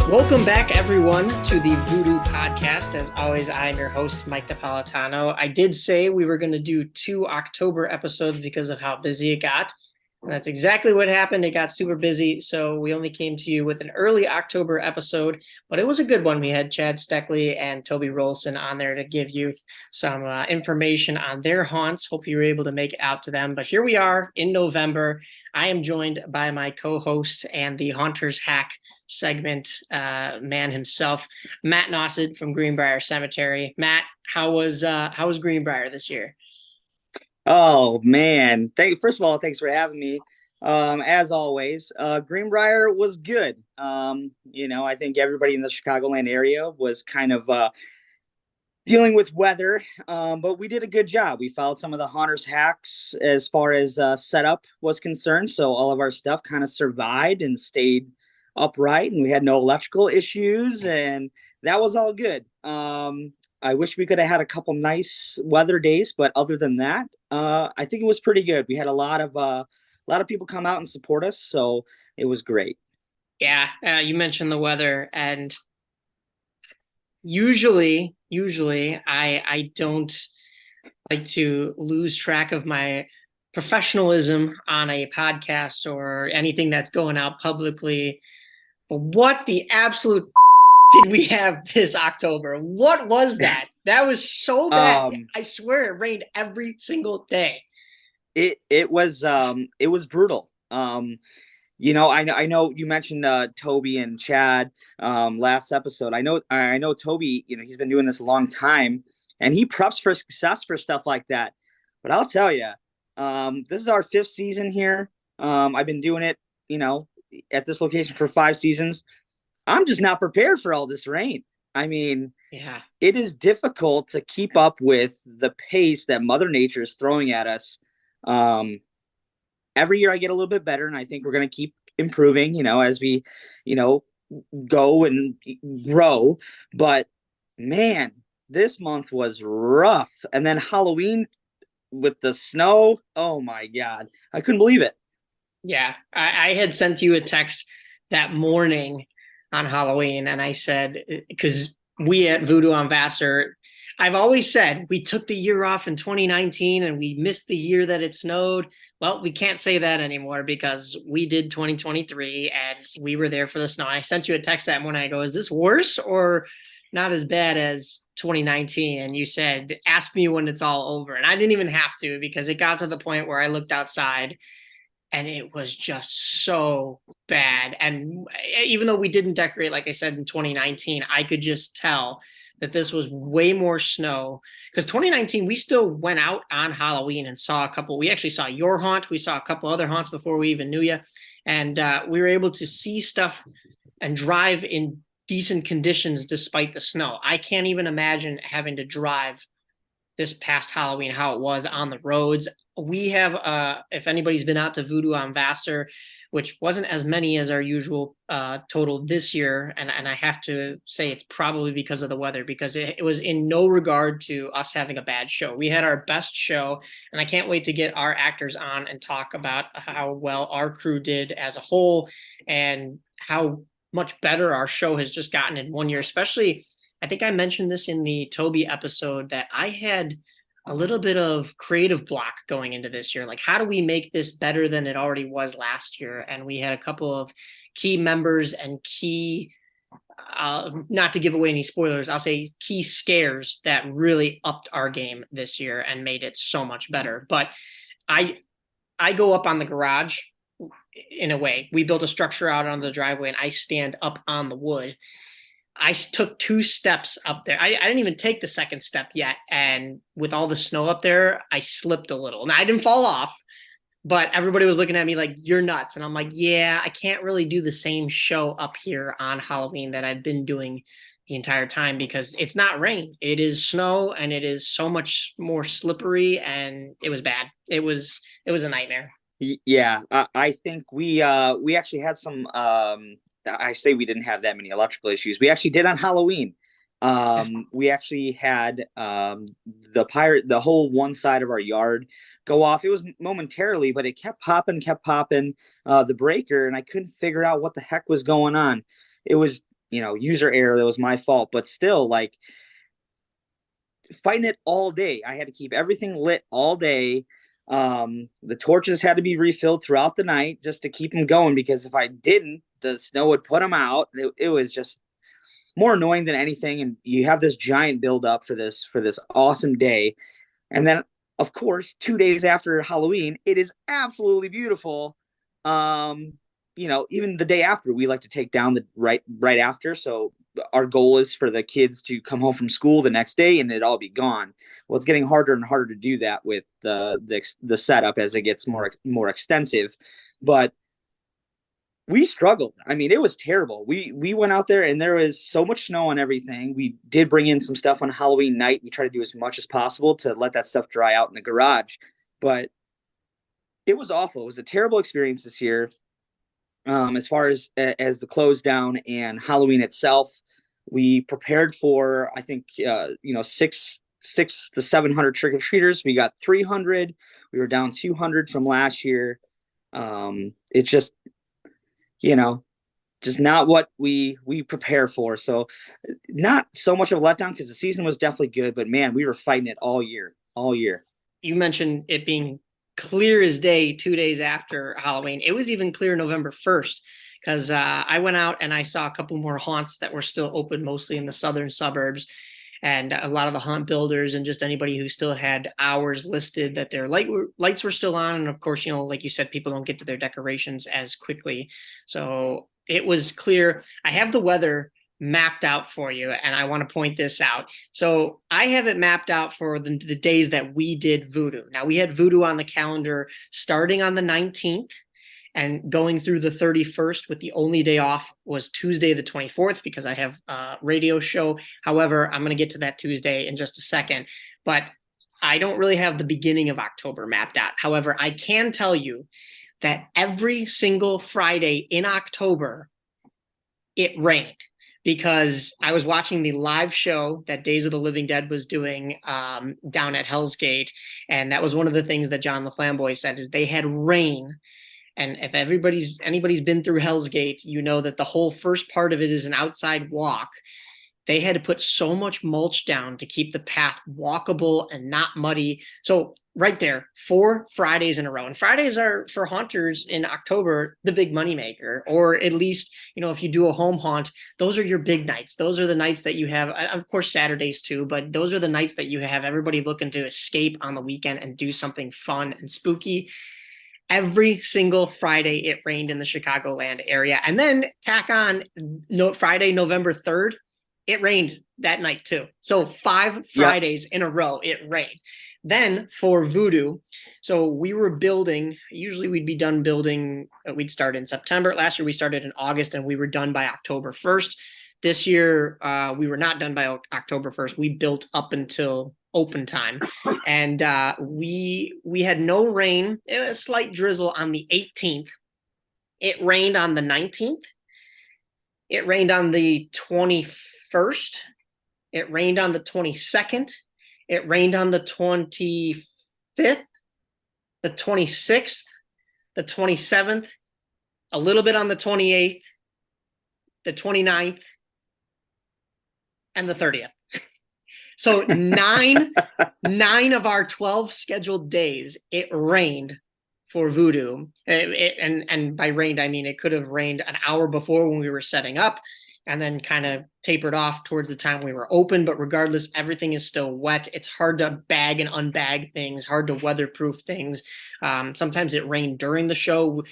Welcome back, everyone, to the Voodoo podcast. As always, I'm your host, Mike Napoletano. I did say we were going to do 2 October episodes because of how busy it got. And that's exactly what happened. It got super busy, so we only came to you with an early October episode, but it was a good one. We had Chad Steckley and Toby Rolson on there to give you some information on their haunts. Hope you were able to make it out to them. But here we are in November. I am joined by my co-host and the Haunters Hack segment man himself, Matt Nausid from Greenbrier Cemetery. Matt, how was Greenbrier this year? Oh man. First of all, thanks for having me. As always, Greenbrier was good. I think everybody in the Chicagoland area was kind of dealing with weather, but we did a good job. We followed some of the Haunters hacks as far as setup was concerned, so all of our stuff kind of survived and stayed upright, and we had no electrical issues, and that was all good. I wish we could have had a couple nice weather days, but other than that, I think it was pretty good. We had a lot of people come out and support us, so it was great. Yeah, you mentioned the weather, and usually I don't like to lose track of my professionalism on a podcast or anything that's going out publicly. But what the absolute did we have this October? What was that? That was so bad. I swear it rained every single day. It was brutal. I know you mentioned Toby and Chad last episode. I know Toby, he's been doing this a long time and he preps for success for stuff like that. But I'll tell you, this is our 5th season here. I've been doing it, at this location for 5 seasons. I'm just not prepared for all this rain. I mean, yeah, it is difficult to keep up with the pace that Mother Nature is throwing at us. Every year I get a little bit better, and I think we're going to keep improving, as we, go and grow. But man, this month was rough. And then Halloween with the snow. Oh my God. I couldn't believe it. Yeah. I had sent you a text that morning on Halloween, and I said, because we at Voodoo on Vassar, I've always said we took the year off in 2019 and we missed the year that it snowed. Well, we can't say that anymore because we did 2023 and we were there for the snow. I sent you a text that morning. I go, is this worse or not as bad as 2019? And you said, ask me when it's all over. And I didn't even have to, because it got to the point where I looked outside and it was just so bad. And even though we didn't decorate, like I said, in 2019, I could just tell that this was way more snow. Because 2019, we still went out on Halloween and saw a couple. We actually saw your haunt. We saw a couple other haunts before we even knew you. And we were able to see stuff and drive in decent conditions despite the snow. I can't even imagine having to drive this past Halloween, how it was on the roads. We have, if anybody's been out to Voodoo on Vassar, which wasn't as many as our usual total this year, and I have to say it's probably because of the weather, because it was in no regard to us having a bad show. We had our best show, and I can't wait to get our actors on and talk about how well our crew did as a whole and how much better our show has just gotten in 1 year. Especially, I think I mentioned this in the Toby episode, that I had a little bit of creative block going into this year. Like, how do we make this better than it already was last year? And we had a couple of key members and key, not to give away any spoilers, I'll say key scares that really upped our game this year and made it so much better. But I go up on the garage in a way. We built a structure out on the driveway and I stand up on the wood. I took 2 steps up there. I didn't even take the second step yet. And with all the snow up there, I slipped a little. And I didn't fall off, but everybody was looking at me like, you're nuts. And I'm like, yeah, I can't really do the same show up here on Halloween that I've been doing the entire time, because it's not rain. It is snow, and it is so much more slippery, and it was bad. It was a nightmare. Yeah, I think we actually had some I say we didn't have that many electrical issues. We actually did on Halloween. We actually had the whole one side of our yard go off. It was momentarily, but it kept popping the breaker, and I couldn't figure out what the heck was going on. It was, user error. That was my fault, but still, like, fighting it all day. I had to keep everything lit all day. The torches had to be refilled throughout the night just to keep them going, because if I didn't, the snow would put them out. It was just more annoying than anything. And you have this giant build up for this awesome day, and then of course 2 days after Halloween, it is absolutely beautiful. Even the day after, we like to take down the right after. So our goal is for the kids to come home from school the next day and it all be gone. Well, it's getting harder and harder to do that with the setup as it gets more extensive, but we struggled. I mean, it was terrible. We went out there and there was so much snow on everything. We did bring in some stuff on Halloween night. We try to do as much as possible to let that stuff dry out in the garage, but it was awful. It was a terrible experience this year. As far as the close down and Halloween itself, we prepared for, I think, 600 to 700 trick or treaters. We got 300. We were down 200 from last year. It's just not what we prepare for. So not so much of a letdown, because the season was definitely good, but man, we were fighting it all year. You mentioned it being clear as day 2 days after Halloween. It was even clear November 1st, because I went out and I saw a couple more haunts that were still open, mostly in the southern suburbs. And a lot of the haunt builders and just anybody who still had hours listed that their lights were still on. And of course, like you said, people don't get to their decorations as quickly. So it was clear. I have the weather mapped out for you, and I want to point this out. So I have it mapped out for the days that we did Voodoo. Now, we had Voodoo on the calendar starting on the 19th and going through the 31st, with the only day off was Tuesday the 24th, because I have a radio show. However, I'm going to get to that Tuesday in just a second, but I don't really have the beginning of October mapped out. However, I can tell you that every single Friday in October, it rained, because I was watching the live show that Days of the Living Dead was doing down at Hell's Gate. And that was one of the things that John LaFlamboy said, is they had rain. And if anybody's been through Hell's Gate, you know that the whole first part of it is an outside walk. They had to put so much mulch down to keep the path walkable and not muddy. So right there, 4 Fridays in a row. And Fridays are, for haunters in October, the big moneymaker. Or at least, if you do a home haunt, those are your big nights. Those are the nights that you have, of course, Saturdays too, but those are the nights that you have everybody looking to escape on the weekend and do something fun and spooky. Every single Friday, it rained in the Chicagoland area. And then tack on Friday, November 3rd, it rained that night too. So 5 Fridays in a row, it rained. Then for Voodoo, so we were building, usually we'd be done building, we'd start in September. Last year we started in August and we were done by October 1st. This year, we were not done by October 1st. We built up until open time. And we had no rain. It was a slight drizzle on the 18th. It rained on the 19th. It rained on the 21st. It rained on the 22nd. It rained on the 25th, the 26th, the 27th, a little bit on the 28th, the 29th, and the 30th. So nine of our 12 scheduled days, it rained for Voodoo. And by rained, I mean it could have rained an hour before when we were setting up, and then kind of tapered off towards the time we were open. But regardless, everything is still wet. It's hard to bag and unbag things, hard to weatherproof things. Sometimes it rained during the show.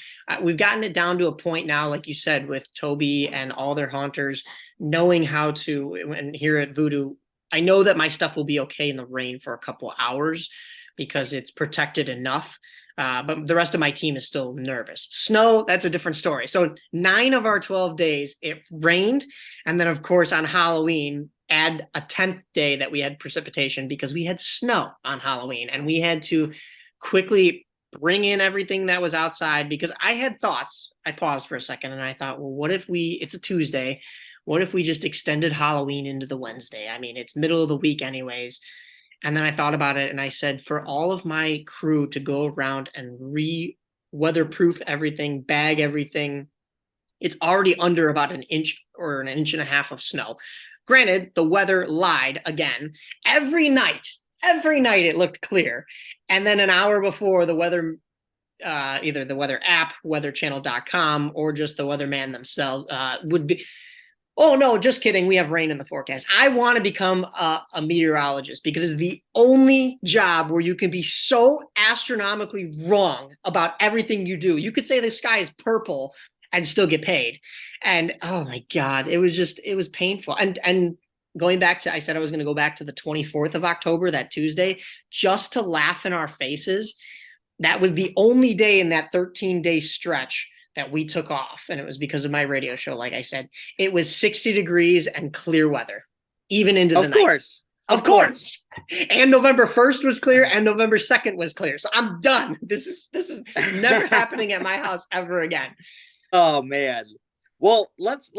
We've gotten it down to a point now, like you said, with Toby and all their haunters, knowing how to, and here at Voodoo, I know that my stuff will be okay in the rain for a couple hours because it's protected enough. But the rest of my team is still nervous. Snow, that's a different story. So 9 of our 12 days, it rained. And then, of course, on Halloween, add a 10th day that we had precipitation because we had snow on Halloween. And we had to quickly bring in everything that was outside because I had thoughts. I paused for a second and I thought, well, what if it's a Tuesday. what if we just extended Halloween into the Wednesday? I mean, it's middle of the week anyways. And then I thought about it and I said, for all of my crew to go around and weatherproof everything, bag everything, it's already under about an inch or an inch and a half of snow. Granted, the weather lied again. Every night it looked clear. And then an hour before, the weather, either the weather app, weatherchannel.com, or just the weatherman themselves, would be, oh no, just kidding. We have rain in the forecast. I want to become a meteorologist because it's the only job where you can be so astronomically wrong about everything you do. You could say the sky is purple and still get paid. And oh my God, it was painful. And going back to, I said I was going to go back to the 24th of October, that Tuesday, just to laugh in our faces. That was the only day in that 13-day stretch that we took off. And it was because of my radio show. Like I said, it was 60 degrees and clear weather, even into the Of night. course. Of course. And November 1st was clear and November 2nd was clear. So I'm done. This is never happening at my house ever again. Oh man. Well, let's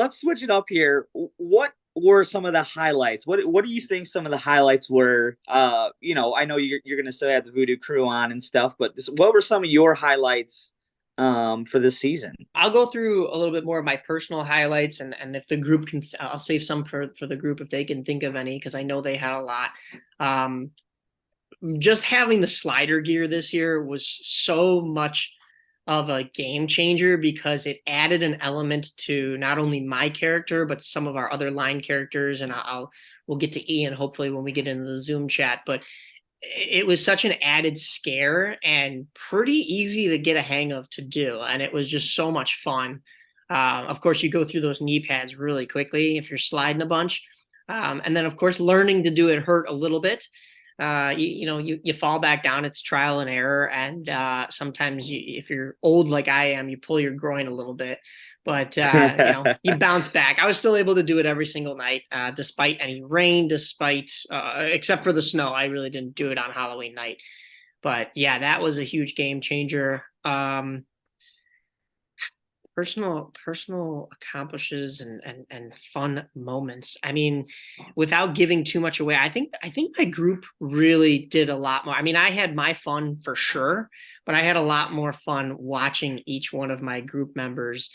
switch it up here. What were some of the highlights? What do you think some of the highlights were? I know you're going to still have the Voodoo crew on and stuff, but what were some of your highlights for this season? I'll go through a little bit more of my personal highlights, and if the group can, I'll save some for the group if they can think of any, because I know they had a lot. Just having the slider gear this year was so much of a game changer because it added an element to not only my character but some of our other line characters, and we'll get to Ian hopefully when we get into the Zoom chat. But it was such an added scare and pretty easy to get a hang of to do, and it was just so much fun. Of course, you go through those knee pads really quickly if you're sliding a bunch, and then of course learning to do it hurt a little bit. You fall back down. It's trial and error, and sometimes if you're old like I am, you pull your groin a little bit, but you bounce back. I was still able to do it every single night, despite any rain, despite except for the snow. I really didn't do it on Halloween night, but yeah, that was a huge game changer. Personal accomplishes and fun moments. I mean, without giving too much away, I think my group really did a lot more. I mean, I had my fun for sure, but I had a lot more fun watching each one of my group members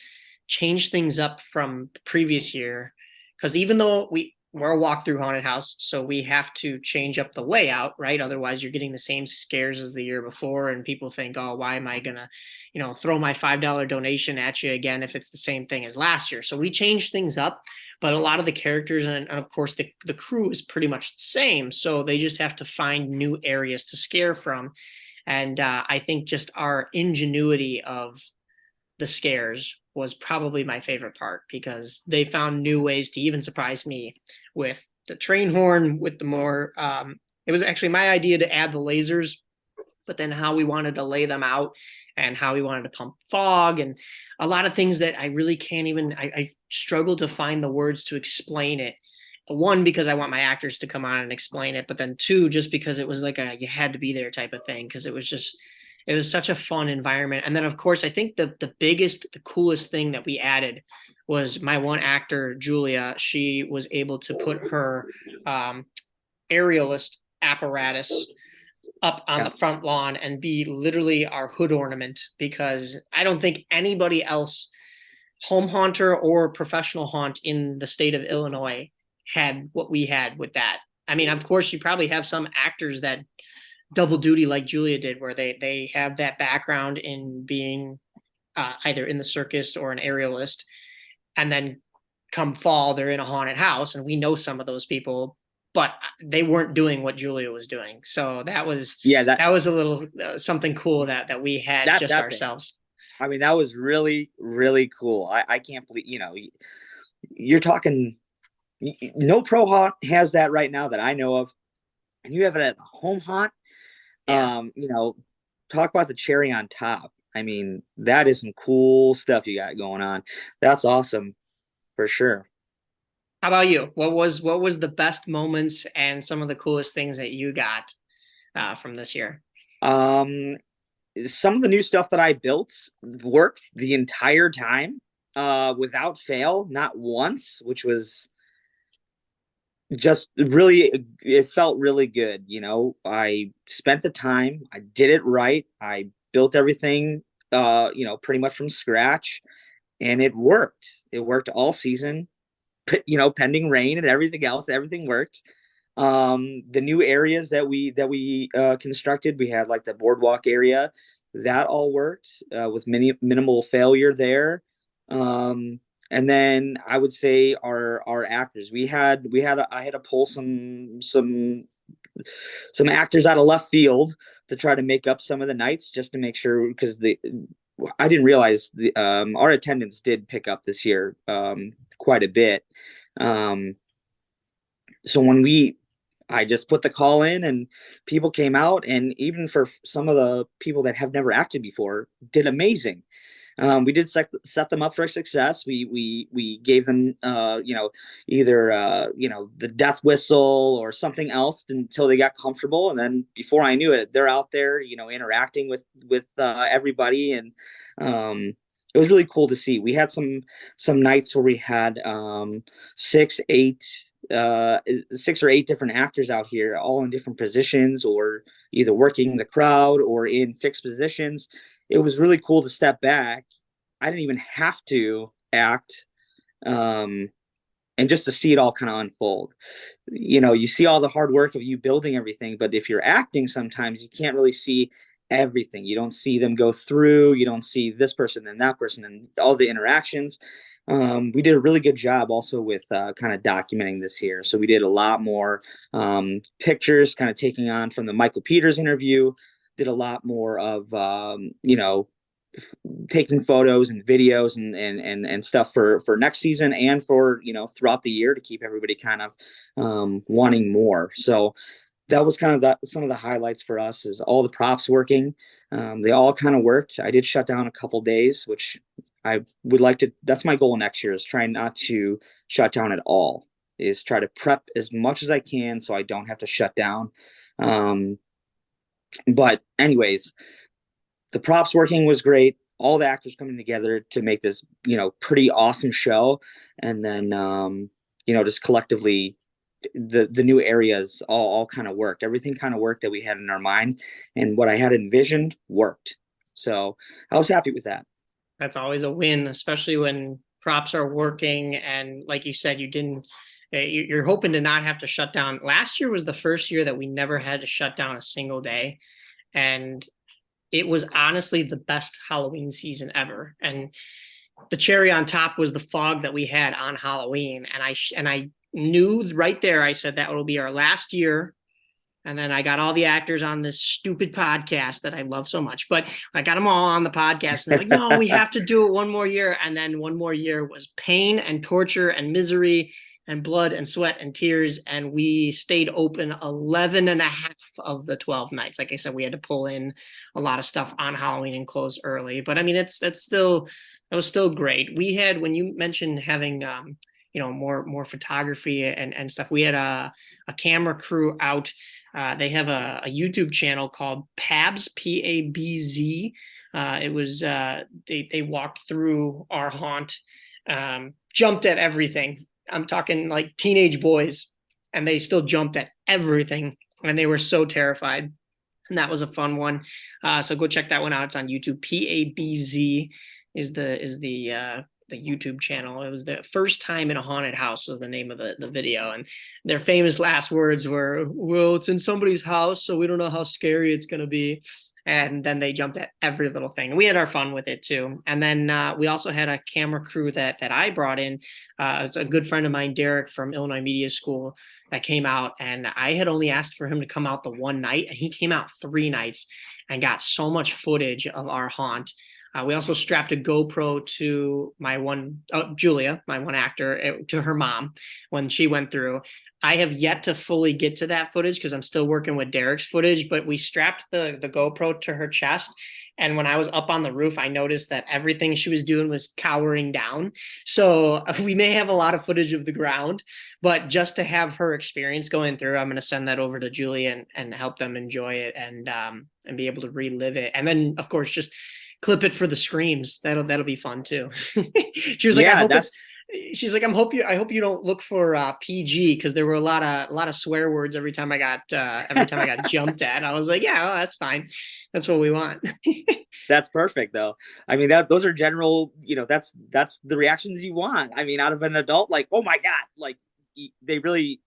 change things up from the previous year. Because even though we're a walkthrough haunted house, so we have to change up the layout, right? Otherwise, you're getting the same scares as the year before, and people think, "Oh, why am I gonna, throw my $5 donation at you again if it's the same thing as last year?" So we changed things up, but a lot of the characters and of course the crew is pretty much the same, so they just have to find new areas to scare from, and I think just our ingenuity of the scares was probably my favorite part because they found new ways to even surprise me with the train horn, with the more it was actually my idea to add the lasers, but then how we wanted to lay them out and how we wanted to pump fog and a lot of things that I really can't even, I struggle to find the words to explain it. One, because I want my actors to come on and explain it, but then two, just because it was like you had to be there type of thing, because it was such a fun environment. And then of course, I think the coolest thing that we added was my one actor, Julia. She was able to put her aerialist apparatus up on the front lawn and be literally our hood ornament, because I don't think anybody else, home haunter or professional haunt in the state of Illinois, had what we had with that. I mean, of course, you probably have some actors that double duty like Julia did, where they have that background in being either in the circus or an aerialist, and then come fall, they're in a haunted house, and we know some of those people, but they weren't doing what Julia was doing. So that was that was a little something cool that we had just ourselves. I mean, that was really, really cool. I can't believe, you're talking, no pro haunt has that right now that I know of. And you have it at home haunt. Yeah. Talk about the cherry on top. I mean, that is some cool stuff you got going on. That's awesome for sure. How about you? What was the best moments and some of the coolest things that you got from this year? Some of the new stuff that I built worked the entire time. without fail, not once, which was just really, it felt really good. I spent the time, I did it right. I built everything, pretty much from scratch, and it worked. It worked all season, pending rain and everything else, everything worked. The new areas that we constructed, we had like the boardwalk area, that all worked with minimal failure there. um, and then I would say our actors, I had to pull some actors out of left field to try to make up some of the nights, just to make sure, because the I didn't realize our attendance did pick up this year quite a bit. um, so when I just put the call in, and people came out, and even for some of the people that have never acted before, did amazing. We did set them up for success. We gave them either the death whistle or something else until they got comfortable, and then before I knew it, they're out there interacting with everybody. And it was really cool to see. We had some nights where we had six, eight, 6 or 8 different actors out here, all in different positions, or either working the crowd or in fixed positions. It was really cool to step back. I didn't even have to act, um, and just to see it all kind of unfold. You see all the hard work of you building everything, but if you're acting, sometimes you can't really see everything. You don't see them go through. You don't see this person and that person and all the interactions. We did a really good job also with kind of documenting this year. So we did a lot more pictures, kind of taking on from the Michael Peters interview. Did a lot more of taking photos and videos and stuff for next season, and for throughout the year, to keep everybody kind of wanting more. So that was kind of some of the highlights for us, is all the props working. They all kind of worked. I did shut down a couple days, which I would like to. That's my goal next year, is trying not to shut down at all. Is try to prep as much as I can so I don't have to shut down. But anyways, the props working was great. All the actors coming together to make this, pretty awesome show. And then, just collectively, the new areas all kind of worked. Everything kind of worked that we had in our mind, and what I had envisioned worked. So I was happy with that. That's always a win, especially when props are working. And like you said, you're hoping to not have to shut down. Last year was the first year that we never had to shut down a single day. And it was honestly the best Halloween season ever. And the cherry on top was the fog that we had on Halloween. And I knew right there, I said that will be our last year. And then I got all the actors on this stupid podcast that I love so much. But I got them all on the podcast, and they're like, no, we have to do it one more year. And then one more year was pain and torture and misery and blood and sweat and tears. And we stayed open 11 and a half of the 12 nights. Like I said, we had to pull in a lot of stuff on Halloween and close early. But I mean, it was still great. We had, when you mentioned having more photography and stuff, we had a camera crew out. They have a YouTube channel called Pabz, Pabz. It was they walked through our haunt, jumped at everything. I'm talking like teenage boys, and they still jumped at everything, and they were so terrified. And that was a fun one. So go check that one out. It's on YouTube. Pabz is the YouTube channel. It was the first time in a haunted house was the name of the video. And their famous last words were, well, it's in somebody's house, so we don't know how scary it's going to be. And then they jumped at every little thing. We had our fun with it too. And then we also had a camera crew that I brought in. It's a good friend of mine, Derek from Illinois Media School, that came out. And I had only asked for him to come out the one night, and he came out 3 nights and got so much footage of our haunt. We also strapped a GoPro to Julia, my one actor, to her mom when she went through. I have yet to fully get to that footage because I'm still working with Derek's footage, but we strapped the GoPro to her chest. And when I was up on the roof, I noticed that everything she was doing was cowering down. So we may have a lot of footage of the ground, but just to have her experience going through, I'm going to send that over to Julie and help them enjoy it and be able to relive it. And then, of course, just clip it for the screams. That'll be fun too. She was like, Yeah, that's I hope you don't look for PG, because there were a lot of swear words every time I got jumped at. I was like, yeah, well, that's fine. That's what we want. that's perfect though. I mean, that those are general, that's the reactions you want. I mean, out of an adult, like, oh my God, like they really,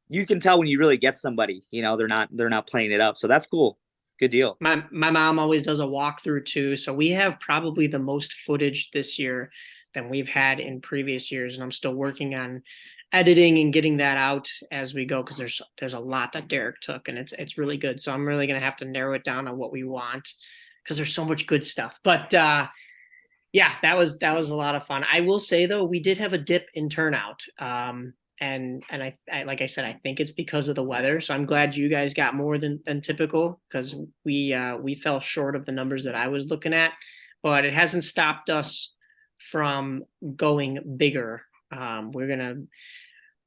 you can tell when you really get somebody, they're not playing it up. So that's cool. Good deal. My mom always does a walkthrough too, so we have probably the most footage this year than we've had in previous years, and I'm still working on editing and getting that out as we go, because there's a lot that Derek took, and it's really good. So I'm really gonna have to narrow it down on what we want, because there's so much good stuff. But yeah, that was a lot of fun. I will say though, we did have a dip in turnout. And I like I said, I think it's because of the weather. So I'm glad you guys got more than typical, because we fell short of the numbers that I was looking at, but it hasn't stopped us from going bigger. We're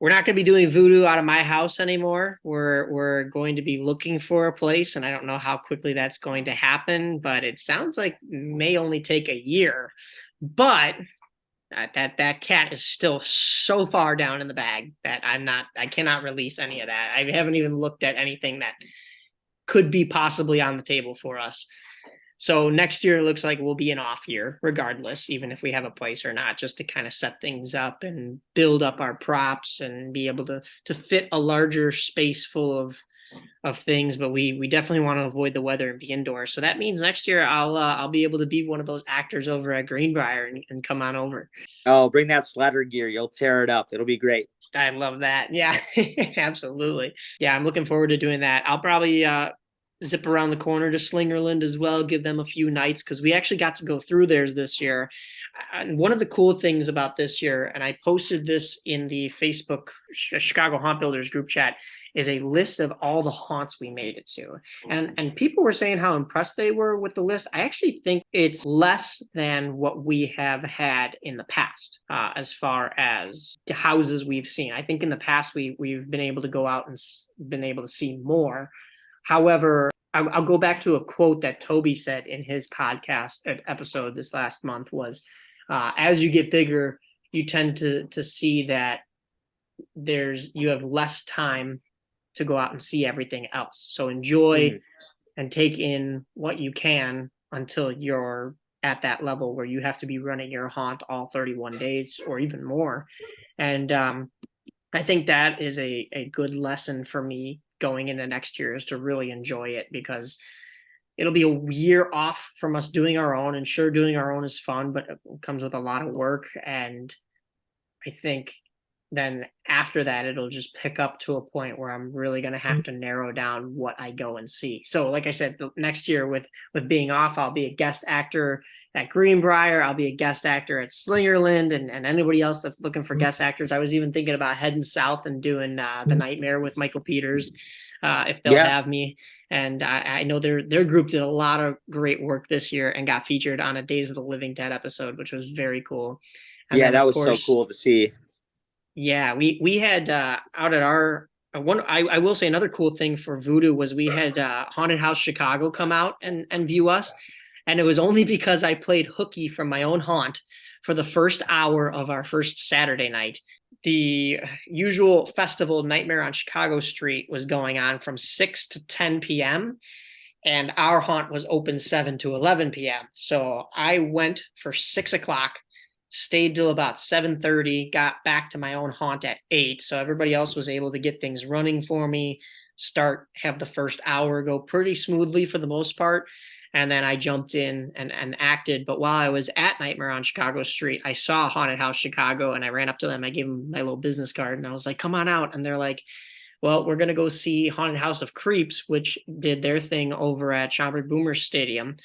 not gonna be doing voodoo out of my house anymore. We're going to be looking for a place, and I don't know how quickly that's going to happen, but it sounds like it may only take a year. But that cat is still so far down in the bag that I cannot release any of that. I haven't even looked at anything that could be possibly on the table for us. So next year, it looks like we'll be an off year regardless, even if we have a place or not, just to kind of set things up and build up our props and be able to fit a larger space full of things. But we definitely want to avoid the weather and be indoors. So that means next year I'll be able to be one of those actors over at Greenbrier and come on over. Oh, bring that slather gear. You'll tear it up. It'll be great. I love that. Yeah, absolutely. Yeah, I'm looking forward to doing that. I'll probably zip around the corner to Slingerland as well, give them a few nights, because we actually got to go through theirs this year. And one of the cool things about this year, and I posted this in the Facebook Chicago Haunt Builders group chat, is a list of all the haunts we made it to. And people were saying how impressed they were with the list. I actually think it's less than what we have had in the past, as far as the houses we've seen. I think in the past we've been able to go out and been able to see more. However, I'll go back to a quote that Toby said in his podcast episode this last month was, as you get bigger, you tend to see that you have less time to go out and see everything else. So enjoy and take in what you can until you're at that level where you have to be running your haunt all 31 days or even more. And I think that is a good lesson for me going into next year, is to really enjoy it, because it'll be a year off from us doing our own. And sure, doing our own is fun, but it comes with a lot of work. And I think then after that, it'll just pick up to a point where I'm really going to have to narrow down what I go and see. So like I said, next year with being off, I'll be a guest actor at Greenbrier. I'll be a guest actor at Slingerland, and anybody else that's looking for guest actors. I was even thinking about heading south and doing The Nightmare with Michael Peters, if they'll have me. And I know their group did a lot of great work this year and got featured on a Days of the Living Dead episode, which was very cool. And yeah, then, that was course, so cool to see. Yeah, we had out at our one. I will say another cool thing for Voodoo was we had Haunted House Chicago come out and view us, and it was only because I played hooky from my own haunt for the first hour of our first Saturday night. The usual festival Nightmare on Chicago Street was going on from 6 to 10 p.m. and our haunt was open 7 to 11 p.m. So I went for 6 o'clock, stayed till about 7:30, got back to my own haunt at 8. So everybody else was able to get things running for me, have the first hour go pretty smoothly for the most part. And then I jumped in and acted. But while I was at Nightmare on Chicago Street, I saw Haunted House Chicago, and I ran up to them. I gave them my little business card, and I was like, come on out. And they're like, well, we're going to go see Haunted House of Creeps, which did their thing over at Schaumburg Boomers Stadium,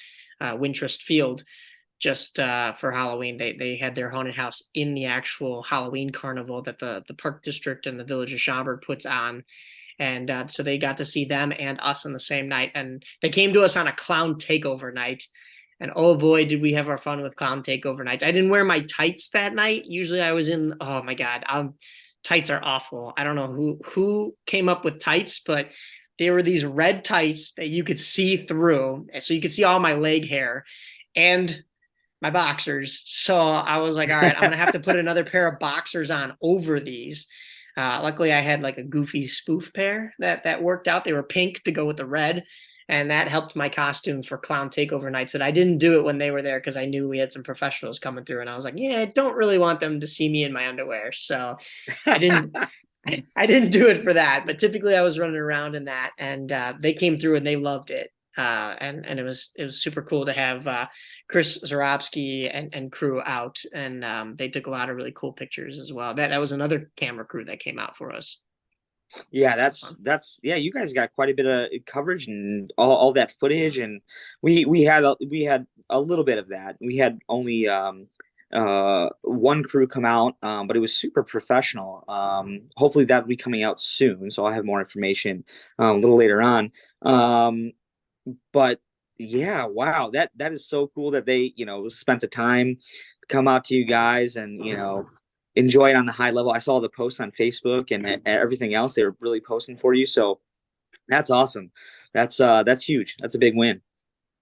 Wintrust Field, just for Halloween. They had their haunted house in the actual Halloween carnival that the Park District and the Village of Schaumburg puts on. And so they got to see them and us on the same night. And they came to us on a clown takeover night. And oh boy, did we have our fun with clown takeover nights. I didn't wear my tights that night. Usually I was in, oh my God, tights are awful. I don't know who came up with tights, but they were these red tights that you could see through. So you could see all my leg hair. and my boxers. So I was like, all right, I'm gonna have to put another pair of boxers on over these. Luckily, I had like a goofy spoof pair that worked out. They were pink to go with the red, and that helped my costume for clown takeover nights. And I didn't do it when they were there because I knew we had some professionals coming through, and I was like, yeah, I don't really want them to see me in my underwear, so I didn't. I didn't do it for that, but typically I was running around in that, and they came through and they loved it, and it was super cool to have Chris Zarobsky and crew out, and they took a lot of really cool pictures as well. That was another camera crew that came out for us. Yeah, That's fun. that's yeah. You guys got quite a bit of coverage and all that footage, and we had a little bit of that. We had only one crew come out, but it was super professional. Hopefully that'll be coming out soon, so I'll have more information a little later on. But yeah, wow, that is so cool that they spent the time to come out to you guys and enjoy it on the high level. I saw the posts on Facebook and everything else they were really posting for you. So that's awesome. That's huge. That's a big win.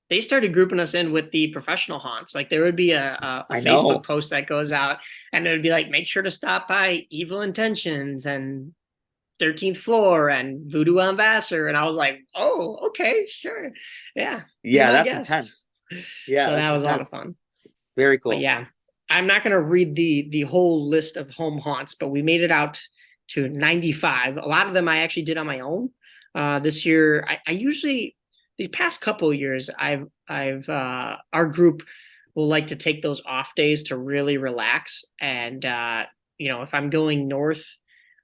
They started grouping us in with the professional haunts. Like there would be a I Facebook know. post that goes out, and it would be like, make sure to stop by Evil Intentions and 13th Floor and Voodoo on Vassar. And I was like, oh, okay, sure. Yeah, be Yeah, my that's guest. intense. Yeah, So that's that was a lot of intense. fun. Very But cool. yeah, I'm not going to read the whole list of home haunts, but we made it out to 95. A lot of them I actually did on my own. This year, I usually these past couple of years, I've our group will like to take those off days to really relax. And if I'm going north,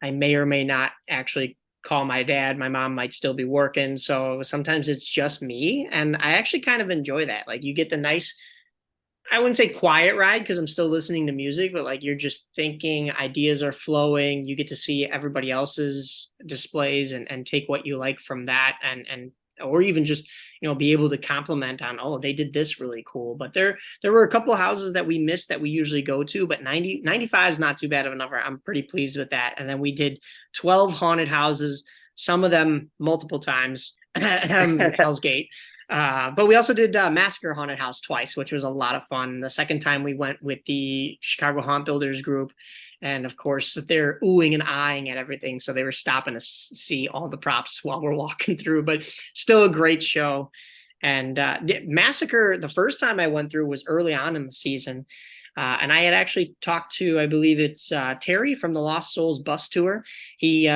I may or may not actually call my dad. My mom might still be working, so sometimes it's just me, and I actually kind of enjoy that. Like you get the nice, I wouldn't say quiet ride because I'm still listening to music, but like you're just thinking, ideas are flowing. You get to see everybody else's displays and take what you like from that, and or even just be able to compliment on, oh, they did this really cool. But there were a couple of houses that we missed that we usually go to, but 95 is not too bad of a number. I'm pretty pleased with that. And then we did 12 haunted houses, some of them multiple times. Hell's Gate. But we also did Massacre Haunted House twice, which was a lot of fun. The second time we went with the Chicago Haunt Builders group. And of course, they're oohing and eyeing at everything. So they were stopping to see all the props while we're walking through, but still a great show. And Massacre, the first time I went through was early on in the season. And I had actually talked to, I believe it's Terry from the Lost Souls bus tour. He's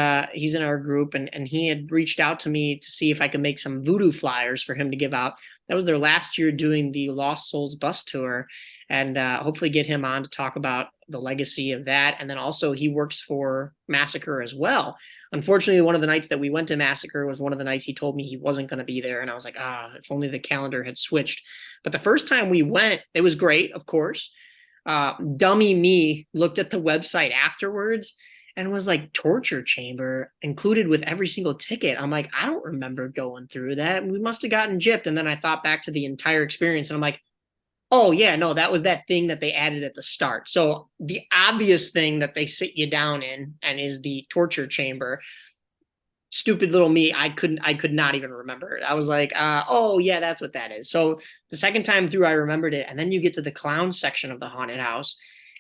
in our group, and he had reached out to me to see if I could make some voodoo flyers for him to give out. That was their last year doing the Lost Souls bus tour, and hopefully get him on to talk about the legacy of that. And then also he works for Massacre as well. Unfortunately, one of the nights that we went to Massacre was one of the nights he told me he wasn't going to be there, and I was like, if only the calendar had switched. But the first time we went, it was great, of course. Dummy me looked at the website afterwards and was like, torture chamber included with every single ticket. I'm like, I don't remember going through that. We must have gotten gypped. And then I thought back to the entire experience, and I'm like, oh yeah, no, that was that thing that they added at the start. So the obvious thing that they sit you down in and is the torture chamber. Stupid little me, I could not even remember it. I was like, oh yeah, that's what that is. So the second time through I remembered it. And then you get to the clown section of the haunted house,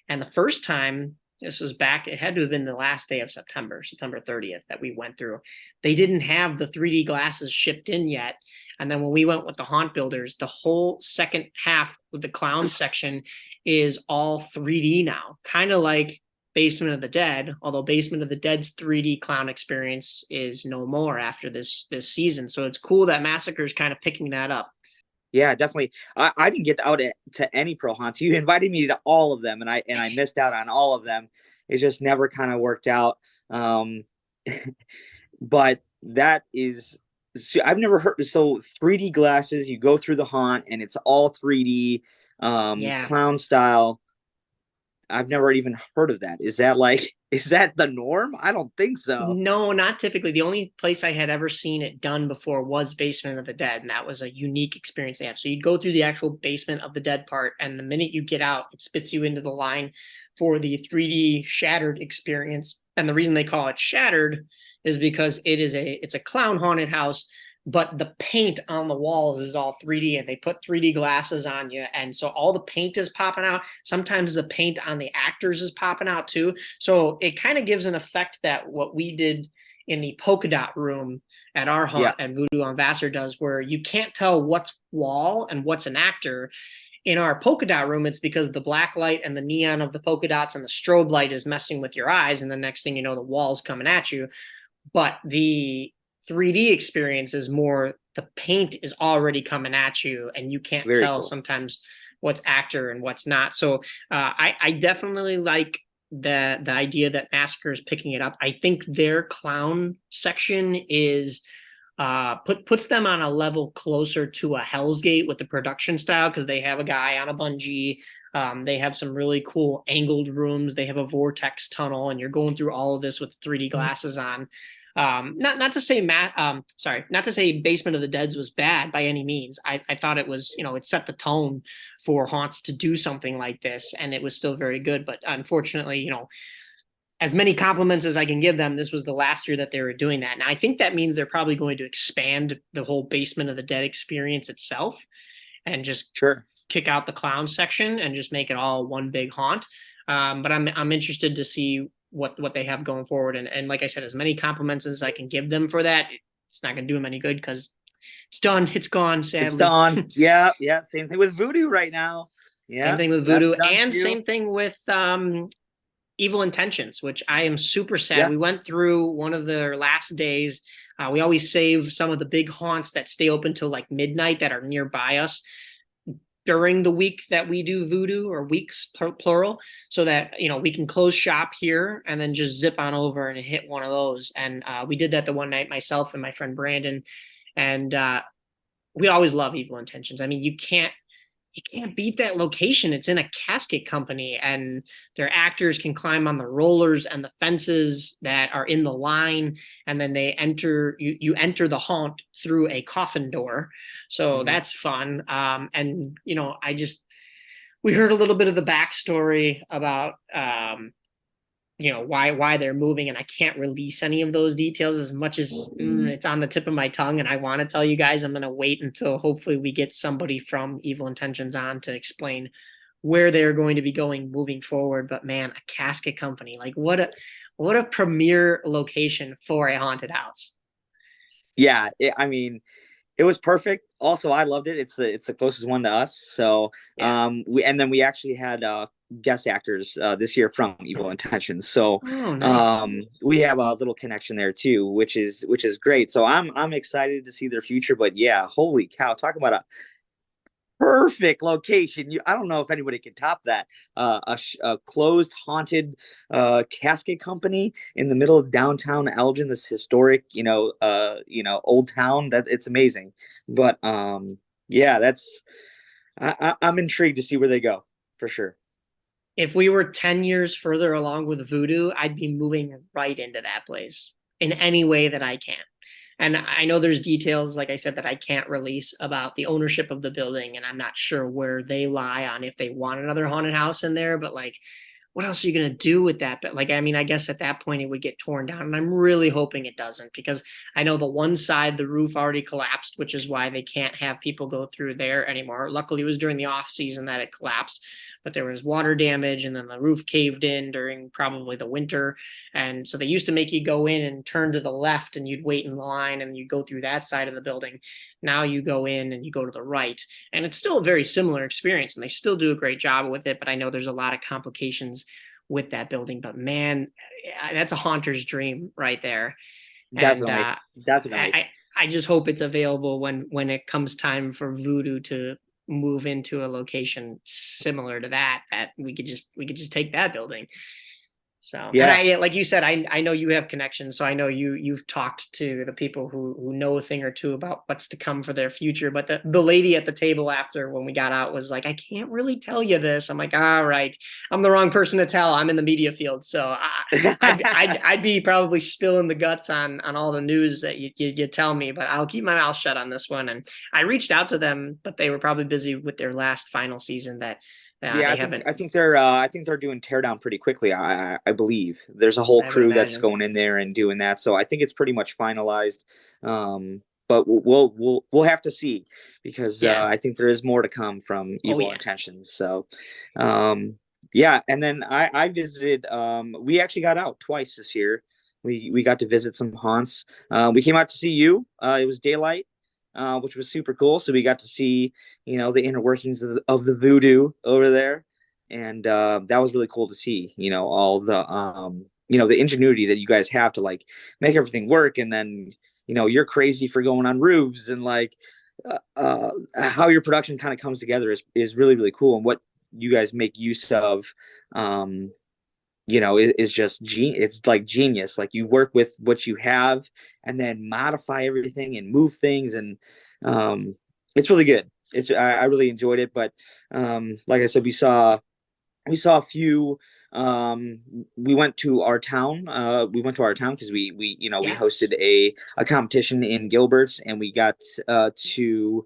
and the first time, this was back, it had to have been the last day of September 30th, that we went through. They didn't have the 3D glasses shipped in yet. And then when we went with the haunt builders, the whole second half of the clown section is all 3D now, kind of like Basement of the Dead, although Basement of the Dead's 3D clown experience is no more after this season. So it's cool that Massacre's kind of picking that up. Yeah, definitely. I didn't get out to any pro haunts. You invited me to all of them, and I missed out on all of them. It just never kind of worked out. But that is, I've never heard. So 3D glasses, you go through the haunt, and it's all 3D, Yeah. clown style. I've never even heard of that. Is that like, is that the norm? I don't think so. No, not typically. The only place I had ever seen it done before was Basement of the Dead, and that was a unique experience they have. So you'd go through the actual Basement of the Dead part, and the minute you get out, it spits you into the line for the 3D Shattered experience. And the reason they call it Shattered is because it's a clown haunted house, but the paint on the walls is all 3D, and they put 3D glasses on you. And so all the paint is popping out. Sometimes the paint on the actors is popping out too. So it kind of gives an effect that what we did in the polka dot room at our Yeah, haunt at Voodoo on Vassar does, where you can't tell what's wall and what's an actor. In our polka dot room, it's because the black light and the neon of the polka dots and the strobe light is messing with your eyes. And the next thing you know, the wall's coming at you. But the 3D experience is more the paint is already coming at you, and you can't very tell cool. sometimes what's actor and what's not. So I definitely like the idea that Massacre is picking it up. I think their clown section is puts them on a level closer to a Hell's Gate with the production style, because they have a guy on a bungee. They have some really cool angled rooms. They have a vortex tunnel, and you're going through all of this with 3D glasses on. Not to say not to say Basement of the Deads was bad by any means. I thought it was, it set the tone for haunts to do something like this, and it was still very good. But unfortunately, as many compliments as I can give them, this was the last year that they were doing that. Now, I think that means they're probably going to expand the whole Basement of the Dead experience itself and just Sure. kick out the clown section and just make it all one big haunt. But I'm interested to see what they have going forward. And like I said, as many compliments as I can give them for that, it's not going to do them any good because it's done. It's gone, It's sadly. done. Yeah, yeah. Same thing with Voodoo right now. Same Yeah, thing with that's Voodoo, done and too. same thing with Evil Intentions, which I am super sad. Yeah. We went through one of their last days. We always save some of the big haunts that stay open till like midnight that are nearby us during the week that we do Voodoo, or weeks plural, so that we can close shop here and then just zip on over and hit one of those. And we did that the one night, myself and my friend Brandon, and we always love Evil Intentions. I mean, you can't beat that location. It's in a casket company, and their actors can climb on the rollers and the fences that are in the line, and then you enter the haunt through a coffin door. So Hmm. that's fun. And we heard a little bit of the backstory about why they're moving, and I can't release any of those details as much as it's on the tip of my tongue, and I want to tell you guys. I'm going to wait until hopefully we get somebody from Evil Intentions on to explain where they're going to be going moving forward. But man, a casket company, like what a premier location for a haunted house. Yeah, I mean, it was perfect. Also, I loved it. It's the closest one to us. So Yeah. we actually had guest actors this year from Evil Intentions. So Oh, nice. we have a little connection there too, which is great. So I'm excited to see their future. But yeah, holy cow! Talk about a perfect location. I don't know if anybody can top that. A closed, haunted casket company in the middle of downtown Elgin, this historic, old town. That it's amazing. But yeah, I'm intrigued to see where they go for sure. If we were 10 years further along with Voodoo, I'd be moving right into that place in any way that I can. And I know there's details, like I said, that I can't release about the ownership of the building, and I'm not sure where they lie on if they want another haunted house in there. But like, what else are you going to do with that? But like, I mean, I guess at that point it would get torn down, and I'm really hoping it doesn't, because I know the one side, the roof already collapsed, which is why they can't have people go through there anymore. Luckily, it was during the off season that it collapsed, but there was water damage, and then the roof caved in during probably the winter. And so they used to make you go in and turn to the left, and you'd wait in line and you go through that side of the building. Now you go in and you go to the right, and it's still a very similar experience, and they still do a great job with it. But I know there's a lot of complications with that building. But man, that's a haunter's dream right there. And Definitely, definitely. I just hope it's available when it comes time for Voodoo to move into a location similar to that we could just take that building. So, and Yeah, like you said, I know you have connections, so I know you've talked to the people who know a thing or two about what's to come for their future. But the lady at the table after when we got out was like, I can't really tell you this. I'm like, all right, I'm the wrong person to tell. I'm in the media field, so I'd be probably spilling the guts on all the news that you tell me. But I'll keep my mouth shut on this one. And I reached out to them, but they were probably busy with their last final season that yeah. they I think haven't. I think they're I think they're doing teardown pretty quickly. I believe there's a whole I would crew that's imagine. going in there and doing that. So I think it's pretty much finalized. Um, but we'll have to see because Yeah. I think there is more to come from Oh Evil yeah. Intentions. So, yeah, and then I visited. We actually got out twice this year. We got to visit some haunts. We came out to see you. It was daylight, which was super cool. So we got to see, the inner workings of the voodoo over there, and that was really cool to see. All the ingenuity that you guys have to like make everything work, and then you're crazy for going on roofs and like how your production kind of comes together is really really cool, and what you guys make use of um is just it's like genius. Like you work with what you have and then modify everything and move things, and it's really good. I really enjoyed it. But like I said, we saw a few. We went to our town. Because we Yes. hosted a competition in Gilbert's, and we got to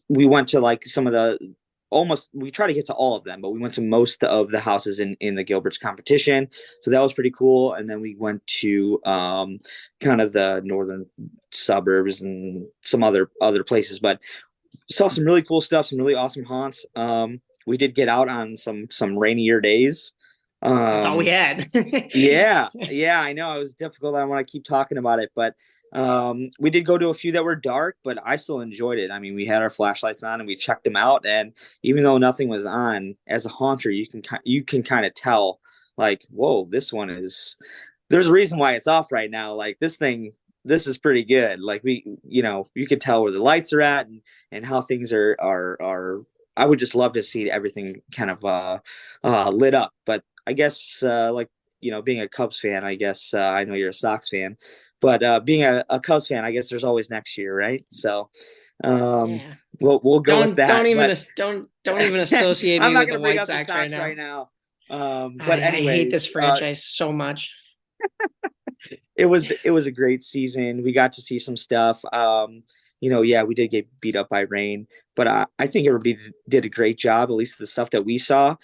we went to like some of the almost we try to get to all of them, but we went to most of the houses in the Gilbert's competition. So that was pretty cool. And then we went to kind of the northern suburbs and some other places, but saw some really cool stuff, some really awesome haunts. We did get out on some rainier days. That's all we Um, had. yeah, I know it was difficult. I want to keep talking about it, but we did go to a few that were dark, but I still enjoyed it. I mean, we had our flashlights on and we checked them out, and even though nothing was on, as a haunter, you can kind of tell, like, whoa, this one is. There's a reason why it's off right now. Like this is pretty good. Like you could tell where the lights are at, and how things are. I would just love to see everything kind of lit up, but I guess like being a Cubs fan, I guess I know you're a Sox fan, but being a Cubs fan, I guess there's always next year, right? So um, Yeah. we'll go with Don't that. even But don't even associate I'm me not with going the to bring White up the Sox right Sox right now. now. But I hate this anyways, franchise so much. it was a great season. We got to see some stuff. Yeah, we did get beat up by rain, but I think everybody did a great job. At least the stuff that we saw,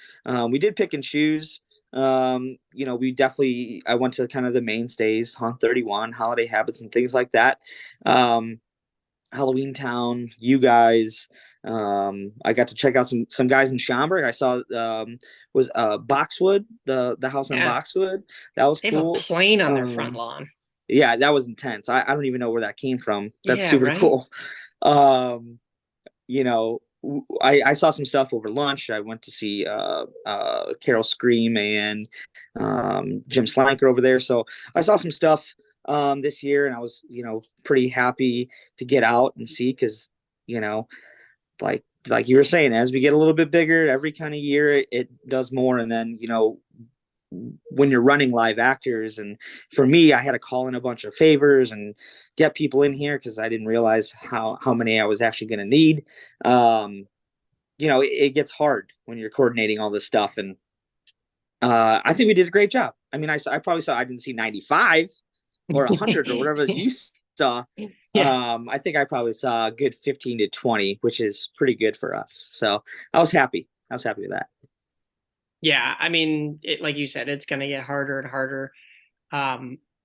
we did pick and choose. We definitely. I went to kind of the mainstays, Haunt 31, Holiday Habits, and things like that. Um, Halloween Town, you guys. I got to check out some guys in Schaumburg. I saw was Boxwood, the house on Yeah. Boxwood. That was They have a cool. plane on their front Um, lawn. yeah, that was intense. I don't even know where that came from. That's Yeah, super right? cool. Um, I saw some stuff over lunch. I went to see Carol Scream and Jim Slanker over there. So I saw some stuff this year, and I was pretty happy to get out and see because you know like you were saying, as we get a little bit bigger, every kind of year it does more, and then when you're running live actors, and for me I had to call in a bunch of favors and get people in here because I didn't realize how many I was actually going to need. um it gets hard when you're coordinating all this stuff, and I think we did a great job. I mean, I probably saw, I didn't see 95 or 100 or whatever you saw. Yeah. I think I probably saw a good 15 to 20, which is pretty good for us. So I was happy with that. Yeah. I mean, like you said, it's going to get harder and harder.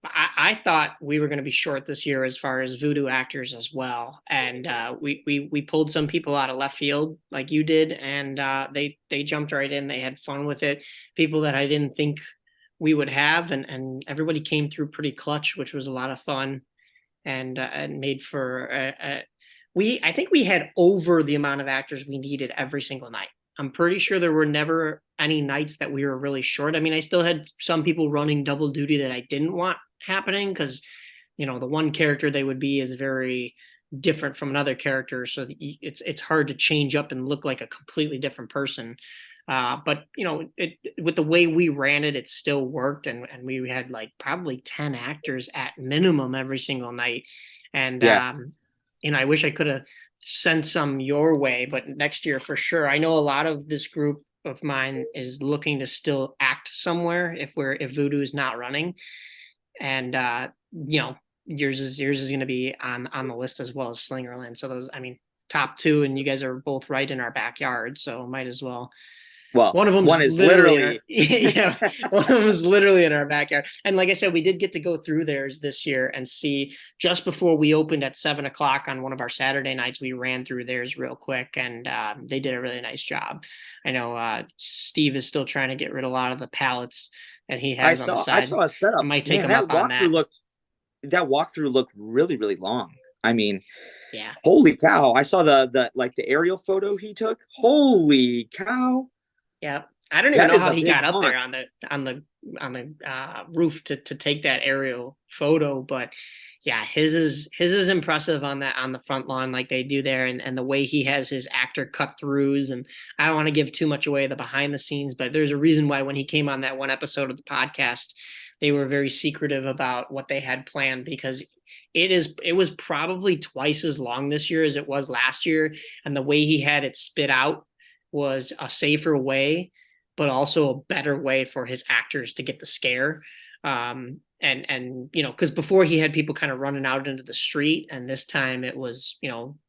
I thought we were going to be short this year as far as voodoo actors as well, and we pulled some people out of left field like you did, and they jumped right in. They had fun with it. People that I didn't think we would have, and everybody came through pretty clutch, which was a lot of fun, and made for we. I think we had over the amount of actors we needed every single night. I'm pretty sure there were never any nights that we were really short. I mean, I still had some people running double duty that I didn't want happening because, the one character they would be is very different from another character, so it's hard to change up and look like a completely different person. But with the way we ran it, it still worked, and we had like probably 10 actors at minimum every single night, and Yeah. I wish I could have sent some your way, but next year for sure. I know a lot of this group of mine is looking to still act somewhere if Voodoo is not running, and yours is going to be on the list as well as Slingerland. So those, I mean, top two, and you guys are both right in our backyard, so might as well Well, One of one them's is literally in our literally. yeah, one of them is literally in our backyard. And like I said, we did get to go through theirs this year and see just before we opened at 7 o'clock on one of our Saturday nights. We ran through theirs real quick, and they did a really nice job. I know Steve is still trying to get rid of a lot of the pallets that he has on the I side. saw a I setup. might take Man, him up on that. that walkthrough looked really, really long. I mean, Yeah. holy cow. I saw the like the aerial photo he took. Holy cow. Yeah. I don't even That know is how a he big got up there hunt. on the roof to take that aerial photo, but yeah, his is impressive on the front lawn like they do there, and the way he has his actor cut throughs. And I don't want to give too much away the behind the scenes, but there's a reason why when he came on that one episode of the podcast, they were very secretive about what they had planned, because it was probably twice as long this year as it was last year, and the way he had it spit out was a safer way, but also a better way for his actors to get the scare. And because before he had people kind of running out into the street, and this time it was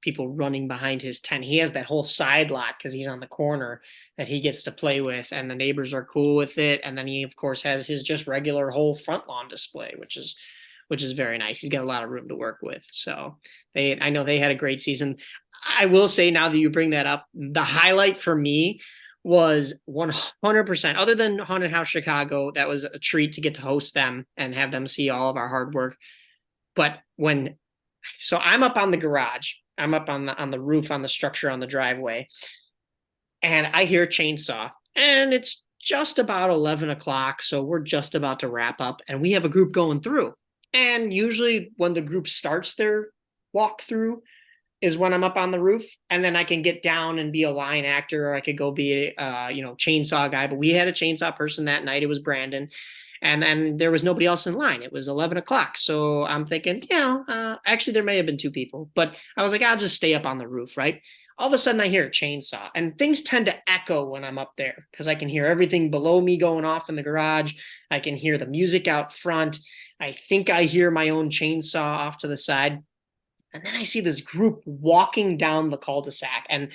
people running behind his tent. He has that whole side lot because he's on the corner that he gets to play with, and the neighbors are cool with it. And then he of course has his just regular whole front lawn display, which is very nice. He's got a lot of room to work with. So I know they had a great season. I will say, now that you bring that up, the highlight for me was 100%, other than Haunted House Chicago. That was a treat to get to host them and have them see all of our hard work. But I'm up on the garage, I'm up on the roof, on the structure, on the driveway, and I hear chainsaw, and it's just about 11 o'clock. So we're just about to wrap up, and we have a group going through. And usually when the group starts their walkthrough is when I'm up on the roof, and then I can get down and be a line actor, or I could go be a chainsaw guy. But we had a chainsaw person that night. It was Brandon, and then there was nobody else in line. It was 11 o'clock, so I'm thinking, actually there may have been two people, but I was like, I'll just stay up on the roof, right? All of a sudden I hear a chainsaw, and things tend to echo when I'm up there because I can hear everything below me going off in the garage. I can hear the music out front. I think I hear my own chainsaw off to the side. And then I see this group walking down the cul-de-sac, and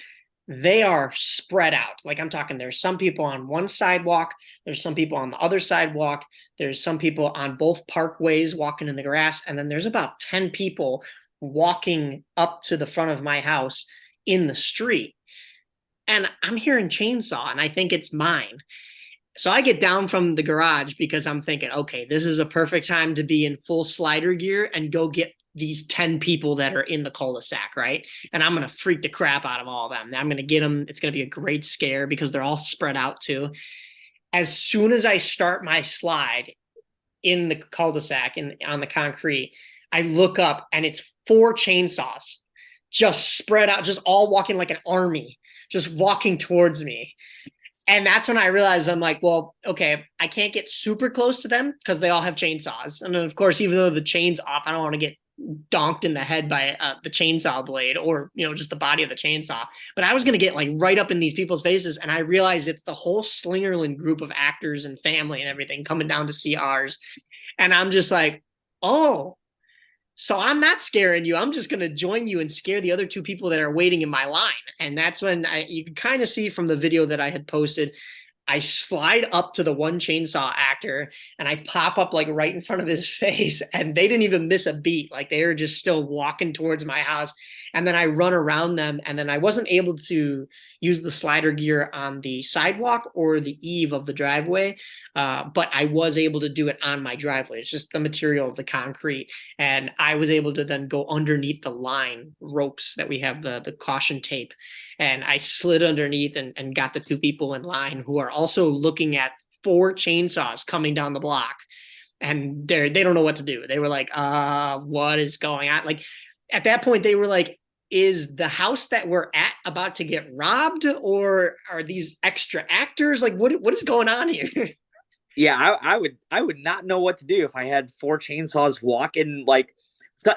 they are spread out. Like, I'm talking, there's some people on one sidewalk, there's some people on the other sidewalk, there's some people on both parkways walking in the grass, and then there's about 10 people walking up to the front of my house in the street. And I'm hearing chainsaw, and I think it's mine. So I get down from the garage because I'm thinking, okay, this is a perfect time to be in full slider gear and go get these 10 people that are in the cul-de-sac, right? And I'm going to freak the crap out of all of them. I'm going to get them. It's going to be a great scare because they're all spread out too. As soon as I start my slide in the cul-de-sac on the concrete, I look up, and it's 4 chainsaws just spread out, just all walking like an army, just walking towards me. And that's when I realized, I'm like, well, okay, I can't get super close to them because they all have chainsaws. And of course, even though the chain's off, I don't want to get donked in the head by the chainsaw blade, or just the body of the chainsaw. But I was going to get like right up in these people's faces, and I realized it's the whole Slingerland group of actors and family and everything coming down to see ours. And I'm just like, oh, so I'm not scaring you. I'm just going to join you and scare the other two people that are waiting in my line. And that's when you can kind of see from the video that I had posted, I slide up to the one chainsaw actor, and I pop up like right in front of his face, and they didn't even miss a beat. Like, they were just still walking towards my house. And then I run around them, and then I wasn't able to use the slider gear on the sidewalk or the eave of the driveway, but I was able to do it on my driveway. It's just the material of the concrete, and I was able to then go underneath the line ropes that we have, the caution tape, and I slid underneath and got the two people in line who are also looking at 4 chainsaws coming down the block, and they don't know what to do. They were like, what is going on? Like, at that point they were like, is the house that we're at about to get robbed, or are these extra actors? Like, what is going on here? Yeah, I would not know what to do if I had 4 chainsaws walking like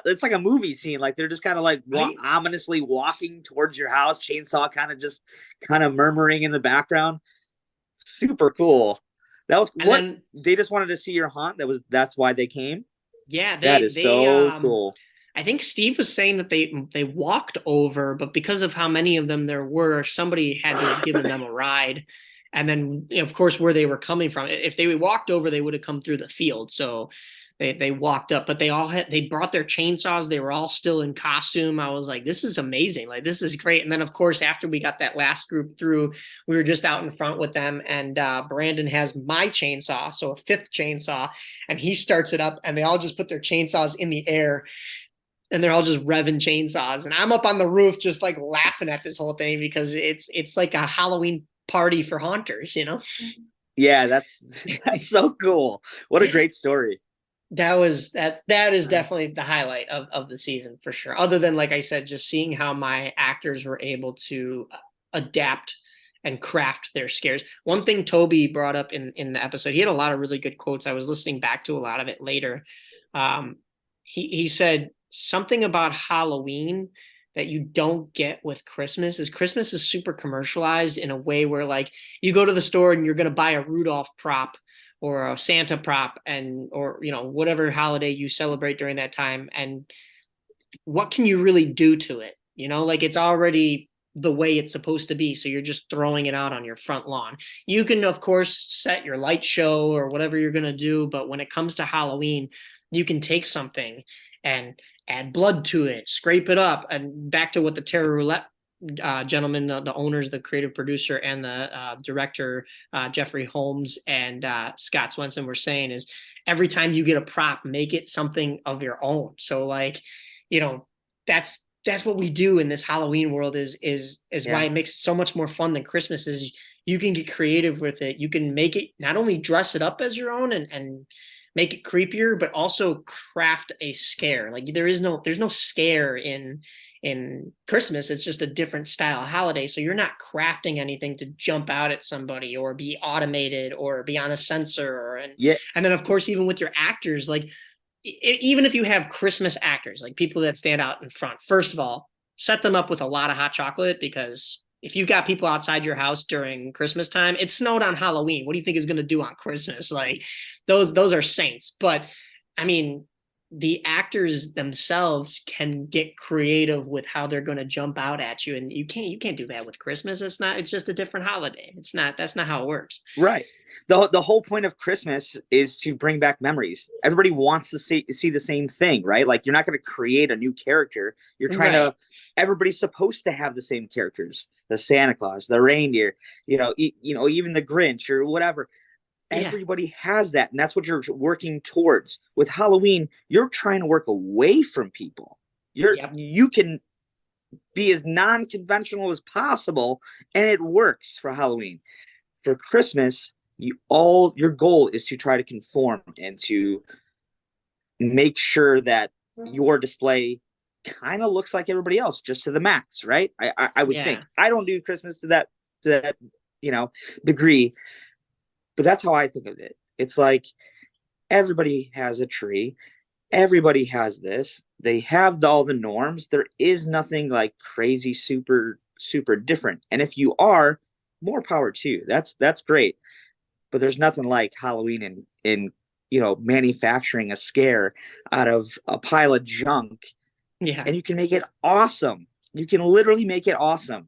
it's like a movie scene. Like, they're just kind of like Right? ominously walking towards your house, chainsaw kind of murmuring in the background. Super cool. That was And what then, they just wanted to see your haunt. That's why they came. yeah, That they is they so cool. I think Steve was saying that they walked over, but because of how many of them there were, somebody had to have given them a ride. And then, of course, where they were coming from, if they walked over, they would have come through the field. So they walked up, but they brought their chainsaws. They were all still in costume. I was like, this is amazing. Like, this is great. And then, of course, after we got that last group through, we were just out in front with them. And Brandon has my chainsaw, so a fifth chainsaw, and he starts it up, and they all just put their chainsaws in the air, and they're all just revving chainsaws. And I'm up on the roof just like laughing at this whole thing because it's like a Halloween party for haunters, you know? Yeah, that's so cool. What a great story. That is definitely the highlight of the season for sure. Other than, like I said, just seeing how my actors were able to adapt and craft their scares. One thing Toby brought up in the episode, he had a lot of really good quotes. I was listening back to a lot of it later. He said something about Halloween that you don't get with Christmas is super commercialized in a way where, like, you go to the store and you're going to buy a Rudolph prop or a Santa prop, and or whatever holiday you celebrate during that time, and what can you really do to it? Like, it's already the way it's supposed to be, so you're just throwing it out on your front lawn. You can, of course, set your light show or whatever you're going to do, but when it comes to Halloween, you can take something and add blood to it, scrape it up, and back to what the Terror Roulette gentlemen, the owners, the creative producer, and the director, Jeffrey Holmes and Scott Swenson, were saying is, every time you get a prop, make it something of your own. So, like, that's what we do in this Halloween world is why it makes it so much more fun than Christmas. Is you can get creative with it. You can make it, not only dress it up as your own and make it creepier, but also craft a scare. Like, there's no scare in Christmas. It's just a different style holiday. So you're not crafting anything to jump out at somebody or be automated or be on a sensor. And then, of course, even with your actors, like, even if you have Christmas actors, like people that stand out in front, first of all, set them up with a lot of hot chocolate, because if you've got people outside your house during Christmas time, it snowed on Halloween. What do you think is going to do on Christmas? Like, those are saints. But I mean, the actors themselves can get creative with how they're going to jump out at you, and you can't do that with Christmas. It's just a different holiday. That's not how it works. Right. The whole point of Christmas is to bring back memories. Everybody wants to see the same thing, right? Like, you're not going to create a new character. You're trying to. Everybody's supposed to have the same characters: the Santa Claus, the reindeer, even the Grinch or whatever. Everybody has that, and that's what you're working towards. With Halloween, you're trying to work away from people. You can be as non-conventional as possible, and it works for Halloween. For Christmas, your goal is to try to conform and to make sure that your display kind of looks like everybody else, just to the max, right? I would think. I don't do Christmas to that degree, but that's how I think of it. It's like, everybody has a tree. Everybody has this. They have all the norms. There is nothing like crazy, super, super different. And if you are, more power to you. That's great. But there's nothing like Halloween in manufacturing a scare out of a pile of junk. Yeah. And you can make it awesome. You can literally make it awesome.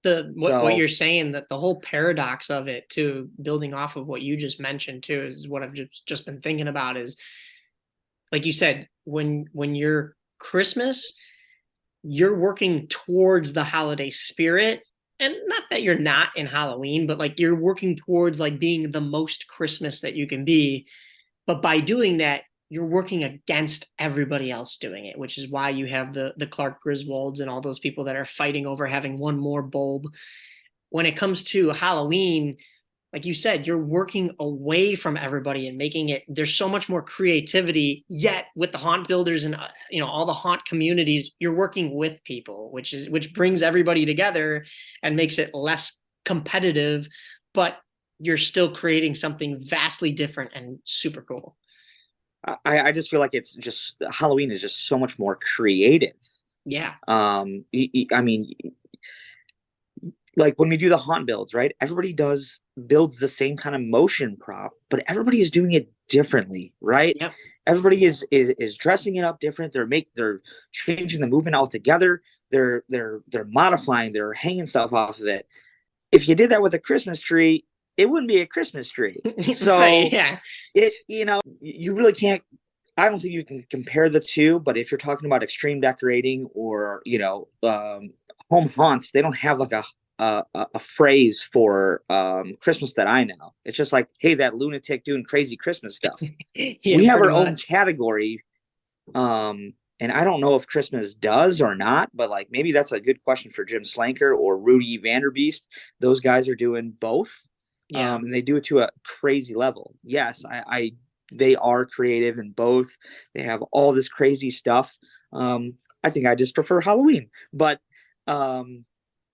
What you're saying, that the whole paradox of it, too, building off of what you just mentioned too, is what I've just been thinking about, is, like you said, when you're Christmas, you're working towards the holiday spirit. And not that you're not in Halloween, but like, you're working towards, like, being the most Christmas that you can be. But by doing that, you're working against everybody else doing it, which is why you have the Clark Griswolds and all those people that are fighting over having one more bulb. When it comes to Halloween, like you said, you're working away from everybody and making it, there's so much more creativity, yet with the haunt builders and all the haunt communities, you're working with people, which brings everybody together and makes it less competitive, but you're still creating something vastly different and super cool. I just feel like it's just, Halloween is just so much more creative. Yeah. I mean, like, when we do the haunt builds, right? Everybody builds the same kind of motion prop, but everybody is doing it differently, right? Yep. Everybody is dressing it up different. They're changing the movement altogether. They're modifying. They're hanging stuff off of it. if you did that with a Christmas tree, it wouldn't be a Christmas tree. Right, So yeah. you really can't. I don't think you can compare the two. But if you're talking about extreme decorating or home haunts, they don't have like a phrase for Christmas that I know. It's just like, hey, that lunatic doing crazy Christmas stuff. Yeah, We have pretty our own much. category. And I don't know if Christmas does or not, but like maybe that's a good question for Jim Slanker or Rudy Vanderbeest. Those guys are doing both. Yeah. And they do it to a crazy level. Yes, they are creative in both. They have all this crazy stuff. I think I just prefer Halloween, but um,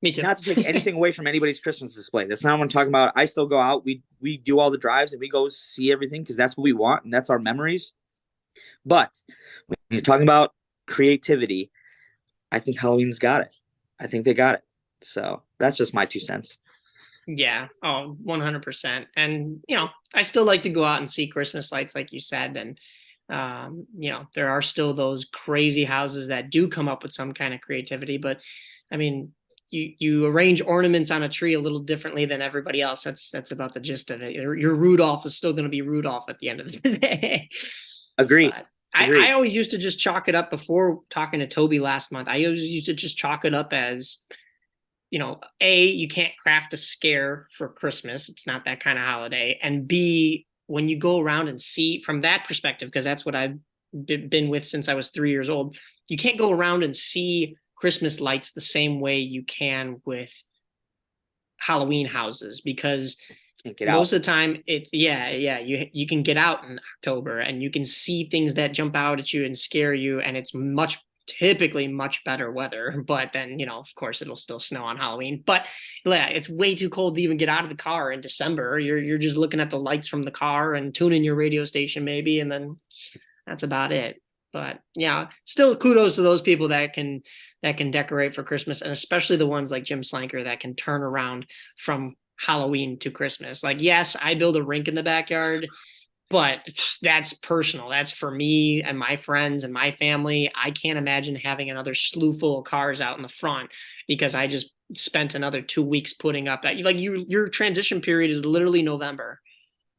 Me too. not to take anything away from anybody's Christmas display. That's not what I'm talking about. I still go out. We do all the drives and we go see everything because that's what we want and that's our memories. But when you're talking about creativity, I think Halloween's got it. I think they got it. So that's just my 2 cents. Yeah. Oh, 100%. And, I still like to go out and see Christmas lights, like you said. And, there are still those crazy houses that do come up with some kind of creativity. But I mean, you arrange ornaments on a tree a little differently than everybody else. That's about the gist of it. Your Rudolph is still going to be Rudolph at the end of the day. Agree. But I Agree. always used to just chalk it up before talking to Toby last month. I always used to just chalk it up as, you can't craft a scare for Christmas. It's not that kind of holiday. And B, when you go around and see from that perspective, because that's what I've been with since I was 3 years old, you can't go around and see Christmas lights the same way you can with Halloween houses because Can't get out. most of the time you can get out in October and you can see things that jump out at you and scare you, and it's typically much better weather. But then, of course it'll still snow on Halloween. But yeah, it's way too cold to even get out of the car in December. You're just looking at the lights from the car and tuning your radio station maybe, and then that's about it. But yeah, still kudos to those people that can decorate for Christmas, and especially the ones like Jim Slanker that can turn around from Halloween to Christmas. Like, yes, I build a rink in the backyard, but that's personal. That's for me and my friends and my family. I can't imagine having another slew full of cars out in the front because I just spent another 2 weeks putting up that. Like, your transition period is literally November,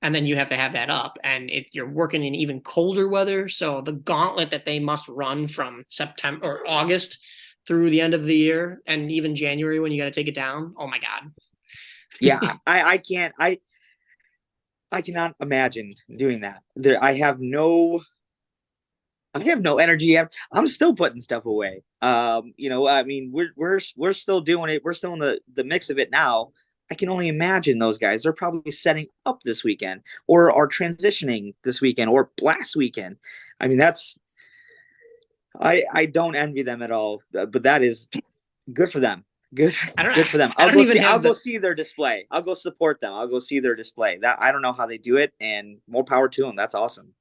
and then you have to have that up, and you're working in even colder weather. So the gauntlet that they must run from September or August through the end of the year, and even January when you got to take it down. Oh my God. Yeah, I can't. I cannot imagine doing that. I have no energy. I'm still putting stuff away. I mean, we're still doing it. We're still in the mix of it now. I can only imagine those guys. They're probably setting up this weekend, or are transitioning this weekend, or last weekend. I mean, I don't envy them at all. But that is good for them. Good I don't good for them. I don't even I'll have go the see their display. I'll go support them. I'll go see their display. That I don't know how they do it, and more power to them. That's awesome.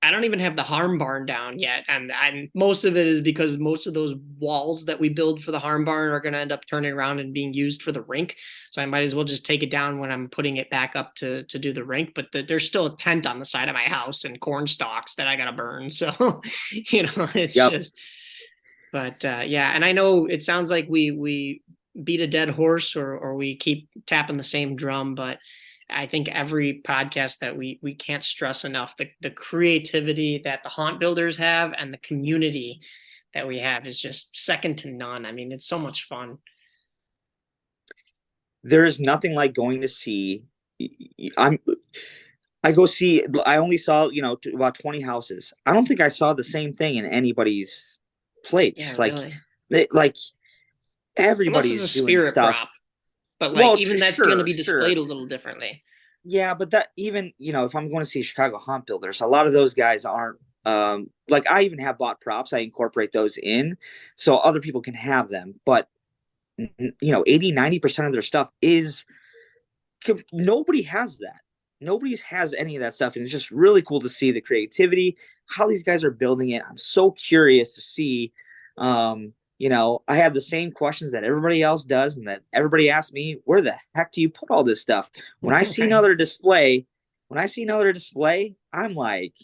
I don't even have the harm barn down yet, and most of it is because most of those walls that we build for the harm barn are going to end up turning around and being used for the rink. So I might as well just take it down when I'm putting it back up to do the rink. But there's still a tent on the side of my house and corn stalks that I got to burn. So it's Yep. just. But yeah, and I know it sounds like we beat a dead horse or we keep tapping the same drum, but I think every podcast that we can't stress enough the creativity that the haunt builders have and the community that we have is just second to none. I mean, it's so much fun. There is nothing like going to see. I'm. I go see. I only saw about 20 houses. I don't think I saw the same thing in anybody's Yeah, place. Like, really. like Unless it's a everybody's doing spirit stuff. prop, but like Well, even that's going to sure, be displayed sure. a little differently. Yeah, but that even if I'm going to see Chicago Haunt Builders, a lot of those guys aren't like I even have bought props. I incorporate those in so other people can have them. But 80-90% of their stuff is nobody has that. Nobody has any of that stuff, and it's just really cool to see the creativity, how these guys are building it. I'm so curious to see. I have the same questions that everybody else does, and that everybody asks me, where the heck do you put all this stuff? When I see Right. another display, I'm like,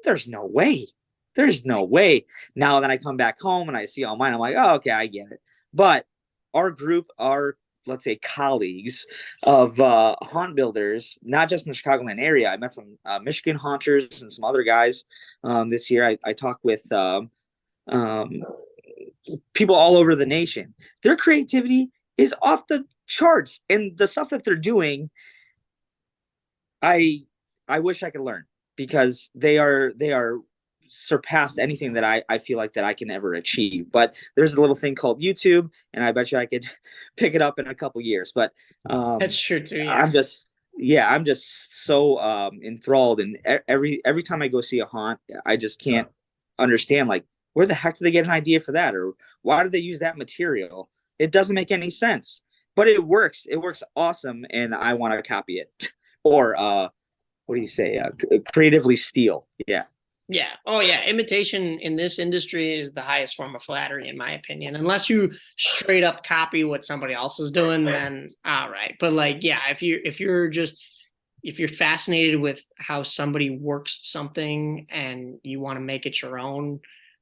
there's no way. There's no way. Now that I come back home and I see all mine, I'm like, oh, okay, I get it. But our group, our let's say, colleagues of haunt builders, not just in the Chicagoland area. I met some Michigan haunters and some other guys this year. I talked with um, people all over the nation. Their creativity is off the charts, and the stuff that they're doing, I I wish I could learn because they are surpassed anything that I feel like that I can ever achieve. But there's a little thing called YouTube, and I bet you I could pick it up in a couple years. But That's true too. Yeah. I'm just yeah, I'm just so enthralled, and every time I go see a haunt, I just can't understand like where the heck did they get an idea for that, or why did they use that material? It doesn't make any sense, but it works. It works awesome, and I want to copy it or what do you say? Creatively steal. Yeah. Yeah. Oh, yeah. Imitation in this industry is the highest form of flattery, in my opinion. Unless you straight up copy what somebody else is doing, then all right. But like, yeah, if you're fascinated with how somebody works something and you want to make it your own,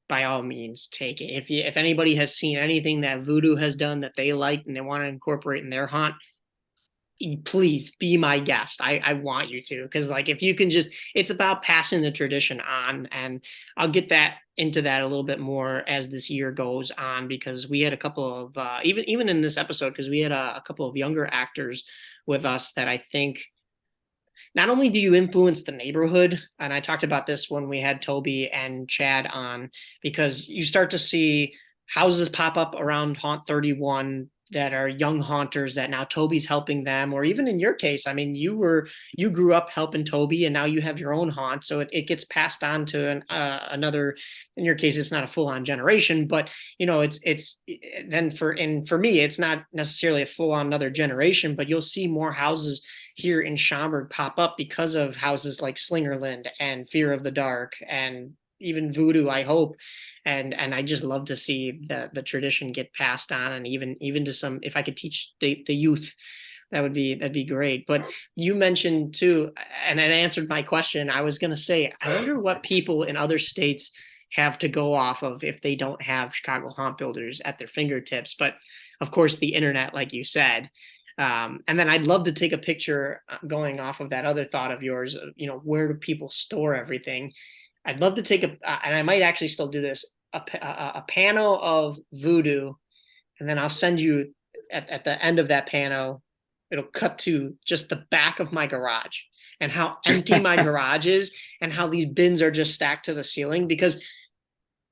by all means, take it. If anybody has seen anything that Voodoo has done that they like and they want to incorporate in their haunt, please be my guest. I want you to, because like if you can just, it's about passing the tradition on, and I'll get that into that a little bit more as this year goes on, because we had a couple of even in this episode, because we had a couple of younger actors with us that I think not only do you influence the neighborhood, and I talked about this when we had Toby and Chad on, because you start to see houses pop up around Haunt 31 that are young haunters that now Toby's helping them, or even in your case, I mean, you grew up helping Toby and now you have your own haunt. So it gets passed on to another, in your case, it's not a full on generation, but it's then for me, it's not necessarily a full on another generation, but you'll see more houses here in Schaumburg pop up because of houses like Slingerland and Fear of the Dark and even Voodoo, I hope. And I just love to see the tradition get passed on, and even to some, if I could teach the youth, that'd be great. But you mentioned too, and it answered my question. I was gonna say, I wonder what people in other states have to go off of if they don't have Chicago haunt builders at their fingertips. But of course, the internet, like you said. And then I'd love to take a picture going off of that other thought of yours. Where do people store everything? I'd love to take and I might actually still do this, a panel of Voodoo, and then I'll send you at the end of that panel, it'll cut to just the back of my garage and how empty my garage is and how these bins are just stacked to the ceiling, because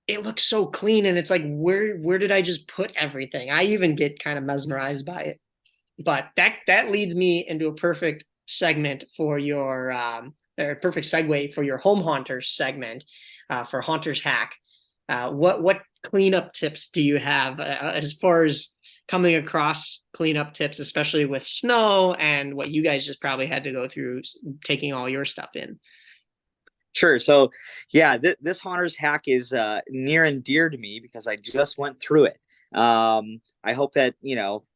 it looks so clean, and it's like, where did I just put everything? I even get kind of mesmerized by it. But that leads me into a perfect segment for your or perfect segue for your home haunters segment, for Haunters Hack. What cleanup tips do you have as far as coming across cleanup tips, especially with snow and what you guys just probably had to go through taking all your stuff in? Sure. So, yeah, this Haunters Hack is near and dear to me because I just went through it. I hope that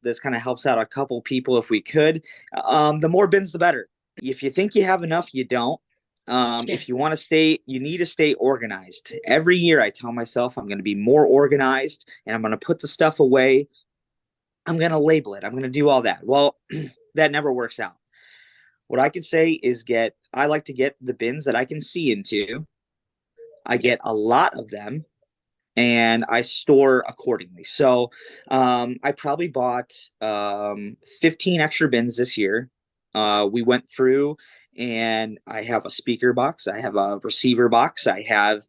this kind of helps out a couple people if we could. The more bins, the better. If you think you have enough, you don't. If you want to stay, you need to stay organized. Every year, I tell myself I'm going to be more organized, and I'm going to put the stuff away. I'm going to label it. I'm going to do all that. Well, that never works out. What I could say is I like to get the bins that I can see into. I get a lot of them, and I store accordingly. So I probably bought 15 extra bins this year. We went through, and I have a speaker box, I have a receiver box, I have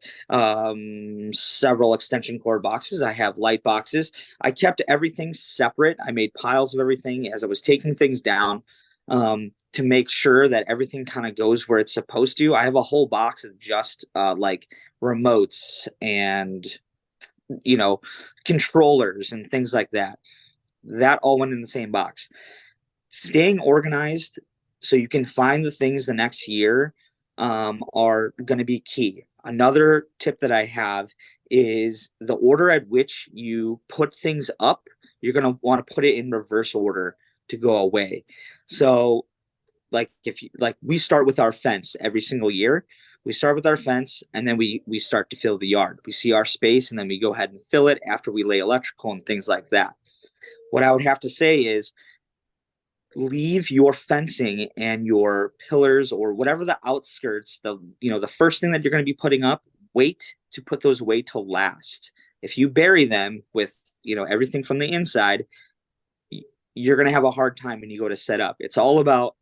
several extension cord boxes, I have light boxes. I kept everything separate. I made piles of everything as I was taking things down, to make sure that everything kind of goes where it's supposed to. I have a whole box of just like remotes and controllers and things like that. That all went in the same box. Staying organized so you can find the things the next year are going to be key. Another tip that I have is the order at which you put things up. You're going to want to put it in reverse order to go away. So, like we start with our fence every single year. We start with our fence, and then we start to fill the yard. We see our space, and then we go ahead and fill it after we lay electrical and things like that. What I would have to say is leave your fencing and your pillars or whatever the outskirts, the first thing that you're going to be putting up, wait to put those away till last. If you bury them with everything from the inside, you're going to have a hard time when you go to set up. It's all about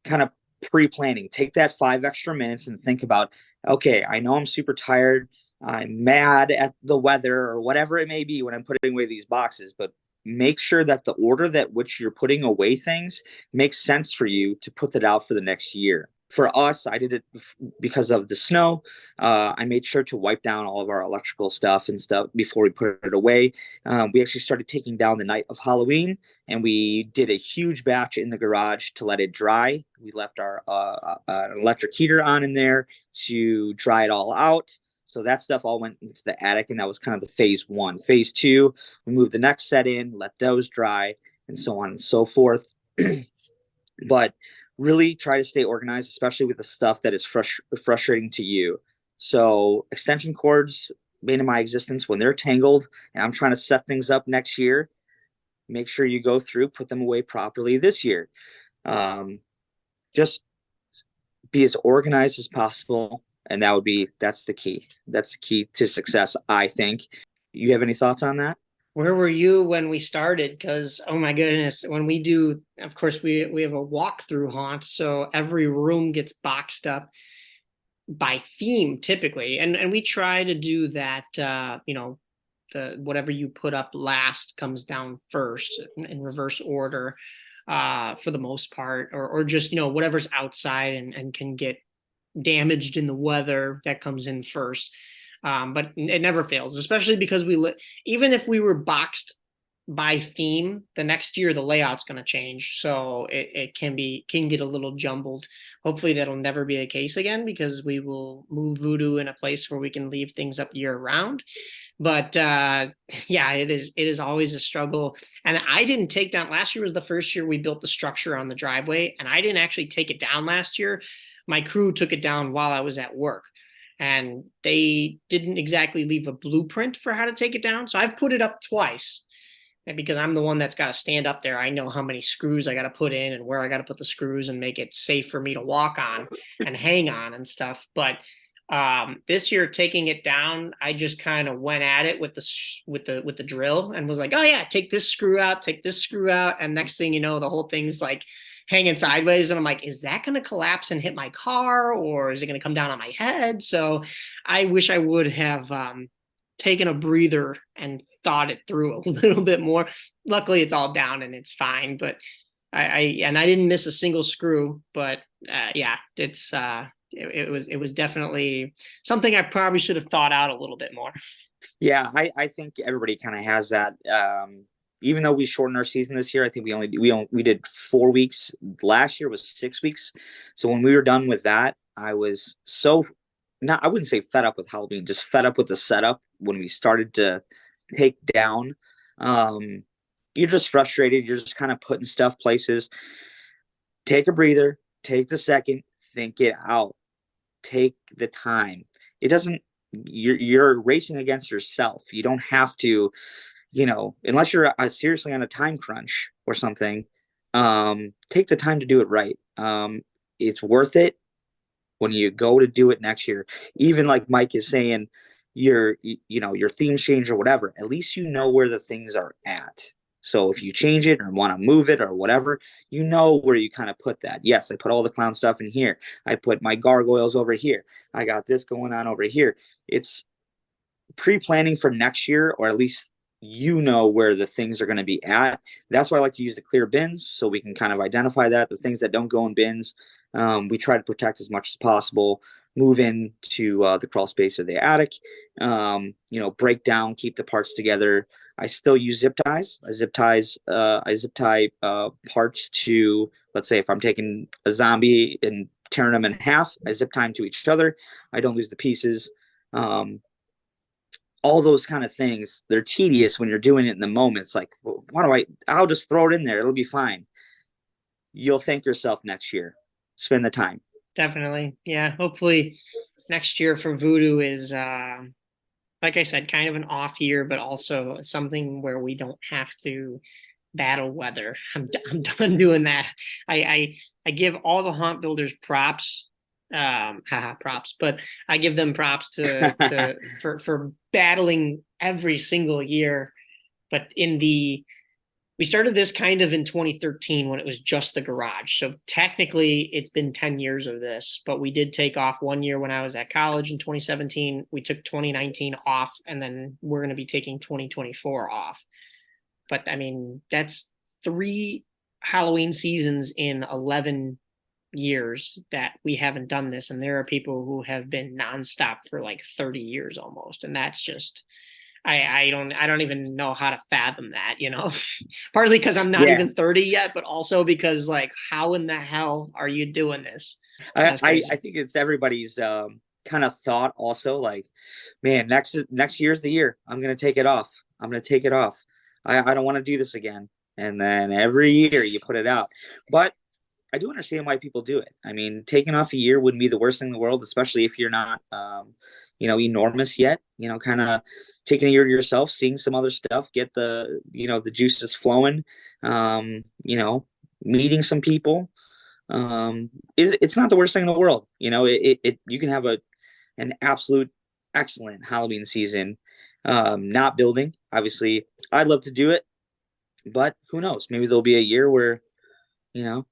kind of pre-planning. Take that 5 extra minutes and think about, okay, I know I'm super tired, I'm mad at the weather or whatever it may be when I'm putting away these boxes, but make sure that the order that which you're putting away things makes sense for you to put that out for the next year. For us, I did it because of the snow. I made sure to wipe down all of our electrical stuff and stuff before we put it away. We actually started taking down the night of Halloween, and we did a huge batch in the garage to let it dry. We left our electric heater on in there to dry it all out. So that stuff all went into the attic, and that was kind of the phase one. Phase two, we moved the next set in, let those dry, and so on and so forth. But really try to stay organized, especially with the stuff that is frustrating to you. So extension cords made in my existence, when they're tangled and I'm trying to set things up next year, make sure you go through, put them away properly this year. Just be as organized as possible. And that's the key. That's the key to success, I think. You have any thoughts on that? Where were you when we started? Because, oh my goodness, when we do, of course, we have a walkthrough haunt, so every room gets boxed up by theme typically, and we try to do that. The whatever you put up last comes down first in reverse order, for the most part, or just whatever's outside and can get damaged in the weather, that comes in first. But it never fails, especially because even if we were boxed by theme, the next year the layout's going to change, so it can get a little jumbled. Hopefully that'll never be the case again, because we will move Voodoo in a place where we can leave things up year round. But yeah, it is always a struggle. And I didn't take down, last year was the first year we built the structure on the driveway, and I didn't actually take it down last year. My crew took it down while I was at work, and they didn't exactly leave a blueprint for how to take it down. So I've put it up twice, and because I'm the one that's got to stand up there, I know how many screws I got to put in and where I got to put the screws and make it safe for me to walk on and hang on and stuff. But this year, taking it down, I just kind of went at it with the drill and was like, oh yeah, take this screw out, take this screw out, and next thing you know, the whole thing's like hanging sideways, and I'm like, is that going to collapse and hit my car, or is it going to come down on my head? So I wish I would have taken a breather and thought it through a little bit more. Luckily it's all down and it's fine, but I didn't miss a single screw. But yeah, it was definitely something I probably should have thought out a little bit more. Yeah, I think everybody kind of has that. Even though we shortened our season this year, I think we did 4 weeks. Last year was 6 weeks. So when we were done with that, I was so not, I wouldn't say fed up with Halloween, just fed up with the setup when we started to take down. Um, you're just frustrated. You're just kind of putting stuff places. Take a breather, take the second, think it out, take the time. It doesn't, you're racing against yourself. You don't have to, unless you're seriously on a time crunch or something, take the time to do it right. It's worth it when you go to do it next year. Even like Mike is saying, your theme change or whatever, at least you know where the things are at. So if you change it or want to move it or whatever, you know where you kind of put that. Yes, I put all the clown stuff in here. I put my gargoyles over here. I got this going on over here. It's pre-planning for next year, or at least where the things are going to be at. That's why I like to use the clear bins, so we can kind of identify that the things that don't go in bins, we try to protect as much as possible. Move into the crawl space or the attic. Break down, keep the parts together. I still use zip ties. I zip tie parts to, let's say if I'm taking a zombie and tearing them in half, I zip tie them to each other. I don't lose the pieces. All those kind of things, they're tedious when you're doing it in the moment. It's like, well, I'll just throw it in there. It'll be fine. You'll thank yourself next year. Spend the time. Definitely. Yeah. Hopefully next year for Voodoo is, like I said, kind of an off year, but also something where we don't have to battle weather. I'm done doing that. I give all the haunt builders props, haha, props, but I give them props to for battling every single year. But we started this kind of in 2013 when it was just the garage. So technically it's been 10 years of this, but we did take off one year when I was at college in 2017. We took 2019 off, and then we're going to be taking 2024 off. But I mean, that's 3 Halloween seasons in 11 years that we haven't done this. And there are people who have been nonstop for like 30 years almost. And that's just, I don't even know how to fathom that, you know. Partly because I'm not Yeah, even 30 yet, but also because like, how in the hell are you doing this? That's I crazy. think it's everybody's kind of thought also, like, man, next year's the year. I'm gonna take it off. I'm gonna take it off. I don't want to do this again. And then every year you put it out. But I do understand why people do it. I mean, taking off a year wouldn't be the worst thing in the world, especially if you're not, enormous yet. Kind of taking a year to yourself, seeing some other stuff, get the juices flowing. Meeting some people. It's not the worst thing in the world. You can have an absolute excellent Halloween season. Not building, obviously, I'd love to do it, but who knows? Maybe there'll be a year where you know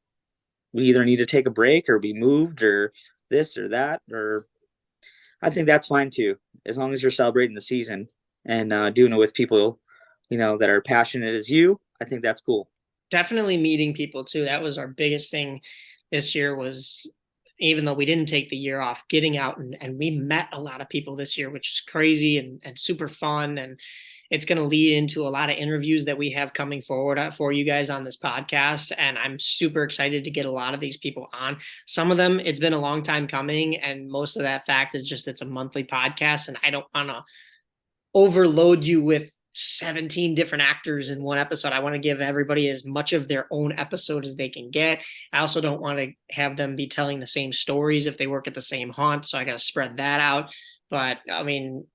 we either need to take a break or be moved or this or that, or I think that's fine too, as long as you're celebrating the season and doing it with people, that are passionate as you. I think that's cool. Definitely meeting people too. That was our biggest thing this year was, even though we didn't take the year off, getting out and we met a lot of people this year, which is crazy and super fun. And it's going to lead into a lot of interviews that we have coming forward for you guys on this podcast. And I'm super excited to get a lot of these people on. Some of them, it's been a long time coming. And most of that fact is just it's a monthly podcast. And I don't want to overload you with 17 different actors in one episode. I want to give everybody as much of their own episode as they can get. I also don't want to have them be telling the same stories if they work at the same haunt. So I got to spread that out. But I mean,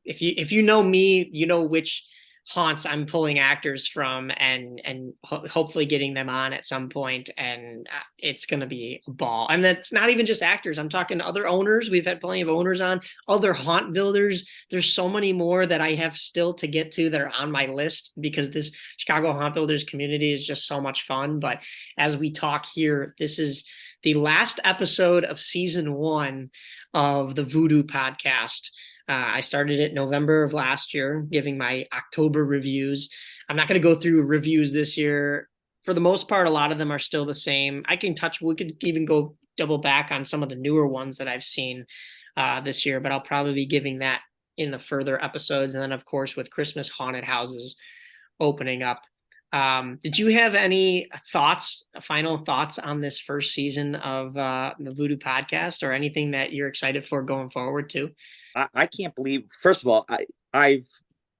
if you know me, you know which haunts I'm pulling actors from and hopefully getting them on at some point, and it's going to be a ball. And that's not even just actors. I'm talking other owners. We've had plenty of owners on, other haunt builders. There's so many more that I have still to get to that are on my list because this Chicago haunt builders community is just so much fun. But as we talk here, this is the last episode of season 1 of the Voodoo podcast. I started it November of last year, giving my October reviews. I'm not going to go through reviews this year. For the most part, a lot of them are still the same. We could even go double back on some of the newer ones that I've seen this year, but I'll probably be giving that in the further episodes. And then, of course, with Christmas haunted houses opening up. Did you have any final thoughts on this first season of the Voodoo podcast, or anything that you're excited for going forward too? I can't believe. First of all,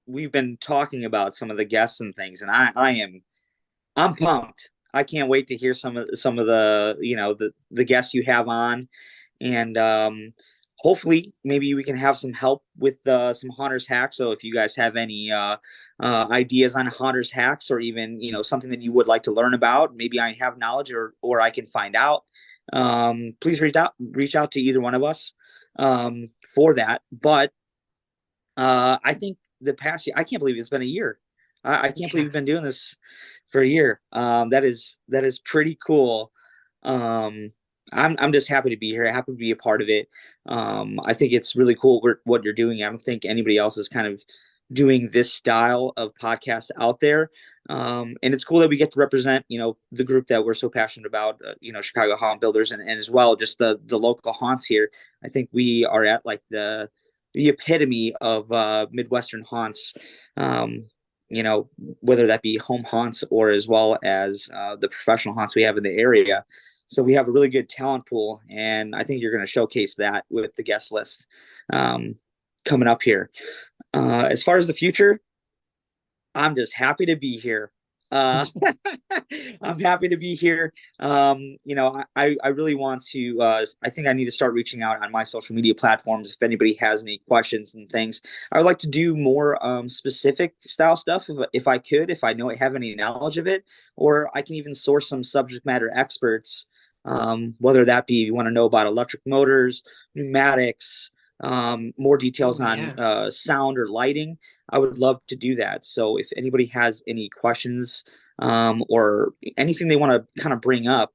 we've been talking about some of the guests and things, and I'm pumped. I can't wait to hear some of the guests you have on, and hopefully maybe we can have some help with some haunters hacks. So if you guys have any ideas on haunters hacks, or even something that you would like to learn about, maybe I have knowledge or I can find out. Please reach out to either one of us for that. But I think the past year, I can't believe it's been a year. I can't believe we've been doing this for a year. That is pretty cool. I'm just happy to be here. Happy to be a part of it. I think it's really cool what you're doing. I don't think anybody else is kind of doing this style of podcast out there. And it's cool that we get to represent, the group that we're so passionate about, Chicago Haunt Builders, and as well, just the local haunts here. I think we are at like the epitome of Midwestern haunts, whether that be home haunts or as well as the professional haunts we have in the area. So we have a really good talent pool, and I think you're going to showcase that with the guest list coming up here. As far as the future, I'm just happy to be here. Uh, I'm happy to be here. I really want to, I think I need to start reaching out on my social media platforms if anybody has any questions and things. I would like to do more specific style stuff if I could, if I know I have any knowledge of it, or I can even source some subject matter experts, whether that be you want to know about electric motors, pneumatics, more details Oh on yeah. sound or lighting. I would love to do that. So if anybody has any questions or anything they want to kind of bring up,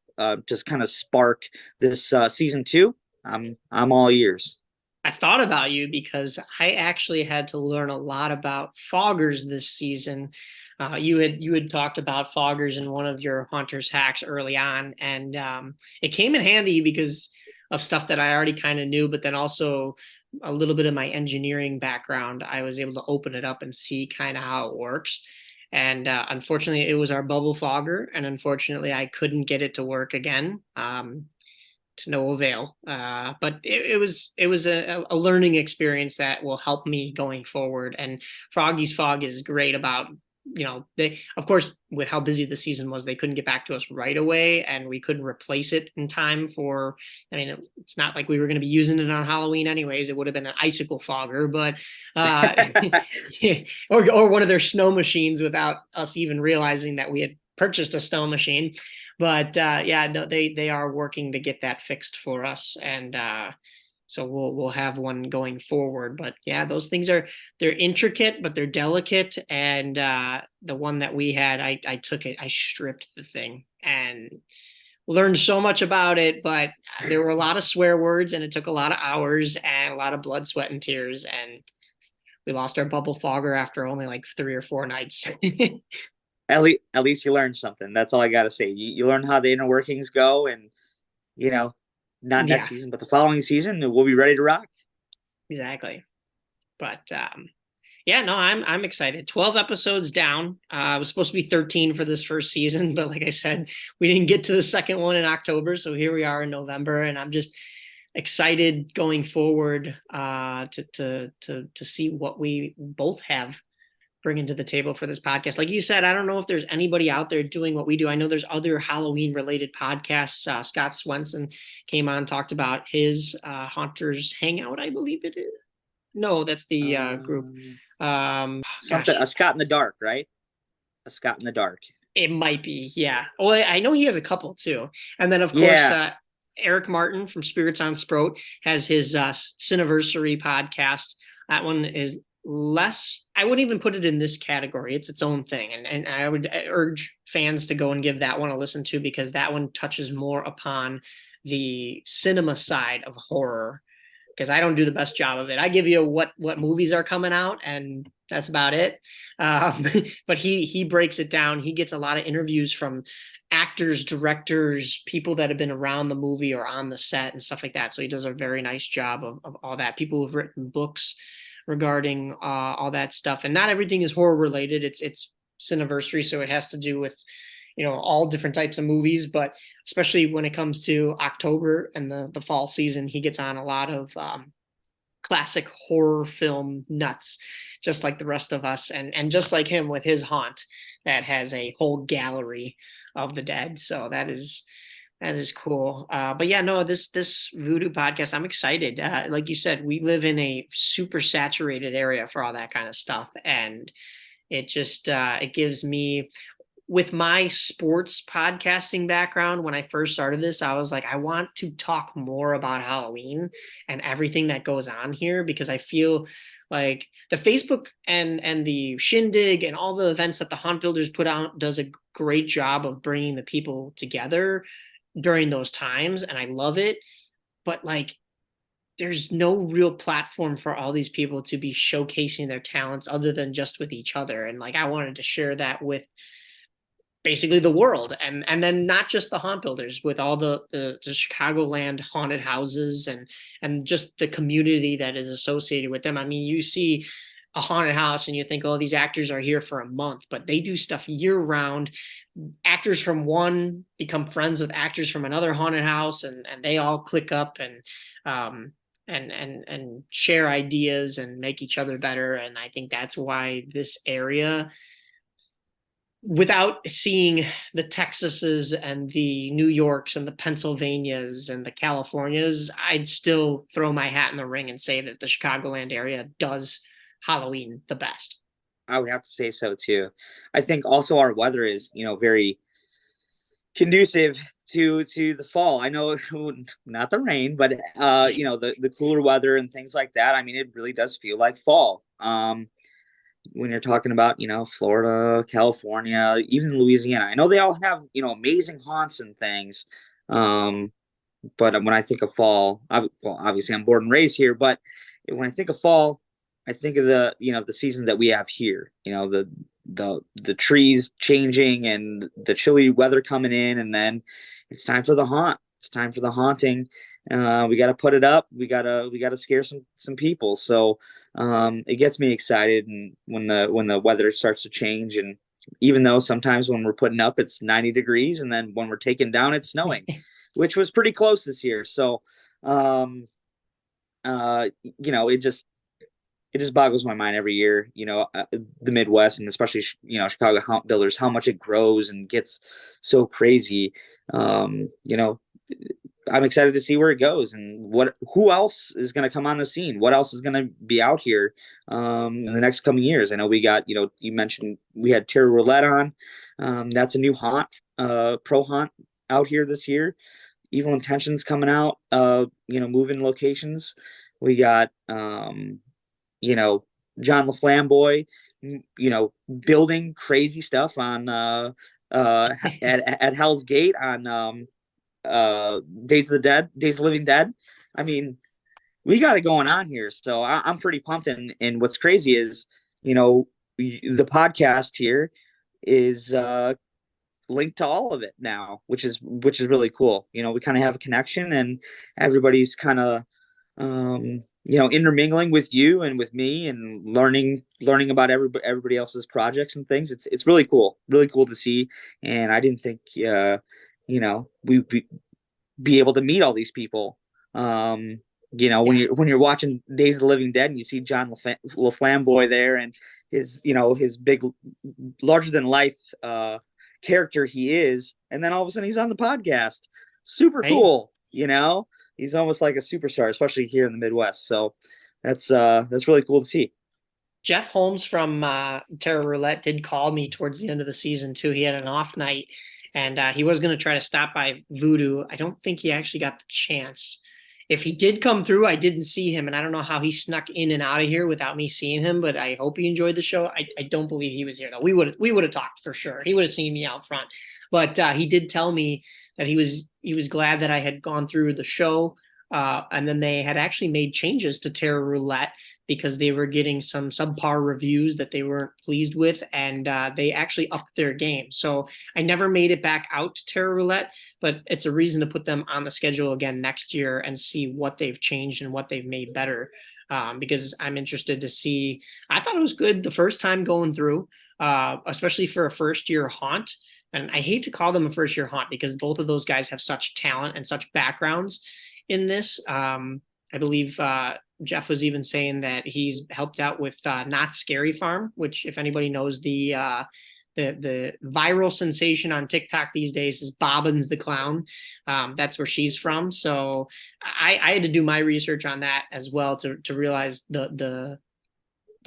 just kind of spark this season two, I'm all ears. I thought about you because I actually had to learn a lot about foggers this season. You had talked about foggers in one of your hunters hacks early on, and it came in handy because of stuff that I already kind of knew, but then also a little bit of my engineering background. I was able to open it up and see kind of how it works. And unfortunately, it was our bubble fogger, and unfortunately, I couldn't get it to work again. To no avail. But it was a learning experience that will help me going forward. And Froggy's Fog is great about they of course with how busy the season was they couldn't get back to us right away and we couldn't replace it in time for I mean it's not like we were going to be using it on Halloween anyways. It would have been an icicle fogger, but or one of their snow machines without us even realizing that we had purchased a snow machine. But yeah, no, they are working to get that fixed for us, and so we'll have one going forward. But yeah, those things they're intricate, but they're delicate. And the one that we had, I took it, I stripped the thing and learned so much about it. But there were a lot of swear words, and it took a lot of hours and a lot of blood, sweat, and tears. And we lost our bubble fogger after only like 3 or 4 nights. At least you learned something. That's all I got to say. You learn how the inner workings go, and you know, not next Yeah, season, but the following season, we'll be ready to rock. exactly. But yeah, no, I'm excited. 12 episodes down. It was supposed to be 13 for this first season, but like I said, we didn't get to the second one in October, so here we are in November, and I'm just excited going forward to see what we both have bringing to the table for this podcast. Like you said, I don't know if there's anybody out there doing what we do. I know there's other Halloween related podcasts. Scott Swenson came on, talked about his Haunters Hangout, I believe it is. No, that's the group. Um, Something Gosh, a Scott in the dark, right? A Scott in the dark. it might be. Yeah. Well, I know he has a couple too. And then, of course, Yeah. Eric Martin from Spirits on Sprout has his Cineversary podcast. That one is less, I wouldn't even put it in this category. It's its own thing. And I would urge fans to go and give that one a listen to because that one touches more upon the cinema side of horror because I don't do the best job of it. I give you what movies are coming out, and that's about it. Um, but he breaks it down. He gets a lot of interviews from actors, directors, people that have been around the movie or on the set and stuff like that. So he does a very nice job of all that. People who've written books regarding all that stuff, and not everything is horror related. It's Cineversary, so it has to do with all different types of movies, but especially when it comes to October and the fall season, he gets on a lot of classic horror film nuts, just like the rest of us, and just like him with his haunt that has a whole gallery of the dead. So that is cool. But yeah, no, this Voodoo podcast, I'm excited. Like you said, we live in a super saturated area for all that kind of stuff, and it just it gives me with my sports podcasting background, when I first started this, I was like, I want to talk more about Halloween and everything that goes on here because I feel like the Facebook and the Shindig and all the events that the Haunt Builders put out does a great job of bringing the people together during those times, and I love it. But like, there's no real platform for all these people to be showcasing their talents other than just with each other. And like, I wanted to share that with basically the world and then not just the haunt builders with all the Chicagoland haunted houses and just the community that is associated with them. I mean, you see a haunted house and you think, oh, these actors are here for a month, but they do stuff year round. Actors from one become friends with actors from another haunted house and they all click up um and share ideas and make each other better. And I think that's why this area without seeing the Texases and the New Yorks and the Pennsylvanias and the Californias, I'd still throw my hat in the ring and say that the Chicagoland area does Halloween the best. I would have to say so too. I think also our weather is, very conducive to the fall. I know not the rain, but the cooler weather and things like that. I mean, it really does feel like fall. When you're talking about, Florida, California, even Louisiana. I know they all have, amazing haunts and things. Um, but when I think of fall, well, obviously I'm born and raised here, but when I think of fall, I think of the season that we have here. The trees changing and the chilly weather coming in, and then it's time for the haunt. It's time for the haunting. We got to put it up. We got to scare some people. So it gets me excited, and when the weather starts to change, and even though sometimes when we're putting up it's 90 degrees, and then when we're taking down it's snowing, which was pretty close this year. So um, it just boggles my mind every year, the Midwest and especially, Chicago haunt builders, how much it grows and gets so crazy. Um, you know, I'm excited to see where it goes and who else is going to come on the scene. What else is going to be out here in the next coming years? I know we got, you mentioned we had Terror Roulette on. That's a new haunt, pro haunt out here this year. Evil Intentions coming out, moving locations. We got, John LaFlamboy, building crazy stuff on at Hell's Gate on Days of the Dead, Days of the Living Dead. I mean, we got it going on here, so I'm pretty pumped. And what's crazy is, the podcast here is linked to all of it now, which is really cool. We kind of have a connection, and everybody's kind of intermingling with you and with me and learning about everybody else's projects and things. It's really cool to see. And I didn't think we'd be able to meet all these people. When Yeah. you're watching Days of the Living Dead and you see John LaFlamboy there, and his big, larger than life character he is, and then all of a sudden he's on the podcast. Super Right. cool. He's almost like a superstar, especially here in the Midwest. So that's really cool to see. Jeff Holmes from Terror Roulette did call me towards the end of the season too. He had an off night, and he was going to try to stop by Voodoo. I don't think he actually got the chance. If he did come through, I didn't see him, and I don't know how he snuck in and out of here without me seeing him. But I hope he enjoyed the show. I don't believe he was here though. We would have talked for sure. He would have seen me out front. But he did tell me that he was glad that I had gone through the show. And then they had actually made changes to Terror Roulette because they were getting some subpar reviews that they weren't pleased with, and they actually upped their game. So I never made it back out to Terror Roulette, but it's a reason to put them on the schedule again next year and see what they've changed and what they've made better. Because I'm interested to see. I thought it was good the first time going through, especially for a first year haunt. And I hate to call them a first year haunt because both of those guys have such talent and such backgrounds in this. I believe Jeff was even saying that he's helped out with Not Scary Farm, which, if anybody knows the viral sensation on TikTok these days, is Bobbins the Clown. That's where she's from. So I had to do my research on that as well to realize the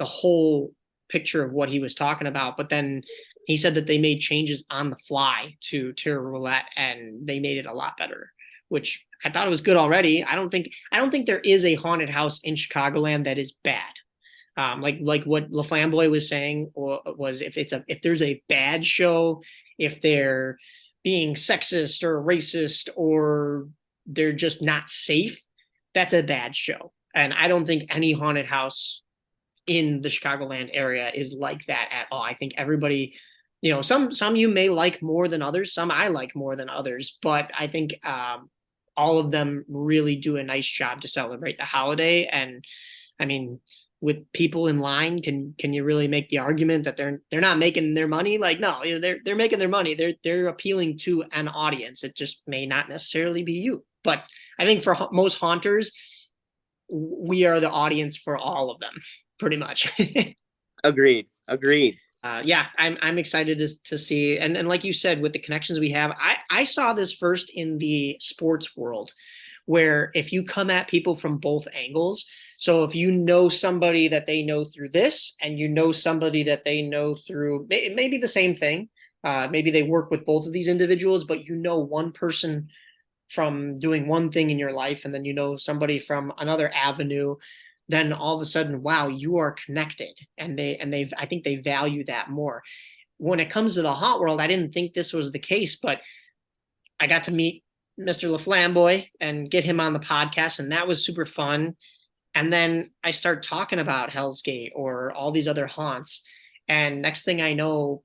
whole picture of what he was talking about. But then he said that they made changes on the fly to Terror Roulette, and they made it a lot better, which I thought it was good already. I don't think there is a haunted house in Chicagoland that is bad. Like what LaFlamboy was saying was if there's a bad show, if they're being sexist or racist or they're just not safe, that's a bad show. And I don't think any haunted house in the Chicagoland area is like that at all. I think everybody, some you may like more than others, some I like more than others, but I think all of them really do a nice job to celebrate the holiday. And I mean, with people in line, can you really make the argument that they're not making their money? Like, no, they're making their money. They're appealing to an audience. It just may not necessarily be you. But I think for most haunters, we are the audience for all of them, pretty much. Agreed. Agreed. Yeah, I'm excited to see, and like you said, with the connections we have, I saw this first in the sports world, where if you come at people from both angles, so if you know somebody that they know through this, and you know somebody that they know through maybe the same thing, maybe they work with both of these individuals, but you know one person from doing one thing in your life, and then you know somebody from another avenue, then all of a sudden, wow, you are connected, and they've I think they value that more. When it comes to the haunt world, I didn't think this was the case, but I got to meet Mr. LaFlamboy and get him on the podcast, and that was super fun. And then I start talking about Hell's Gate or all these other haunts. And next thing I know,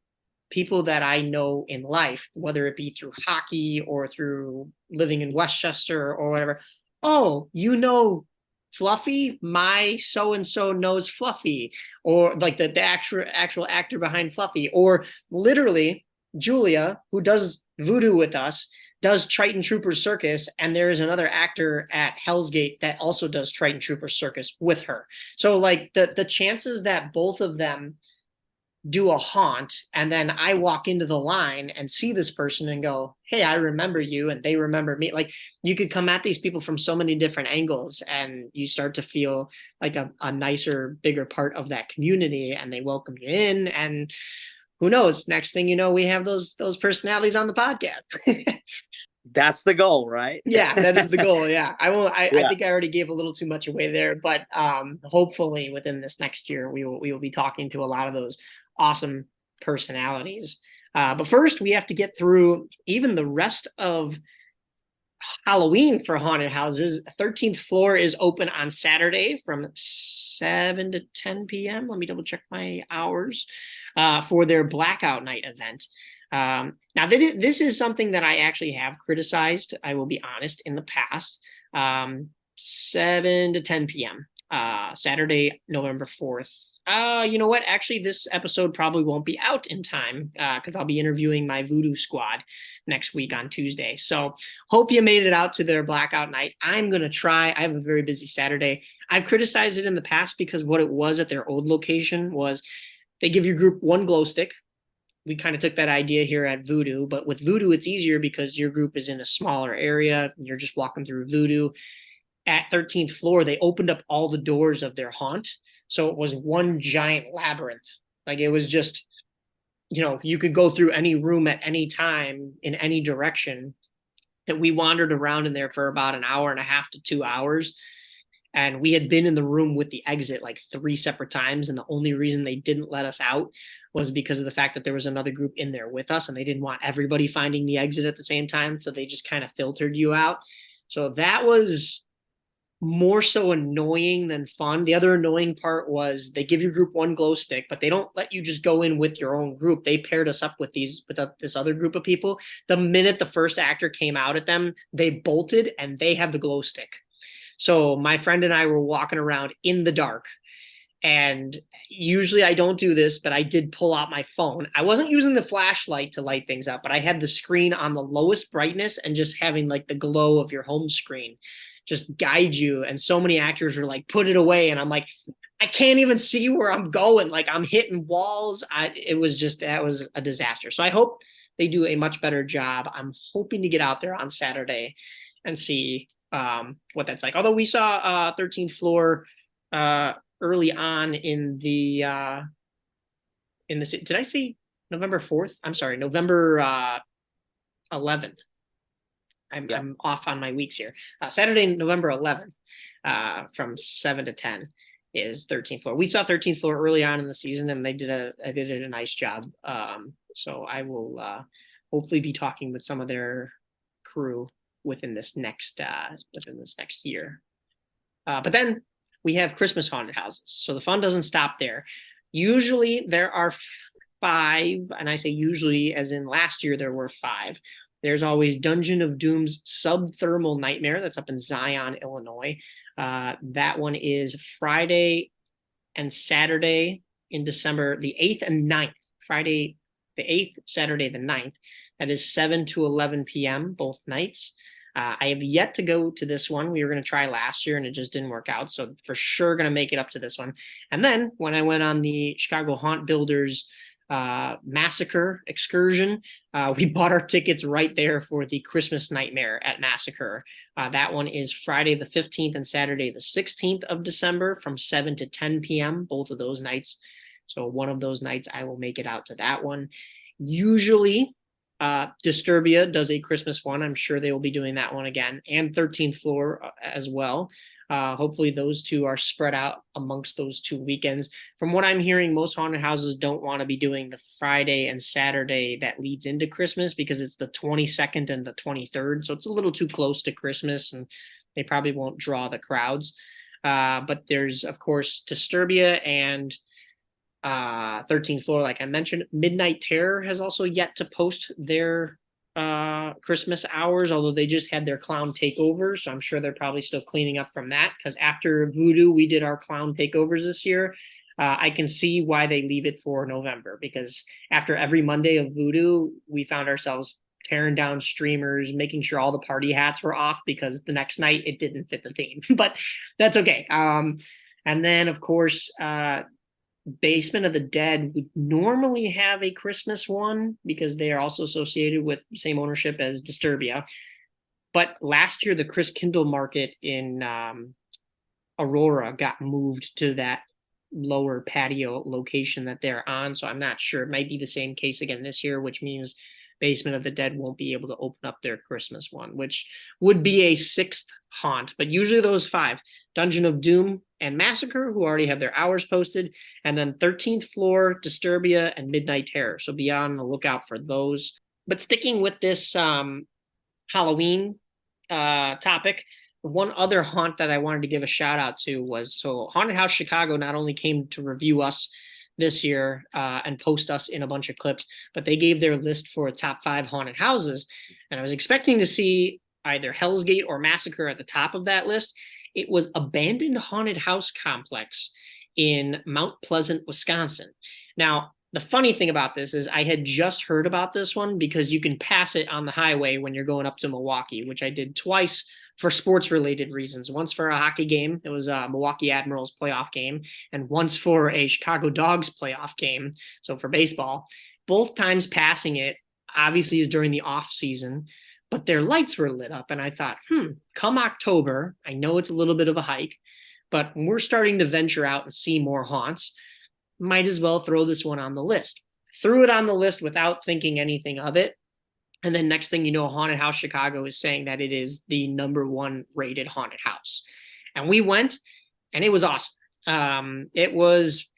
people that I know in life, whether it be through hockey or through living in Westchester or whatever, oh, you know Fluffy? My so and so knows Fluffy, or like the actual actor behind Fluffy, or literally Julia, who does Voodoo with us, does Triton Troopers Circus, and there is another actor at Hell's Gate that also does Triton Troopers Circus with her. So like the chances that both of them do a haunt, and then I walk into the line and see this person and go, hey, I remember you, and they remember me. Like, you could come at these people from so many different angles, and you start to feel like a nicer, bigger part of that community, and they welcome you in. And who knows, next thing you know, we have those personalities on the podcast. That's the goal, right? Yeah, that is the goal. Yeah. I won't I Yeah. think I already gave a little too much away there, but hopefully within this next year we will be talking to a lot of those awesome personalities. But first we have to get through even the rest of Halloween for haunted houses. 13th floor is open on Saturday from 7 to 10 p.m. Let me double check my hours for their blackout night event. Now, this is something that I actually have criticized, I will be honest, in the past. 7 to 10 p.m. Saturday, November 4th. You know what? Actually, this episode probably won't be out in time because I'll be interviewing my Voodoo squad next week on Tuesday. So hope you made it out to their blackout night. I'm going to try. I have a very busy Saturday. I've criticized it in the past because what it was at their old location was they give your group one glow stick. We kind of took that idea here at Voodoo, but with Voodoo, it's easier because your group is in a smaller area. And you're just walking through Voodoo. At 13th floor, they opened up all the doors of their haunt. So it was one giant labyrinth. Like, it was just, you could go through any room at any time in any direction. And we wandered around in there for about an hour and a half to 2 hours. And we had been in the room with the exit like 3 separate times. And the only reason they didn't let us out was because of the fact that there was another group in there with us, and they didn't want everybody finding the exit at the same time. So they just kind of filtered you out. So that was more so annoying than fun. The other annoying part was they give your group one glow stick, but they don't let you just go in with your own group. They paired us up with this other group of people. The minute the first actor came out at them, they bolted and they had the glow stick. So my friend and I were walking around in the dark. And usually I don't do this, but I did pull out my phone. I wasn't using the flashlight to light things up, but I had the screen on the lowest brightness and just having like the glow of your home screen just guide you. And so many actors were like, put it away. And I'm like, I can't even see where I'm going. Like, I'm hitting walls. That was a disaster. So I hope they do a much better job. I'm hoping to get out there on Saturday and see what that's like. Although we saw 13th floor early on did I say November 4th? I'm sorry, November 11th. I'm off on my weeks here. Saturday, November 11th, from 7 to 10 is 13th floor. We saw 13th floor early on in the season, and they did a nice job. So I will hopefully be talking with some of their crew within this next year. But then we have Christmas haunted houses. So the fun doesn't stop there. Usually there are 5, and I say usually as in last year there were 5. There's always Dungeon of Doom's Subthermal Nightmare. That's up in Zion, Illinois. That one is Friday and Saturday in December, the 8th and 9th. Friday the 8th, Saturday the 9th. That is 7 to 11 p.m. both nights. I have yet to go to this one. We were going to try last year and it just didn't work out. So for sure going to make it up to this one. And then when I went on the Chicago Haunt Builders Massacre excursion. We bought our tickets right there for the Christmas Nightmare at Massacre. That one is Friday the 15th and Saturday the 16th of December from 7 to 10 p.m., both of those nights. So one of those nights I will make it out to that one. Usually, Disturbia does a Christmas one. I'm sure they will be doing that one again, and 13th Floor as well. Hopefully those two are spread out amongst those 2 weekends. From what I'm hearing, most haunted houses don't want to be doing the Friday and Saturday that leads into Christmas because it's the 22nd and the 23rd. So it's a little too close to Christmas and they probably won't draw the crowds. But there's, of course, Disturbia and 13th Floor, like I mentioned. Midnight Terror has also yet to post their Christmas hours, although they just had their clown takeover, so I'm sure they're probably still cleaning up from that, because after Voodoo we did our clown takeovers this year. I can see why they leave it for November, because after every Monday of Voodoo we found ourselves tearing down streamers, making sure all the party hats were off because the next night it didn't fit the theme. But that's okay. And then of course Basement of the Dead would normally have a Christmas one because they are also associated with the same ownership as Disturbia. But last year, the Chris Kindle market in Aurora got moved to that lower patio location that they're on. So I'm not sure. It might be the same case again this year, which means Basement of the Dead won't be able to open up their Christmas one, which would be a sixth haunt. But usually those five: Dungeon of Doom and Massacre, who already have their hours posted, and then 13th Floor, Disturbia, and Midnight Terror. So be on the lookout for those. But sticking with this Halloween topic, one other haunt that I wanted to give a shout out to was, so Haunted House Chicago not only came to review us this year and post us in a bunch of clips, but they gave their list for top 5 haunted houses. And I was expecting to see either Hell's Gate or Massacre at the top of that list. It was Abandoned Haunted House Complex in Mount Pleasant, Wisconsin. Now, the funny thing about this is I had just heard about this one because you can pass it on the highway when you're going up to Milwaukee, which I did twice for sports related reasons. Once for a hockey game, it was a Milwaukee Admirals playoff game, and once for a Chicago Dogs playoff game, so for baseball. Both times passing it obviously is during the off season, but their lights were lit up, and I thought, come October, I know it's a little bit of a hike, but we're starting to venture out and see more haunts. Might as well throw this one on the list. Threw it on the list without thinking anything of it. And then next thing you know, Haunted House Chicago is saying that it is the #1 rated haunted house. And we went, and it was awesome. It was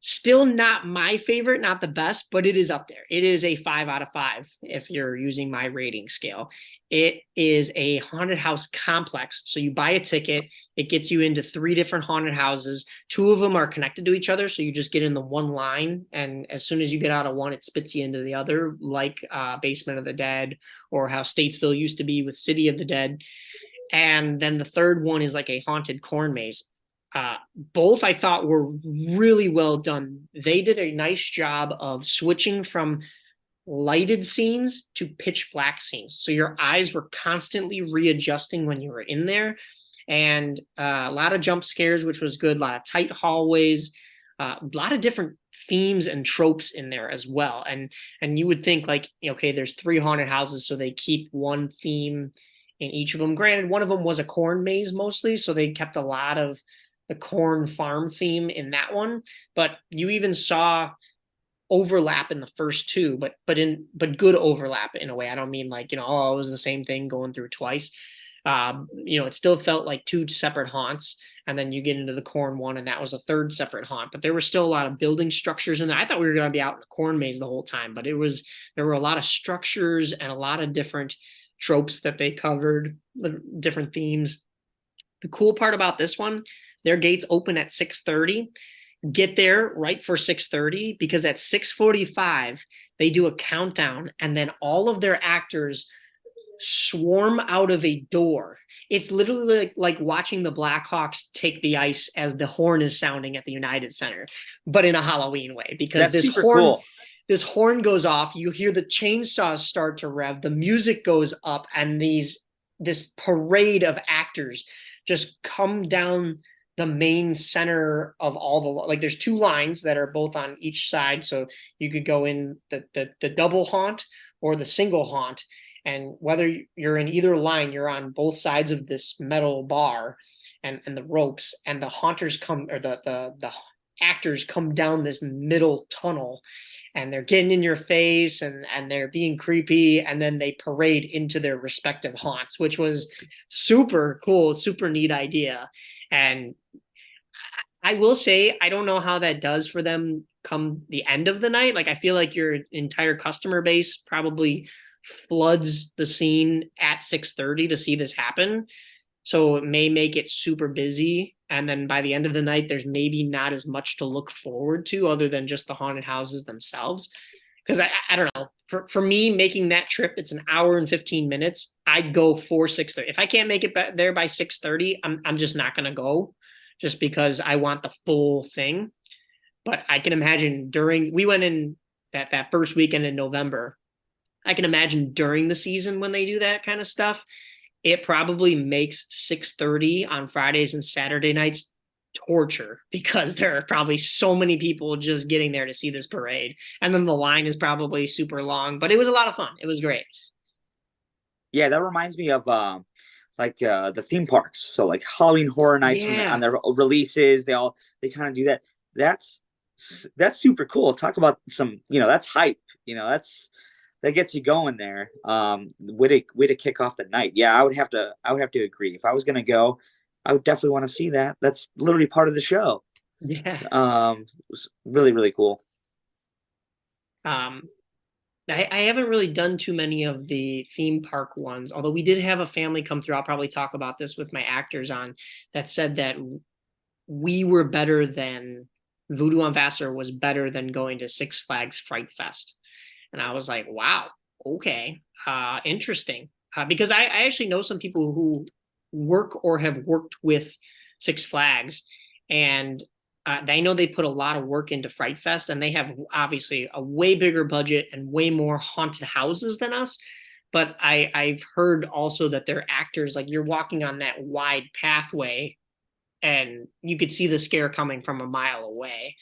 still not my favorite, not the best, but it is up there. It is a 5 out of 5 if you're using my rating scale. It is a haunted house complex. So you buy a ticket. It gets you into 3 different haunted houses. 2 of them are connected to each other. So you just get in the one line. And as soon as you get out of one, it spits you into the other, like Basement of the Dead, or how Statesville used to be with City of the Dead. And then the third one is like a haunted corn maze. Both I thought were really well done. They did a nice job of switching from lighted scenes to pitch black scenes. So your eyes were constantly readjusting when you were in there. And a lot of jump scares, which was good. A lot of tight hallways, a lot of different themes and tropes in there as well. And you would think like, okay, there's 3 haunted houses, so they keep one theme in each of them. Granted, one of them was a corn maze mostly, so they kept a lot of the corn farm theme in that one, but you even saw overlap in the first 2, but good overlap in a way. I don't mean like, oh, it was the same thing going through twice. It still felt like 2 separate haunts, and then you get into the corn one, and that was a 3rd separate haunt. But there were still a lot of building structures in there. I thought we were going to be out in the corn maze the whole time, but there were a lot of structures and a lot of different tropes that they covered, different themes. The cool part about this one, their gates open at 6:30. Get there right for 6:30, because at 6:45 they do a countdown, and then all of their actors swarm out of a door. It's literally like watching the Blackhawks take the ice as the horn is sounding at the United Center, but in a Halloween way, because this horn goes off. You hear the chainsaws start to rev, the music goes up, and this parade of actors just come down the main center of all the, like there's two lines that are both on each side, so you could go in the double haunt or the single haunt, and whether you're in either line, you're on both sides of this metal bar and the ropes, and the haunters come, or the actors come down this middle tunnel, and they're getting in your face, and they're being creepy, and then they parade into their respective haunts, which was super cool, super neat idea. And I will say, I don't know how that does for them come the end of the night. Like, I feel like your entire customer base probably floods the scene at 6:30 to see this happen. So it may make it super busy. And then by the end of the night, there's maybe not as much to look forward to other than just the haunted houses themselves. Because I don't know. For me, making that trip, it's an hour and 15 minutes. I'd go for 6:30. If I can't make it there by 6:30, I'm just not gonna go, just because I want the full thing. But I can imagine we went in that first weekend in November. I can imagine during the season when they do that kind of stuff, it probably makes 6:30 on Fridays and Saturday nights torture, because there are probably so many people just getting there to see this parade. And then the line is probably super long, but it was a lot of fun. It was great. Yeah, that reminds me of the theme parks. So like Halloween Horror Nights, when they're on Yeah. their releases, they kind of do that. That's that's super cool. Talk about some, that's hype. That gets you going there. Way to kick off the night. Yeah, I would have to agree. If I was gonna go, I would definitely want to see that. That's literally part of the show. Yeah. It was really, really cool. Um, I haven't really done too many of the theme park ones, although we did have a family come through. I'll probably talk about this with my actors on, that said that we were better than Voodoo on Vassar was better than going to Six Flags Fright Fest. And I was like, wow, okay, interesting. Because I actually know some people who work or have worked with Six Flags, and they know they put a lot of work into Fright Fest, and they have obviously a way bigger budget and way more haunted houses than us. But I've heard also that their actors, like, you're walking on that wide pathway and you could see the scare coming from a mile away.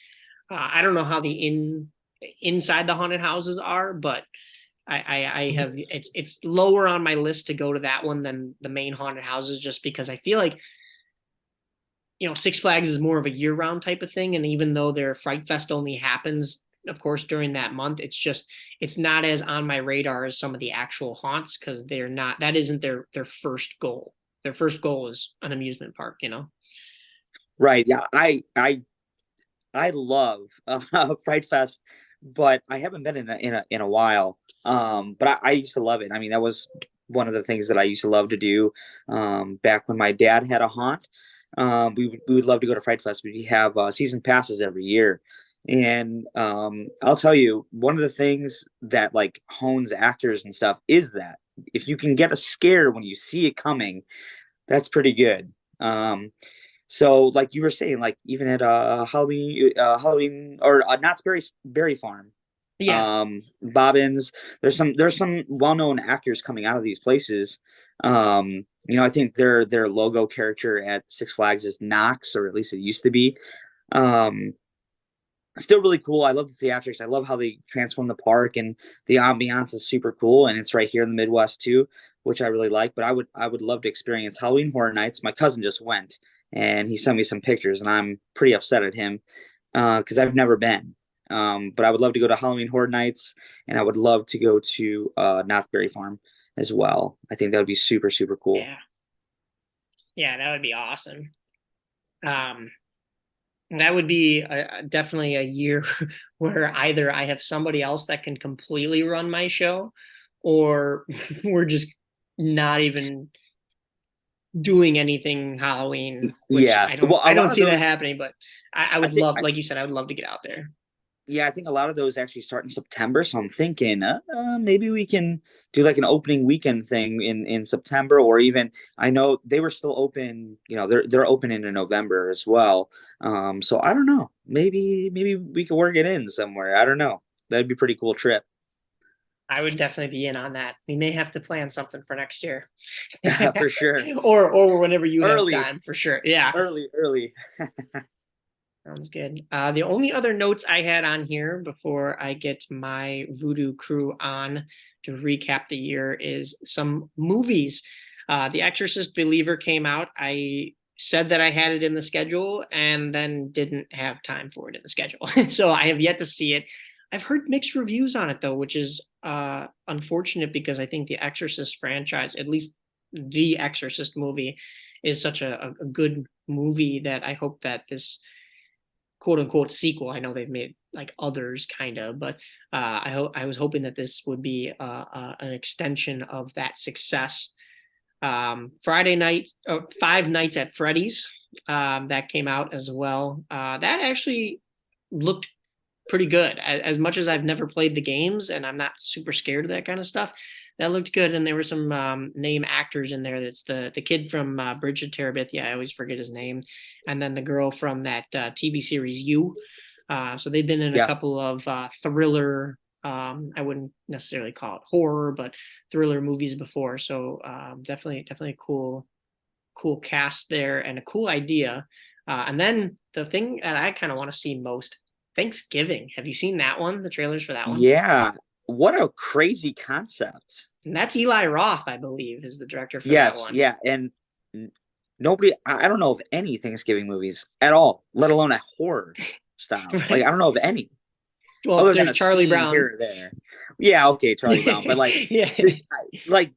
I don't know how the inside the haunted houses are, but I have, it's lower on my list to go to that one than the main haunted houses, just because I feel like, Six Flags is more of a year round type of thing, and even though their Fright Fest only happens, of course, during that month, it's not as on my radar as some of the actual haunts, because that isn't their first goal. Their first goal is an amusement park. Right. Yeah. I love Fright Fest, but I haven't been in a while. But I used to love it. I mean, that was one of the things that I used to love to do. Back when my dad had a haunt, we would love to go to Fright Fest. We have season passes every year, and I'll tell you, one of the things that like hones actors and stuff is that if you can get a scare when you see it coming, that's pretty good. So, like you were saying, like even at Halloween or Knott's Berry Farm, Yeah. Bobbins, there's some well-known actors coming out of these places. I think their logo character at Six Flags is Knox, or at least it used to be. Um, Still really cool. I love the theatrics. I love how they transform the park, and the ambiance is super cool. And it's right here in the Midwest too, which I really like. But I would love to experience Halloween Horror Nights. My cousin just went, and he sent me some pictures, and I'm pretty upset at him because I've never been. But I would love to go to Halloween Horror Nights, and I would love to go to Knott's Berry Farm as well. I think that would be super, super cool. Yeah. Yeah, that would be awesome. Um, that would be definitely a year where either I have somebody else that can completely run my show, or we're just not even doing anything Halloween, which Yeah. I don't Well, a I don't lot of see that those, happening. But I I would think, love, like you said, I would love to get out there. yeah, I think a lot of those actually start in September. So I'm thinking maybe we can do like an opening weekend thing in September, or even I know they were still open. They're open into November as well. So I don't know. Maybe we could work it in somewhere. I don't know. That'd be a pretty cool trip. I would definitely be in on that. We may have to plan something for next year. For sure. Or whenever you have Early, time, for sure. Yeah. early. Sounds good. The only other notes I had on here before I get my Voodoo crew on to recap the year is some movies. The Exorcist Believer came out. I said that I had it in the schedule and then didn't have time for it in the schedule. So I have yet to see it. I've heard mixed reviews on it though, which is unfortunate because I think the Exorcist franchise, at least the Exorcist movie, is such a good movie that I hope that this quote unquote sequel. I know they've made like others kind of, but I was hoping that this would be an extension of that success. Friday night, Five Nights at Freddy's, that came out as well. That actually looked pretty good. As much as I've never played the games and I'm not super scared of that kind of stuff, that looked good. And there were some name actors in there. That's the kid from Bridge of Terabithia. I always forget his name, and then the girl from that TV series You. So they've been in a Yeah. couple of thriller. I wouldn't necessarily call it horror, but thriller movies before. So definitely cool cast there and a cool idea. And then the thing that I kind of want to see most, Thanksgiving. Have you seen that one? The trailers for that one? Yeah. What a crazy concept. And that's Eli Roth, I believe, is the director for that Yes, one. yeah. And nobody, I don't know of any Thanksgiving movies at all, let alone a horror style. Like, Right. I don't know of any Well, other than there's a Charlie scene Brown. here or there. Yeah, okay, Charlie Brown. But like, Yeah. like,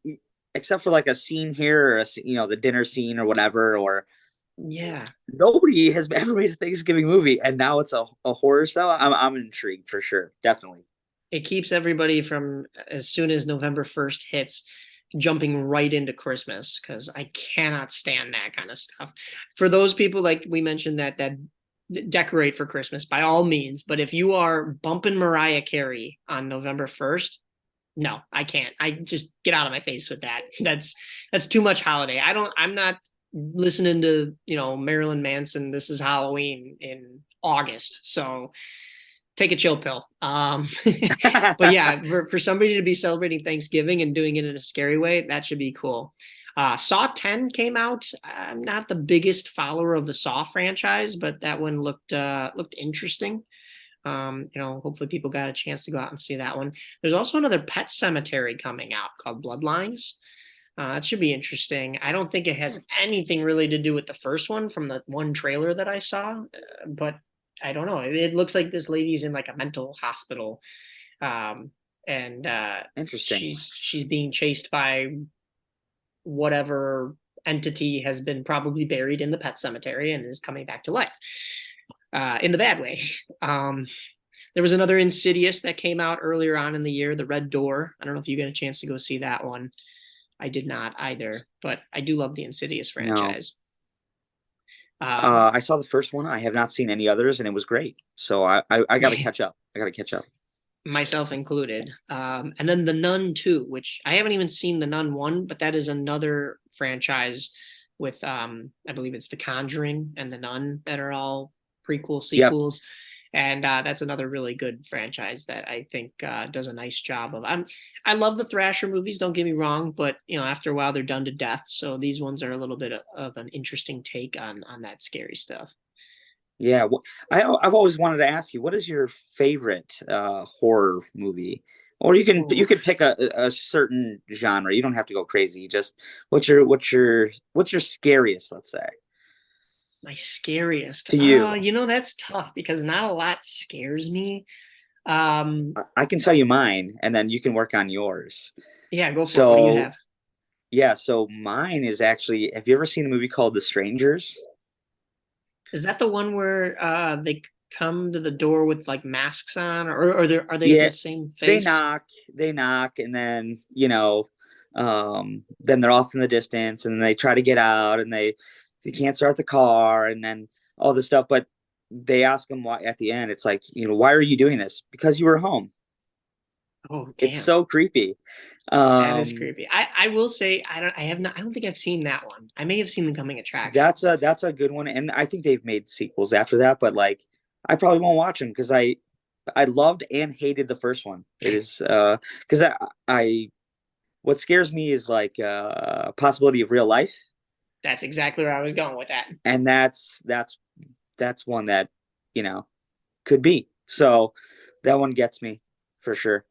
except for like a scene here or the dinner scene or whatever, or Yeah. nobody has ever made a Thanksgiving movie, and now it's a horror style. I'm intrigued for sure, definitely. It keeps everybody from, as soon as November 1st hits, jumping right into Christmas because I cannot stand that kind of stuff. For those people, like we mentioned, that decorate for Christmas by all means, but if you are bumping Mariah Carey on November 1st, no, I can't. I just get out of my face with that. That's too much holiday. I'm not listening to, Marilyn Manson, This Is Halloween in August. So take a chill pill. But yeah, for somebody to be celebrating Thanksgiving and doing it in a scary way, that should be cool. Saw 10 came out. I'm not the biggest follower of the Saw franchise, but that one looked interesting. Hopefully people got a chance to go out and see that one. There's also another Pet Cemetery coming out called Bloodlines. It should be interesting. I don't think it has anything really to do with the first one from the one trailer that I saw, but I don't know. It looks like this lady's in like a mental hospital, and Interesting. she's being chased by whatever entity has been probably buried in the pet cemetery and is coming back to life, in the bad way. There was another Insidious that came out earlier on in the year, The Red Door. I don't know if you got a chance to go see that one. I did not either, but I do love the Insidious franchise. I saw the first one. I have not seen any others, and it was great. So I got to catch up. Myself included. And then The Nun 2, which I haven't even seen The Nun 1, but that is another franchise with I believe it's The Conjuring and The Nun that are all prequel sequels. Yep. And that's another really good franchise that I think does a nice job of. I love the Thrasher movies, don't get me wrong, but after a while they're done to death. So these ones are a little bit of an interesting take on that scary stuff. Yeah, well, I've always wanted to ask you, what is your favorite horror movie? Or you could pick a certain genre. You don't have to go crazy. Just what's your scariest, let's say. My scariest to you. That's tough because not a lot scares me. I can tell you mine, and then you can work on yours. Yeah, go for it. What do you have? Yeah, so mine is actually. Have you ever seen a movie called The Strangers? Is that the one where they come to the door with like masks on, or are they the same face? They knock, and then then they're off in the distance, and they try to get out, and they can't start the car, and then all this stuff. But they ask them why at the end. It's like, why are you doing this? Because you were home. Oh, damn. It's so creepy. That is creepy. I will say I don't think I've seen that one. I may have seen The Coming Attraction. That's a good one, and I think they've made sequels after that. But like, I probably won't watch them because I I loved and hated the first one. It is because I what scares me is like possibility of real life, That's exactly where I was going with that. and that's one that you know could be. So that one gets me for sure.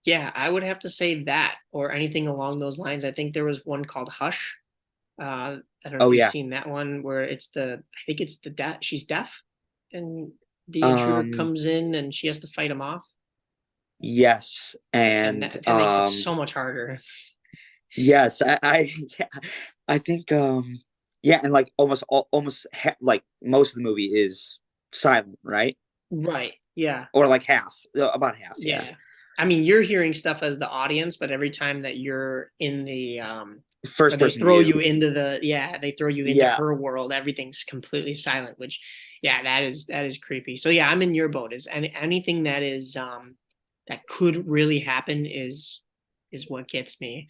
Yeah, I would have to say that or anything along those lines. I think there was one called Hush. I don't know Oh if you've yeah. seen that one where I think it's the deaf. She's deaf, and the intruder Um comes in and she has to fight him off, yes, and and that makes it so much harder. yes, yeah, I think yeah, and like like most of the movie is silent, right? Right. Yeah. Or like half, about half, yeah. Yeah. I mean, you're hearing stuff as the audience, but every time that you're in the or First they person throw view. you into they throw you into Yeah. her world, everything's completely silent, which yeah, that is creepy. So yeah, I'm in your boat. Is anything that is that could really happen is what gets me.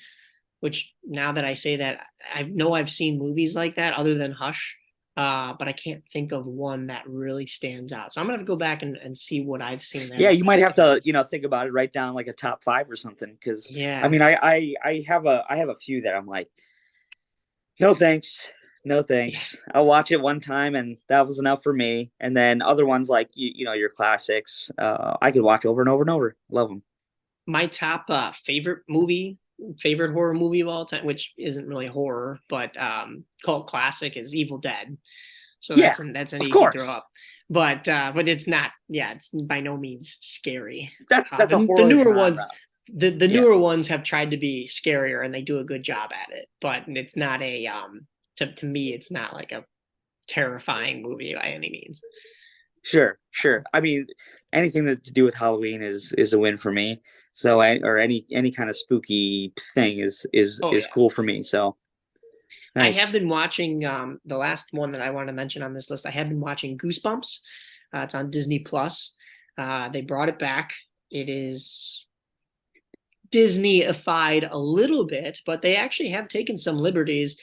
Which now that I say that, I know I've seen movies like that other than Hush, but I can't think of one that really stands out. So I'm gonna have to go back and see what I've seen that Yeah, has you been might have scary. to, think about it, write down like a top five or something. Cause I Yeah. mean, I have a few that I'm like, no thanks. No Yeah. thanks. I'll watch it one time and that was enough for me. And then other ones like your classics, I could watch over and over and over. Love them. My top favorite horror movie of all time, which isn't really horror, but cult classic is Evil Dead. So Yeah, that's an of easy throw course. up. But it's not, yeah, it's by no means scary. That's a The horror newer genre. ones, the Yeah. newer ones have tried to be scarier and they do a good job at it, but it's not a to me it's not like a terrifying movie by any means. Sure, sure. I mean, anything that to do with Halloween is a win for me. So or any kind of spooky thing Oh is yeah. cool for me. So I have nice. been watching the last one that I want to mention on this list. I have been watching Goosebumps. It's on Disney Plus. They brought it back. It is Disney-ified a little bit, but they actually have taken some liberties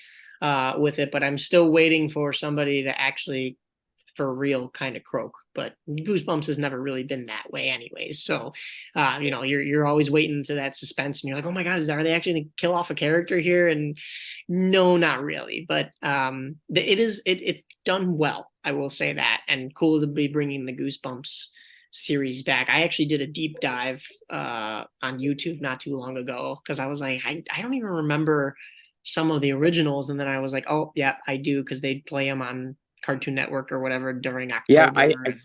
with it. But I'm still waiting for somebody to actually, for real, kind of croak. But Goosebumps has never really been that way, anyways. So, you're always waiting to that suspense, and you're like, oh my god, are they actually going to kill off a character here? And no, not really. But it's done well. I will say that, and cool to be bringing the Goosebumps series back. I actually did a deep dive on YouTube not too long ago because I was like, I don't even remember some of the originals, and then I was like, oh yeah, I do because they'd play them on Cartoon Network or whatever during Yeah, October and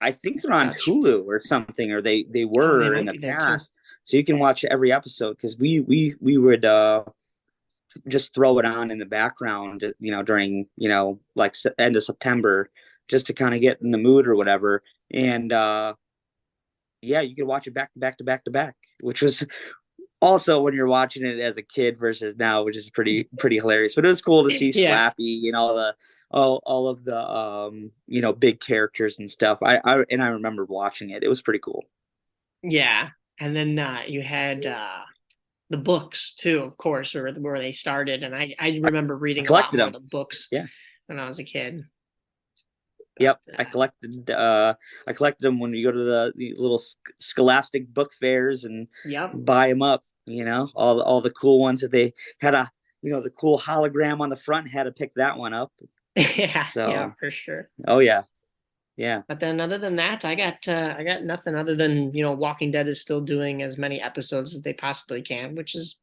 I think they're on such. Hulu or something, or they Oh, they were in might the be there too. past. So you can watch every episode because we would just throw it on in the background, during like end of September, just to kind of get in the mood or whatever. And yeah, you could watch it back to back to back to back, which was also when you're watching it as a kid versus now, which is pretty hilarious. But it was cool to see Yeah, Slappy, all of the big characters and stuff. I remember watching it. It was pretty cool. yeah. And then you had the books too, of course, or where they started. And I remember I reading a lot collected more of them. the books Yeah. when I was a kid. But Yep. I collected them when you go to the little scholastic book fairs and yep. buy them up, all the cool ones that they had the cool hologram on the front, had to pick that one up. Yeah, yeah, So, for sure. oh yeah. Yeah. But then other than that, I got nothing other than, Walking Dead is still doing as many episodes as they possibly can, which is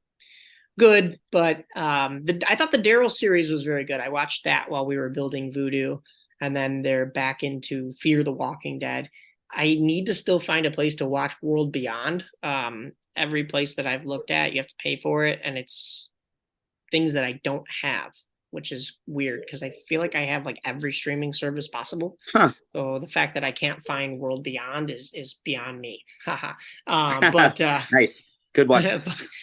good. But I thought the Daryl series was very good. I watched that while we were building Voodoo, and then they're back into Fear the Walking Dead. I need to still find a place to watch World Beyond. Every place that I've looked at, you have to pay for it, and it's things that I don't have, which is weird because I feel like I have like every streaming service possible. Huh. So the fact that I can't find World Beyond is beyond me. Haha. But Nice. Good one.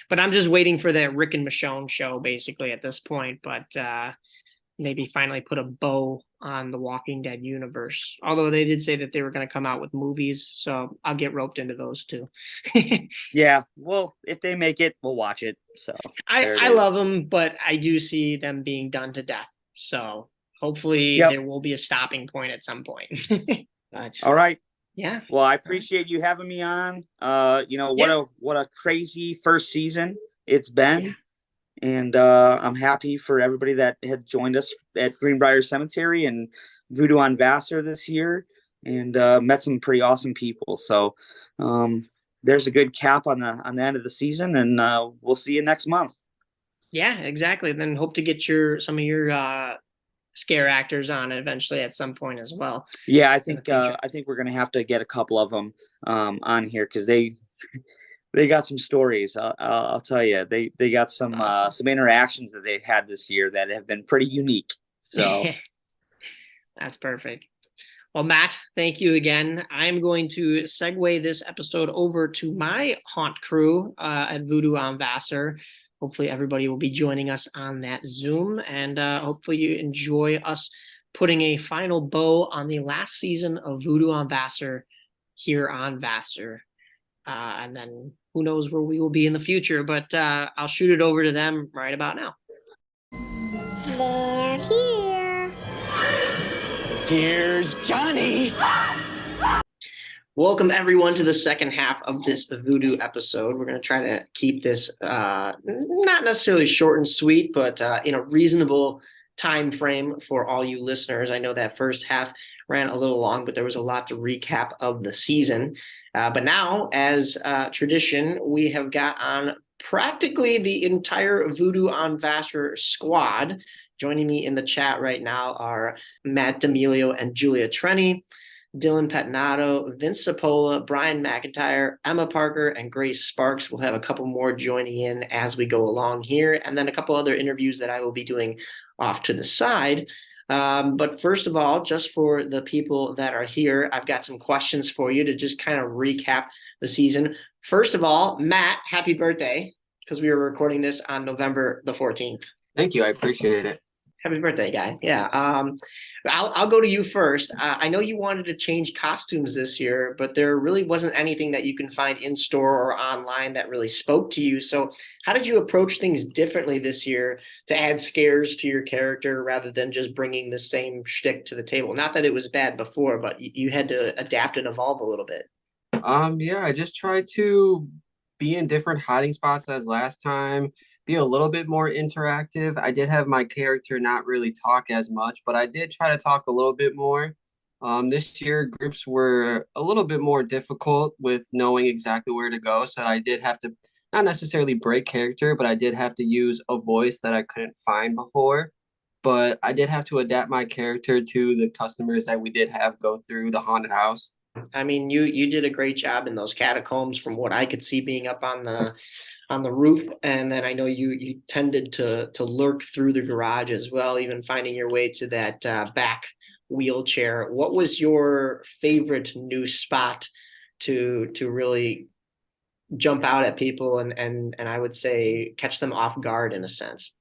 but I'm just waiting for that Rick and Michonne show basically at this point. But maybe finally put a bow on the Walking Dead universe. Although they did say that they were going to come out with movies, so I'll get roped into those too. Yeah. Well, if they make it, we'll watch it. So I there it I is. love them, but I do see them being done to death. So hopefully Yep. there will be a stopping point at some point. But All right. Yeah. Well, I All right. appreciate you having me on. Yeah. What a crazy first season it's Yeah. been. And I'm happy for everybody that had joined us at Greenbrier Cemetery and Voodoo on Vassar this year, and met some pretty awesome people. So um, there's a good cap on the end of the season, and we'll see you next month. Yeah, exactly. Then hope to get some of your scare actors on it eventually at some point as well Yeah, in the future. I think we're gonna have to get a couple of them on here because they got some stories. I'll tell you, they got Awesome. some interactions that they had this year that have been pretty unique. So That's perfect. Well, Matt, thank you again. I'm going to segue this episode over to my haunt crew at Voodoo on Vassar. Hopefully, everybody will be joining us on that Zoom, and hopefully, you enjoy us putting a final bow on the last season of Voodoo on Vassar here on Vassar. And then who knows where we will be in the future, but I'll shoot it over to them right about now. They're here. Here's Johnny. Welcome everyone to the second half of this Voodoo episode. We're going to try to keep this not necessarily short and sweet, but in a reasonable time frame for all you listeners. I know that first half ran a little long, but there was a lot to recap of the season. But now, as tradition, we have got on practically the entire Voodoo on Vassar squad. Joining me in the chat right now are Matt D'Amelio and Julia Trenny, Dylan Petinato, Vince Sapola, Brian McIntyre, Emma Parker, and Grace Sparks. We'll have a couple more joining in as we go along here, and then a couple other interviews that I will be doing off to the side. But first of all, just for the people that are here, I've got some questions for you to just kind of recap the season. First of all, Matt, happy birthday, because we were recording this on November the 14th. Thank you. I appreciate it. Happy birthday, guy. Yeah. I'll go to you first. I know you wanted to change costumes this year, but there really wasn't anything that you can find in store or online that really spoke to you. So how did you approach things differently this year to add scares to your character rather than just bringing the same shtick to the table? Not that it was bad before, but you had to adapt and evolve a little bit. Yeah, I just tried to be in different hiding spots as last time, be a little bit more interactive. I did have my character not really talk as much, but I did try to talk a little bit more. This year groups were a little bit more difficult with knowing exactly where to go, so I did have to not necessarily break character, but I did have to use a voice that I couldn't find before. But I did have to adapt my character to the customers that we did have go through the haunted house. I mean, you did a great job in those catacombs from what I could see being up on the roof, and then I know you tended to lurk through the garage as well, even finding your way to that back wheelchair. What was your favorite new spot to really jump out at people and I would say catch them off guard in a sense?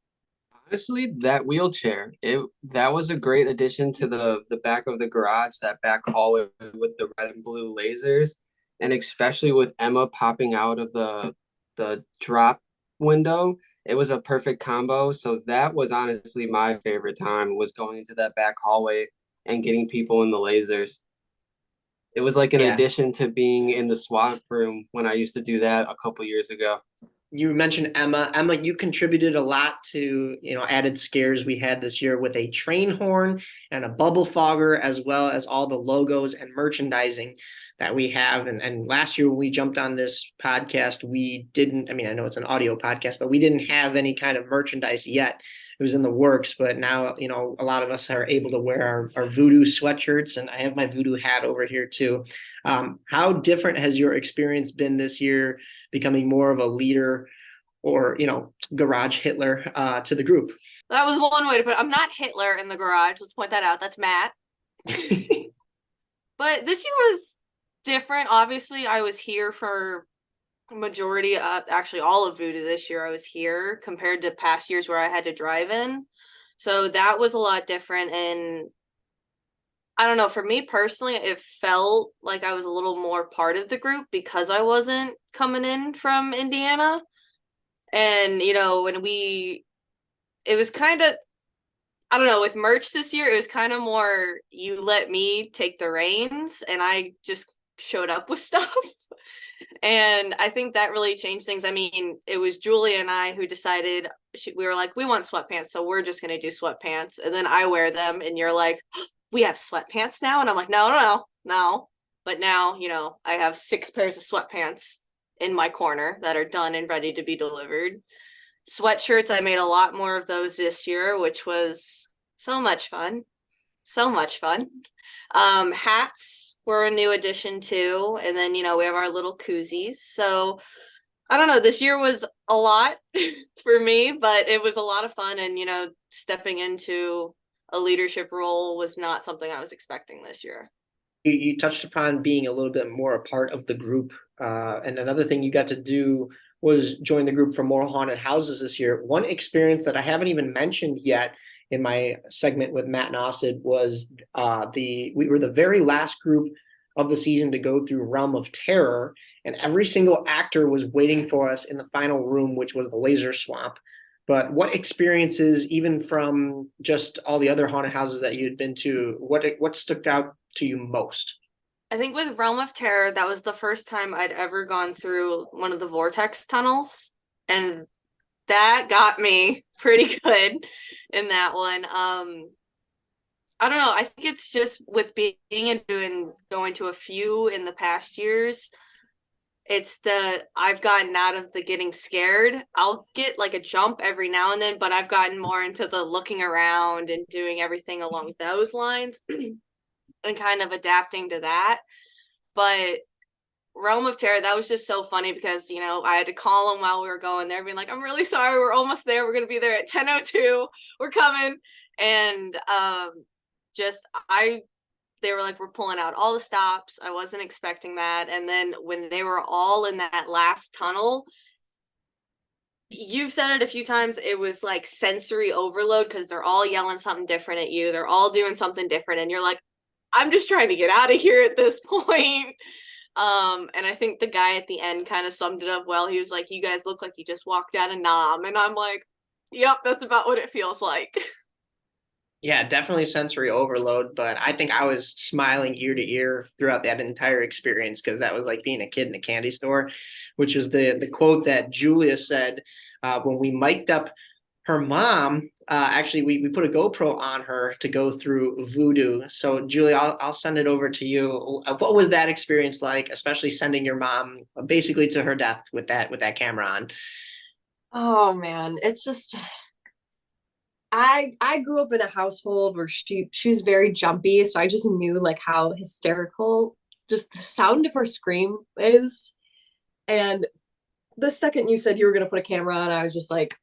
Honestly, that wheelchair, it that was a great addition to the back of the garage, that back hallway with the red and blue lasers, and especially with Emma popping out of the drop window, it was a perfect combo. So that was honestly my favorite time was going into that back hallway and getting people in the lasers. It was like an Yeah. addition to being in the SWAT room when I used to do that a couple years ago. You mentioned Emma. Emma, you contributed a lot to, added scares we had this year with a train horn and a bubble fogger, as well as all the logos and merchandising that we have. And last year when we jumped on this podcast, we didn't, I mean, I know it's an audio podcast, but we didn't have any kind of merchandise yet. It was in the works, but now, a lot of us are able to wear our Voodoo sweatshirts, and I have my Voodoo hat over here too. How different has your experience been this year, becoming more of a leader or garage Hitler to the group? That was one way to put it. I'm not Hitler in the garage. Let's point that out. That's Matt. But this year was different. Obviously, I was here for majority of actually all of Voodoo this year. I was here compared to past years where I had to drive in. So that was a lot different. And I don't know, for me personally, it felt like I was a little more part of the group because I wasn't coming in from Indiana. And, it was kind of, I don't know, with merch this year, it was kind of more, you let me take the reins and I just showed up with stuff. And I think that really changed things. I mean, it was Julie and I who decided, we were like, we want sweatpants, so we're just going to do sweatpants. And then I wear them, and you're like, oh, we have sweatpants now? And I'm like, no. But now, you know, I have 6 pairs of sweatpants in my corner that are done and ready to be delivered. Sweatshirts, I made a lot more of those this year, which was so much fun. So much fun. Hats were a new addition too. And then, you know, we have our little koozies. So I don't know, this year was a lot for me, but it was a lot of fun. And, you know, stepping into a leadership role was not something I was expecting this year. You touched upon being a little bit more a part of the group. And another thing you got to do was join the group for more haunted houses this year. One experience that I haven't even mentioned yet in my segment with Matt Nausid was we were the very last group of the season to go through Realm of Terror, and every single actor was waiting for us in the final room, which was the laser swamp. But what experiences, even from just all the other haunted houses that you had been to, what stuck out to you most? I think with Realm of Terror, that was the first time I'd ever gone through one of the vortex tunnels, and that got me pretty good in that one. I don't know. I think it's just with being into and going to a few in the past years, I've gotten out of the getting scared. I'll get like a jump every now and then, but I've gotten more into the looking around and doing everything along those lines and kind of adapting to that. But Realm of Terror, that was just so funny because, you know, I had to call them while we were going there, being like, I'm really sorry, we're almost there. We're going to be there at 10:02. We're coming. And they were like, we're pulling out all the stops. I wasn't expecting that. And then when they were all in that last tunnel, you've said it a few times, it was like sensory overload because they're all yelling something different at you. They're all doing something different. And you're like, I'm just trying to get out of here at this point. And I think the guy at the end kind of summed it up well. He was like, you guys look like you just walked out of Nam. And I'm like, yep, that's about what it feels like. Yeah, definitely sensory overload, but I think I was smiling ear to ear throughout that entire experience because that was like being a kid in a candy store, which was the quote that Julia said when we mic'd up her mom. Actually, we put a GoPro on her to go through Voodoo. So, Julia, I'll send it over to you. What was that experience like, especially sending your mom basically to her death with that camera on? Oh man, it's just I grew up in a household where she was very jumpy, so I just knew like how hysterical just the sound of her scream is. And the second you said you were gonna put a camera on, I was just like,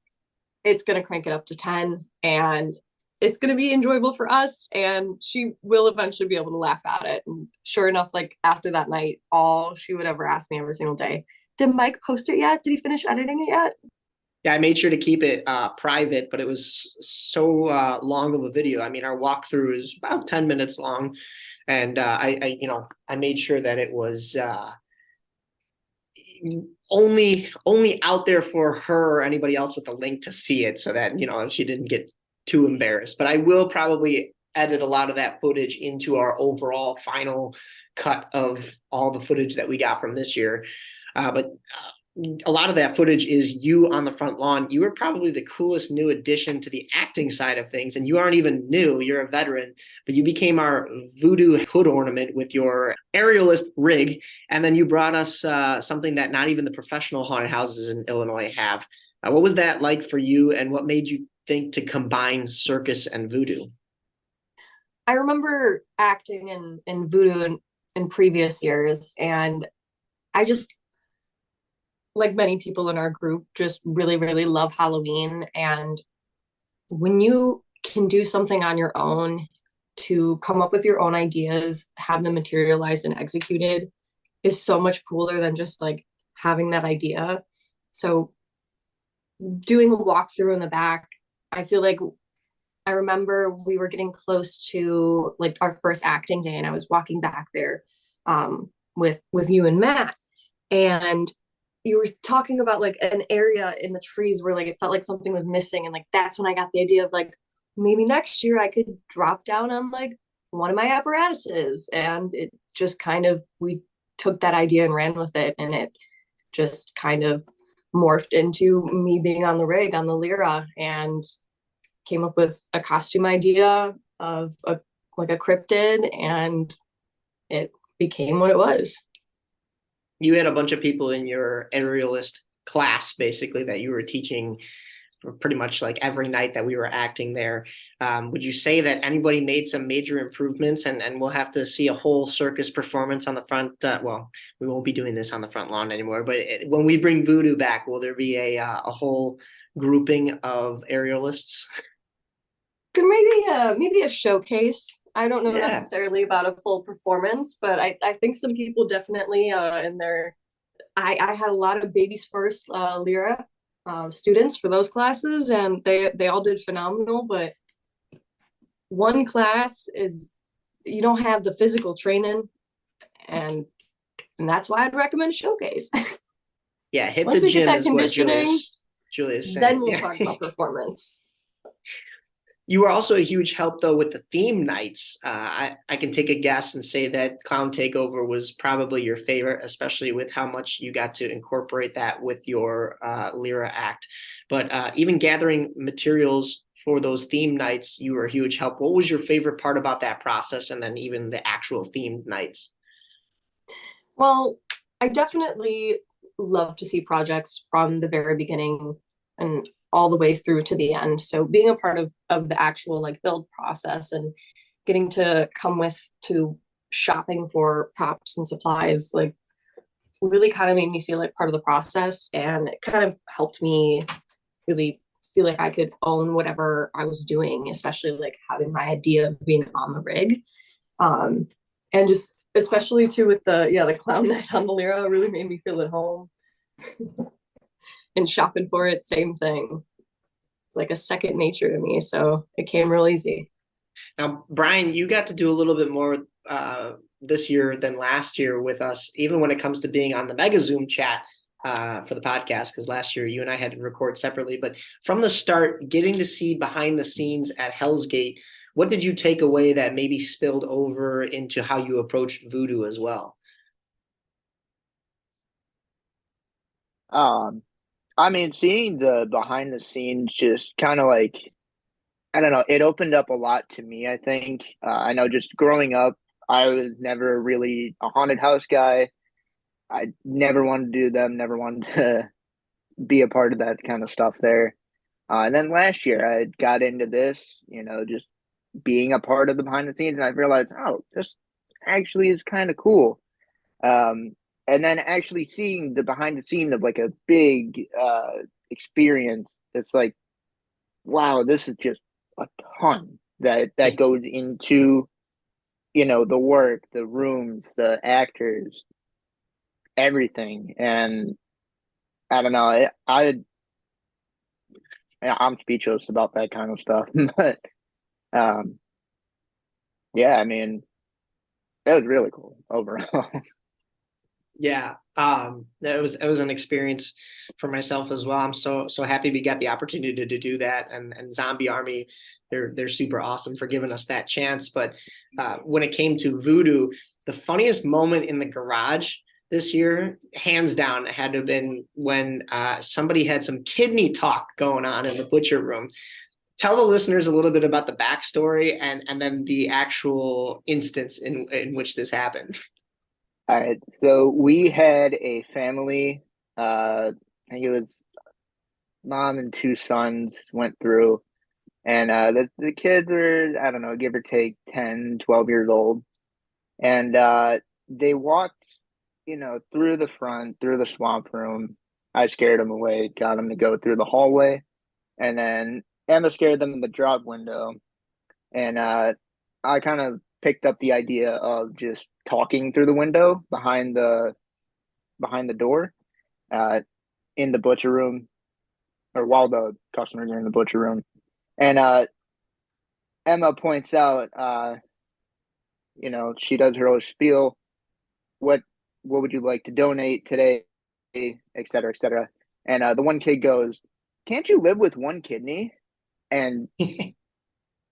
it's gonna crank it up to 10 and it's gonna be enjoyable for us, and she will eventually be able to laugh at it. And sure enough, like after that night, all she would ever ask me every single day, did Mike post it yet? Did he finish editing it yet? Yeah, I made sure to keep it private, but it was so long of a video. I mean, our walkthrough is about 10 minutes long, and I made sure that it was only out there for her or anybody else with a link to see it, so that she didn't get too embarrassed. But I will probably edit a lot of that footage into our overall final cut of all the footage that we got from this year. But a lot of that footage is you on the front lawn. You were probably the coolest new addition to the acting side of things, and you aren't even new. You're a veteran, but you became our voodoo hood ornament with your aerialist rig, and then you brought us something that not even the professional haunted houses in Illinois have. What was that like for you, and what made you think to combine circus and voodoo? I remember acting in voodoo in previous years, and I just, like many people in our group, just really, really love Halloween. And when you can do something on your own, to come up with your own ideas, have them materialized and executed, is so much cooler than just like having that idea. So doing a walkthrough in the back, I feel like I remember we were getting close to like our first acting day, and I was walking back there with you and Matt, and you were talking about like an area in the trees where like it felt like something was missing, and like that's when I got the idea of like maybe next year I could drop down on like one of my apparatuses. And it just kind of, we took that idea and ran with it, and it just kind of morphed into me being on the rig on the Lyra, and came up with a costume idea of a cryptid, and it became what it was. You had a bunch of people in your aerialist class basically that you were teaching for pretty much like every night that we were acting there. Would you say that anybody made some major improvements, and we'll have to see a whole circus performance on the front? Well, we won't be doing this on the front lawn anymore, but when we bring Voodoo back, will there be a whole grouping of aerialists? There maybe a showcase. I don't know necessarily about a full performance, but I think some people definitely in their I had a lot of babies first Lyra students for those classes, and they all did phenomenal. But one class is, you don't have the physical training, and that's why I'd recommend showcase. Yeah, hit Once the we get gym that is what conditioning, Julia's saying. then we'll Yeah. talk about performance. You were also a huge help though with the theme nights. I can take a guess and say that Clown Takeover was probably your favorite, especially with how much you got to incorporate that with your Lyra act. But even gathering materials for those theme nights, you were a huge help. What was your favorite part about that process, and then even the actual themed nights? Well, I definitely love to see projects from the very beginning and all the way through to the end. So being a part of the actual like build process, and getting to come with to shopping for props and supplies, like really kind of made me feel like part of the process, and it kind of helped me really feel like I could own whatever I was doing, especially like having my idea of being on the rig. And just especially too with the clown night on the Lyra really made me feel at home. And shopping for it, same thing. It's like a second nature to me, so it came real easy. Now, Brian, you got to do a little bit more this year than last year with us, even when it comes to being on the Mega Zoom chat for the podcast, because last year you and I had to record separately. But from the start, getting to see behind the scenes at Hell's Gate, what did you take away that maybe spilled over into how you approached Voodoo as well? I mean, seeing the behind the scenes just kind of like, I don't know, it opened up a lot to me, I think. I know just growing up, I was never really a haunted house guy. I never wanted to do them, never wanted to be a part of that kind of stuff there. And then last year, I got into this, just being a part of the behind the scenes, and I realized, oh, this actually is kind of cool. Um, and then actually seeing the behind the scene of like a big experience, it's like, wow, this is just a ton that goes into, the work, the rooms, the actors, everything. And I don't know, I'm speechless about that kind of stuff. But um, yeah, I mean, that was really cool overall. Yeah, it was an experience for myself as well. I'm so happy we got the opportunity to do that, and Zombie Army, they're super awesome for giving us that chance. But when it came to Voodoo, the funniest moment in the garage this year, hands down, had to have been when somebody had some kidney talk going on in the butcher room. Tell the listeners a little bit about the backstory, and then the actual instance in which this happened. All right, so we had a family. I think it was mom and two sons went through, and the kids were, I don't know, give or take 10, 12 years old. And they walked, through the front, through the swamp room. I scared them away, got them to go through the hallway, and then Emma scared them in the drop window. And I kind of picked up the idea of just talking through the window behind the door, uh, in the butcher room, or while the customers are in the butcher room. And Emma points out, she does her own spiel. What would you like to donate today, et cetera, et cetera. And the one kid goes, "Can't you live with one kidney?" And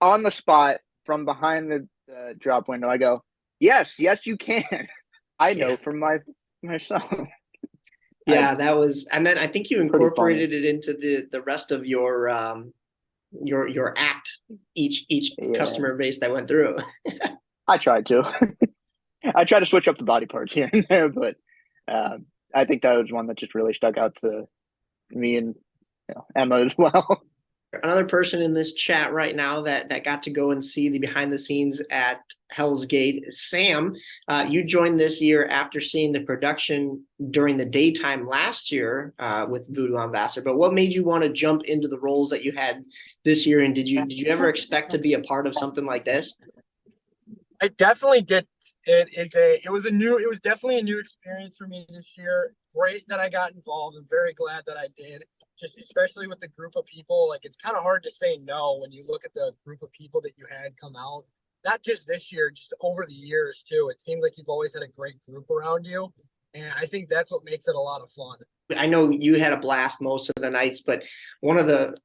on the spot from behind the drop window, I go, yes, you can. I Yeah. know from myself. Yeah, that was, and then I think you Pretty funny. incorporated it into the rest of your act, each Yeah, customer base that went through. I tried to. I try to switch up the body parts here and there, but I think that was one that just really stuck out to me and Emma as well. Another person in this chat right now that got to go and see the behind the scenes at Hell's Gate is Sam. You joined this year after seeing the production during the daytime last year with Voodoo on Vassar. But what made you want to jump into the roles that you had this year? And did you ever expect to be a part of something like this? I definitely did. It was definitely a new experience for me this year. Great that I got involved. I'm very glad that I did. Just especially with the group of people, like it's kind of hard to say no when you look at the group of people that you had come out. Not just this year, just over the years too. It seems like you've always had a great group around you, and I think that's what makes it a lot of fun. I know you had a blast most of the nights, but one of the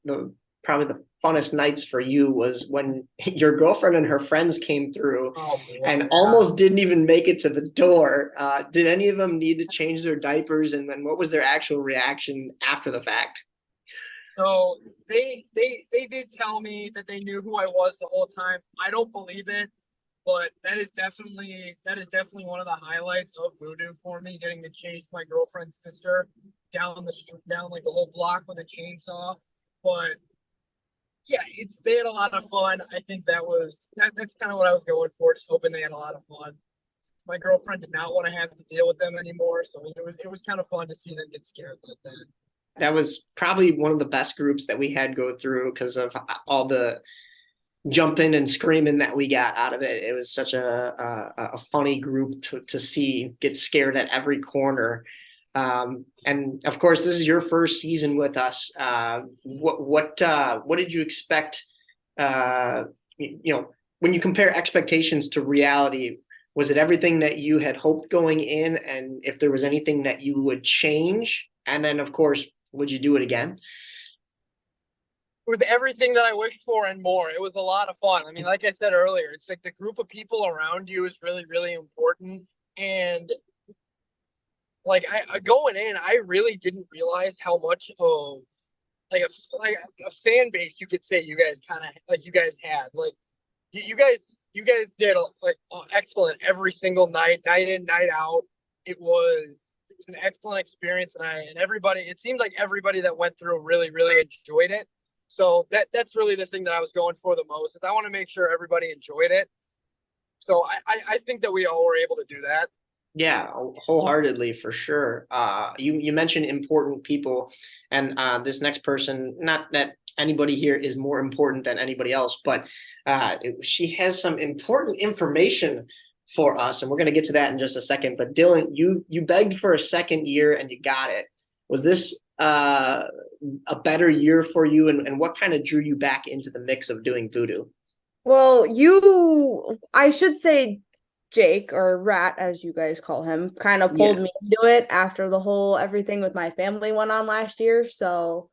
probably the funnest nights for you was when your girlfriend and her friends came through Oh boy, and yeah. almost didn't even make it to the door. Did any of them need to change their diapers? And then what was their actual reaction after the fact? So they did tell me that they knew who I was the whole time. I don't believe it, but that is definitely one of the highlights of Voodoo for me, getting to chase my girlfriend's sister down like the whole block with a chainsaw. But yeah, they had a lot of fun. I think that's kind of what I was going for, just hoping they had a lot of fun. My girlfriend did not want to have to deal with them anymore, so it was kind of fun to see them get scared like that. That was probably one of the best groups that we had go through because of all the jumping and screaming that we got out of it. It was such a funny group to see get scared at every corner. And of course, this is your first season with us. What did you expect? When you compare expectations to reality, was it everything that you had hoped going in? And if there was anything that you would change, and then of course, would you do it again? With everything that I wished for and more. It was a lot of fun. I mean, like I said earlier, it's like the group of people around you is really, really important. And like I going in, I really didn't realize how much of like a fan base you could say you guys had. Like you guys did excellent every single night in, night out. It was an excellent experience, and everybody. It seemed like everybody that went through really, really enjoyed it. So that's really the thing that I was going for the most is I want to make sure everybody enjoyed it. So I think that we all were able to do that. Yeah, wholeheartedly for sure. You mentioned important people, and this next person, not that anybody here is more important than anybody else, but she has some important information for us, and we're going to get to that in just a second. But Dylan, you begged for a second year and you got it. Was this a better year for you, and what kind of drew you back into the mix of doing Voodoo? Well, I should say Jake, or Rat as you guys call him, kind of pulled me into it after the whole everything with my family went on last year. So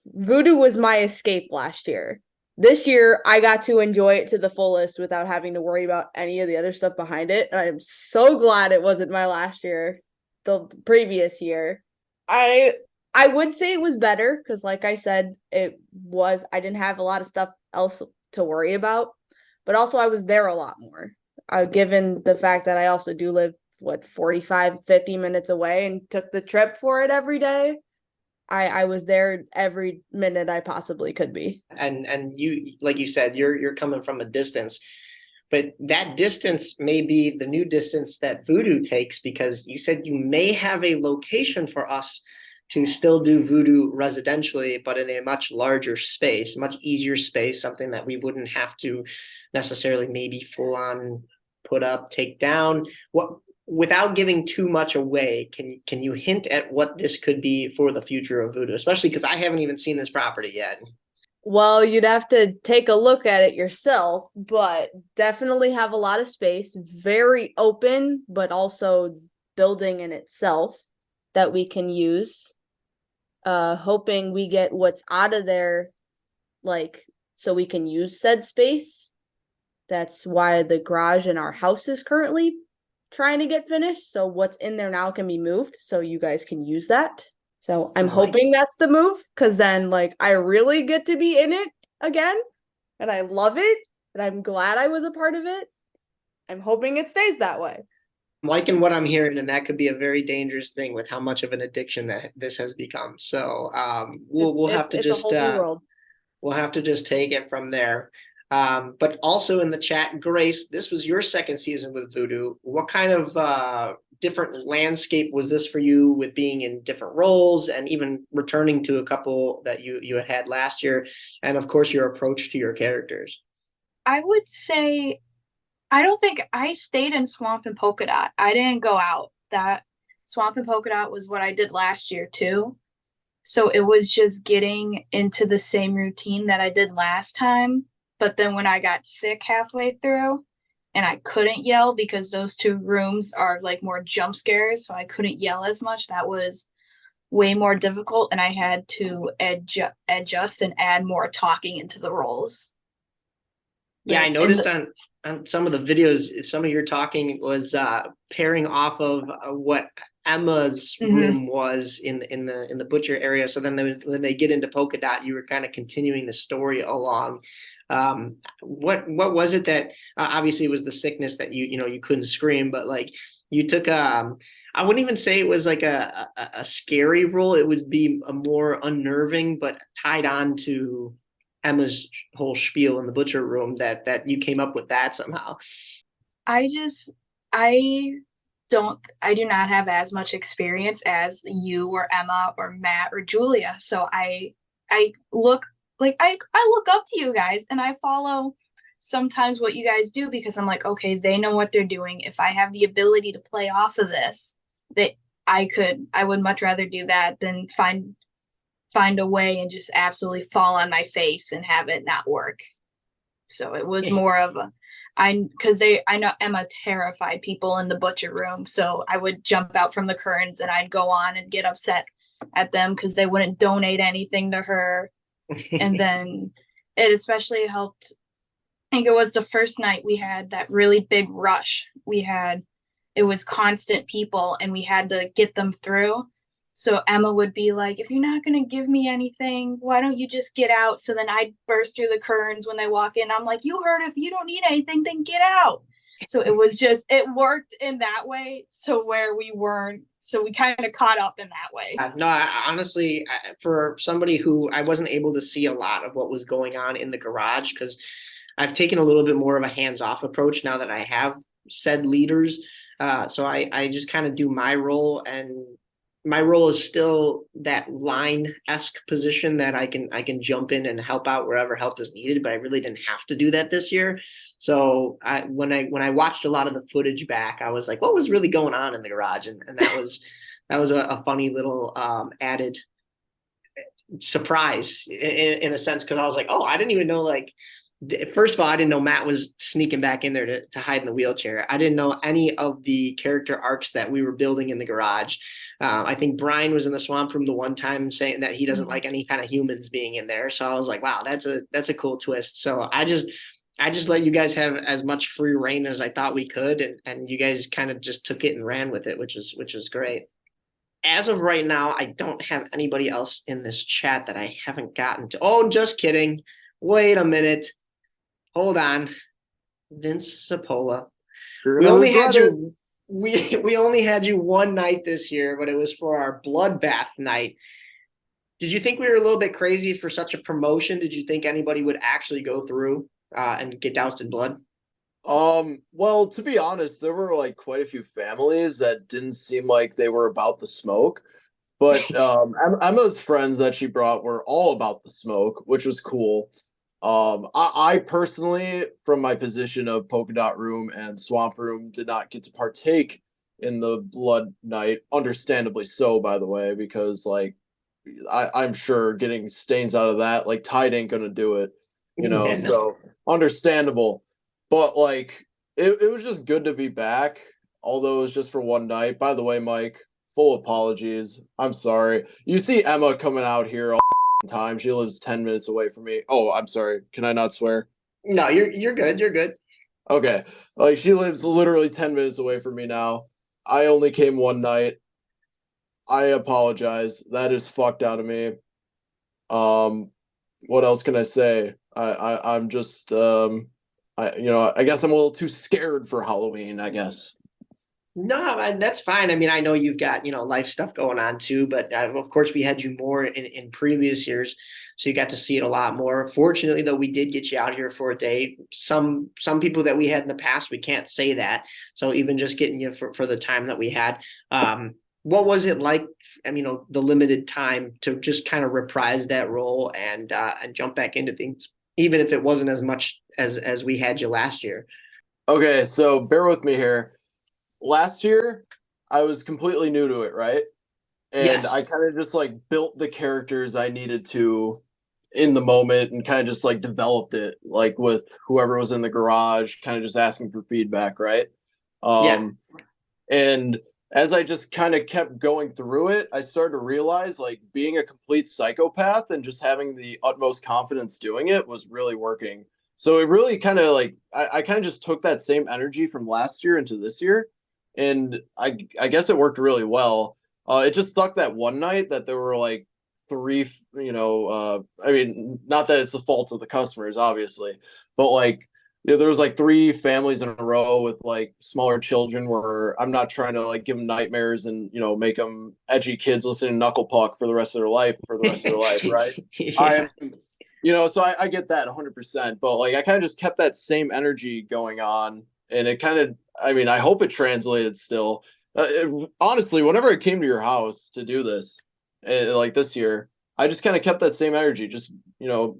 Voodoo was my escape last year. This year, I got to enjoy it to the fullest without having to worry about any of the other stuff behind it. And I'm so glad it wasn't my last year, the previous year. I would say it was better because, like I said, I didn't have a lot of stuff else to worry about, but also I was there a lot more. Given the fact that I also do live 45-50 minutes away and took the trip for it every day. I was there every minute I possibly could be. And you, like you said, you're coming from a distance, but that distance may be the new distance that Voodoo takes, because you said you may have a location for us to still do Voodoo residentially, but in a much larger space, much easier space, something that we wouldn't have to necessarily maybe full on put up, take down. Without giving too much away, can you hint at what this could be for the future of Voodoo, especially because I haven't even seen this property yet? Well, you'd have to take a look at it yourself, but definitely have a lot of space, very open, but also building in itself that we can use. Hoping we get what's out of there, so we can use said space. That's why the garage in our house is currently trying to get finished. So what's in there now can be moved. So you guys can use that. So I'm Nice. hoping that's the move, because then like I really get to be in it again. And I love it. And I'm glad I was a part of it. I'm hoping it stays that way. I'm liking what I'm hearing, and that could be a very dangerous thing with how much of an addiction that this has become. So we'll have to It's just a whole new world. we'll have to just take it from there. But also in the chat, Grace, this was your second season with Voodoo. What kind of different landscape was this for you, with being in different roles and even returning to a couple that you had last year, and of course your approach to your characters? I would say I don't think I stayed in Swamp and Polka Dot. I didn't go out. That Swamp and Polka Dot was what I did last year too. So it was just getting into the same routine that I did last time. But then when I got sick halfway through and I couldn't yell because those two rooms are like more jump scares, so I couldn't yell as much, that was way more difficult, and I had to adjust and add more talking into the roles. Yeah, I noticed on some of the videos, some of your talking was pairing off of what Emma's room was in the butcher area. So then when they get into Polka Dot, you were kind of continuing the story along. What was it that obviously it was the sickness that you couldn't scream, but like you took I wouldn't even say it was like a scary role. It would be a more unnerving, but tied on to Emma's whole spiel in the butcher room, that you came up with that somehow. I do not have as much experience as you or Emma or Matt or Julia. So I look up to you guys, and I follow sometimes what you guys do, because I'm like, okay, they know what they're doing. If I have the ability to play off of this, that I would much rather do that than find a way and just absolutely fall on my face and have it not work. So it was more of I know Emma terrified people in the butcher room, so I would jump out from the curtains and I'd go on and get upset at them because they wouldn't donate anything to her. And then it especially helped. I think it was the first night we had that really big rush. It was constant people and we had to get them through. So Emma would be like, if you're not going to give me anything, why don't you just get out? So then I'd burst through the curtains when they walk in. I'm like, you heard, if you don't need anything, then get out. So it worked in that way. So we kind of caught up in that way. No, honestly, for somebody who I wasn't able to see a lot of what was going on in the garage, because I've taken a little bit more of a hands-off approach now that I have said leaders. So I just kind of do my role, and my role is still that line-esque position that I can jump in and help out wherever help is needed, but I really didn't have to do that this year. So when I watched a lot of the footage back, I was like, what was really going on in the garage? And that was a funny little added surprise in a sense, because I was like, oh, I didn't even know, like, first of all, I didn't know Matt was sneaking back in there to hide in the wheelchair. I didn't know any of the character arcs that we were building in the garage. I think Brian was in the swamp room the one time saying that he doesn't like any kind of humans being in there. So I was like, wow, that's a cool twist. So I just let you guys have as much free reign as I thought we could, and you guys kind of just took it and ran with it, which is great. As of right now, I don't have anybody else in this chat that I haven't gotten to. Oh, just kidding. Wait a minute. Hold on, Vince Zapola. We only had you one night this year, but it was for our bloodbath night. Did you think we were a little bit crazy for such a promotion? Did you think anybody would actually go through and get doused in blood? Well, to be honest, there were like quite a few families that didn't seem like they were about the smoke. But Emma's friends that she brought were all about the smoke, which was cool. I personally, from my position of Polka Dot Room and Swamp Room, did not get to partake in the blood night. Understandably so, by the way, because like I'm sure getting stains out of that, like Tide ain't gonna do it, so understandable. But like it was just good to be back, although it was just for one night. By the way, Mike, full apologies. I'm sorry. You see Emma coming out here all time. She lives 10 minutes away from me. Oh, I'm sorry. Can I not swear? No, you're good. You're good. Okay. Like she lives literally 10 minutes away from me now. I only came one night. I apologize. That is fucked out of me. Um, what else can I say? I'm just I guess I'm a little too scared for Halloween, I guess. No, that's fine. I mean, I know you've got, life stuff going on too, but of course we had you more in previous years, so you got to see it a lot more. Fortunately, though, we did get you out here for a day. Some people that we had in the past, we can't say that. So even just getting you for the time that we had, what was it like? I mean, the limited time to just kind of reprise that role and jump back into things, even if it wasn't as much as we had you last year. Okay, so bear with me here. Last year, I was completely new to it, right? And Yes. I kind of just like built the characters I needed to in the moment and kind of just like developed it like with whoever was in the garage, kind of just asking for feedback, right? Yeah. Um and as I just kind of kept going through it, I started to realize like being a complete psychopath and just having the utmost confidence doing it was really working. So it really kind of like I kind of just took that same energy from last year into this year, and I guess it worked really well. It just sucked that one night that there were like three, I mean, not that it's the fault of the customers, obviously, but like there was like three families in a row with like smaller children where I'm not trying to like give them nightmares and make them edgy kids listening to Knuckle Puck for the rest of their life right? Yeah. I'm so I get that 100%, but like I kind of just kept that same energy going on, and it kind of, I mean, I hope it translated still. Honestly, whenever I came to your house to do this, like this year, I just kind of kept that same energy. Just do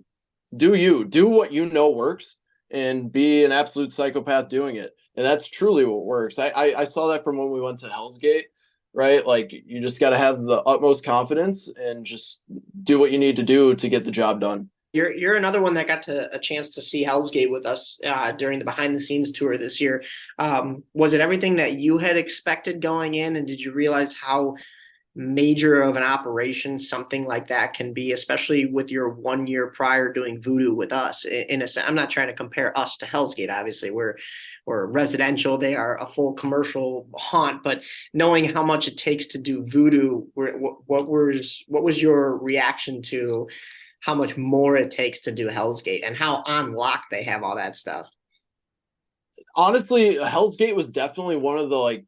what works, and be an absolute psychopath doing it, and that's truly what works. I saw that from when we went to Hell's Gate, right? Like you just got to have the utmost confidence and just do what you need to do to get the job done. You're another one that got a chance to see Hell's Gate with us during the behind the scenes tour this year. Was it everything that you had expected going in, and did you realize how major of an operation something like that can be, especially with your 1 year prior doing Voodoo with us? In a sense, I'm not trying to compare us to Hell's Gate. Obviously, we're residential; they are a full commercial haunt. But knowing how much it takes to do Voodoo, what was your reaction to how much more it takes to do Hell's Gate and how on lock they have all that stuff? Honestly, Hell's Gate was definitely one of the like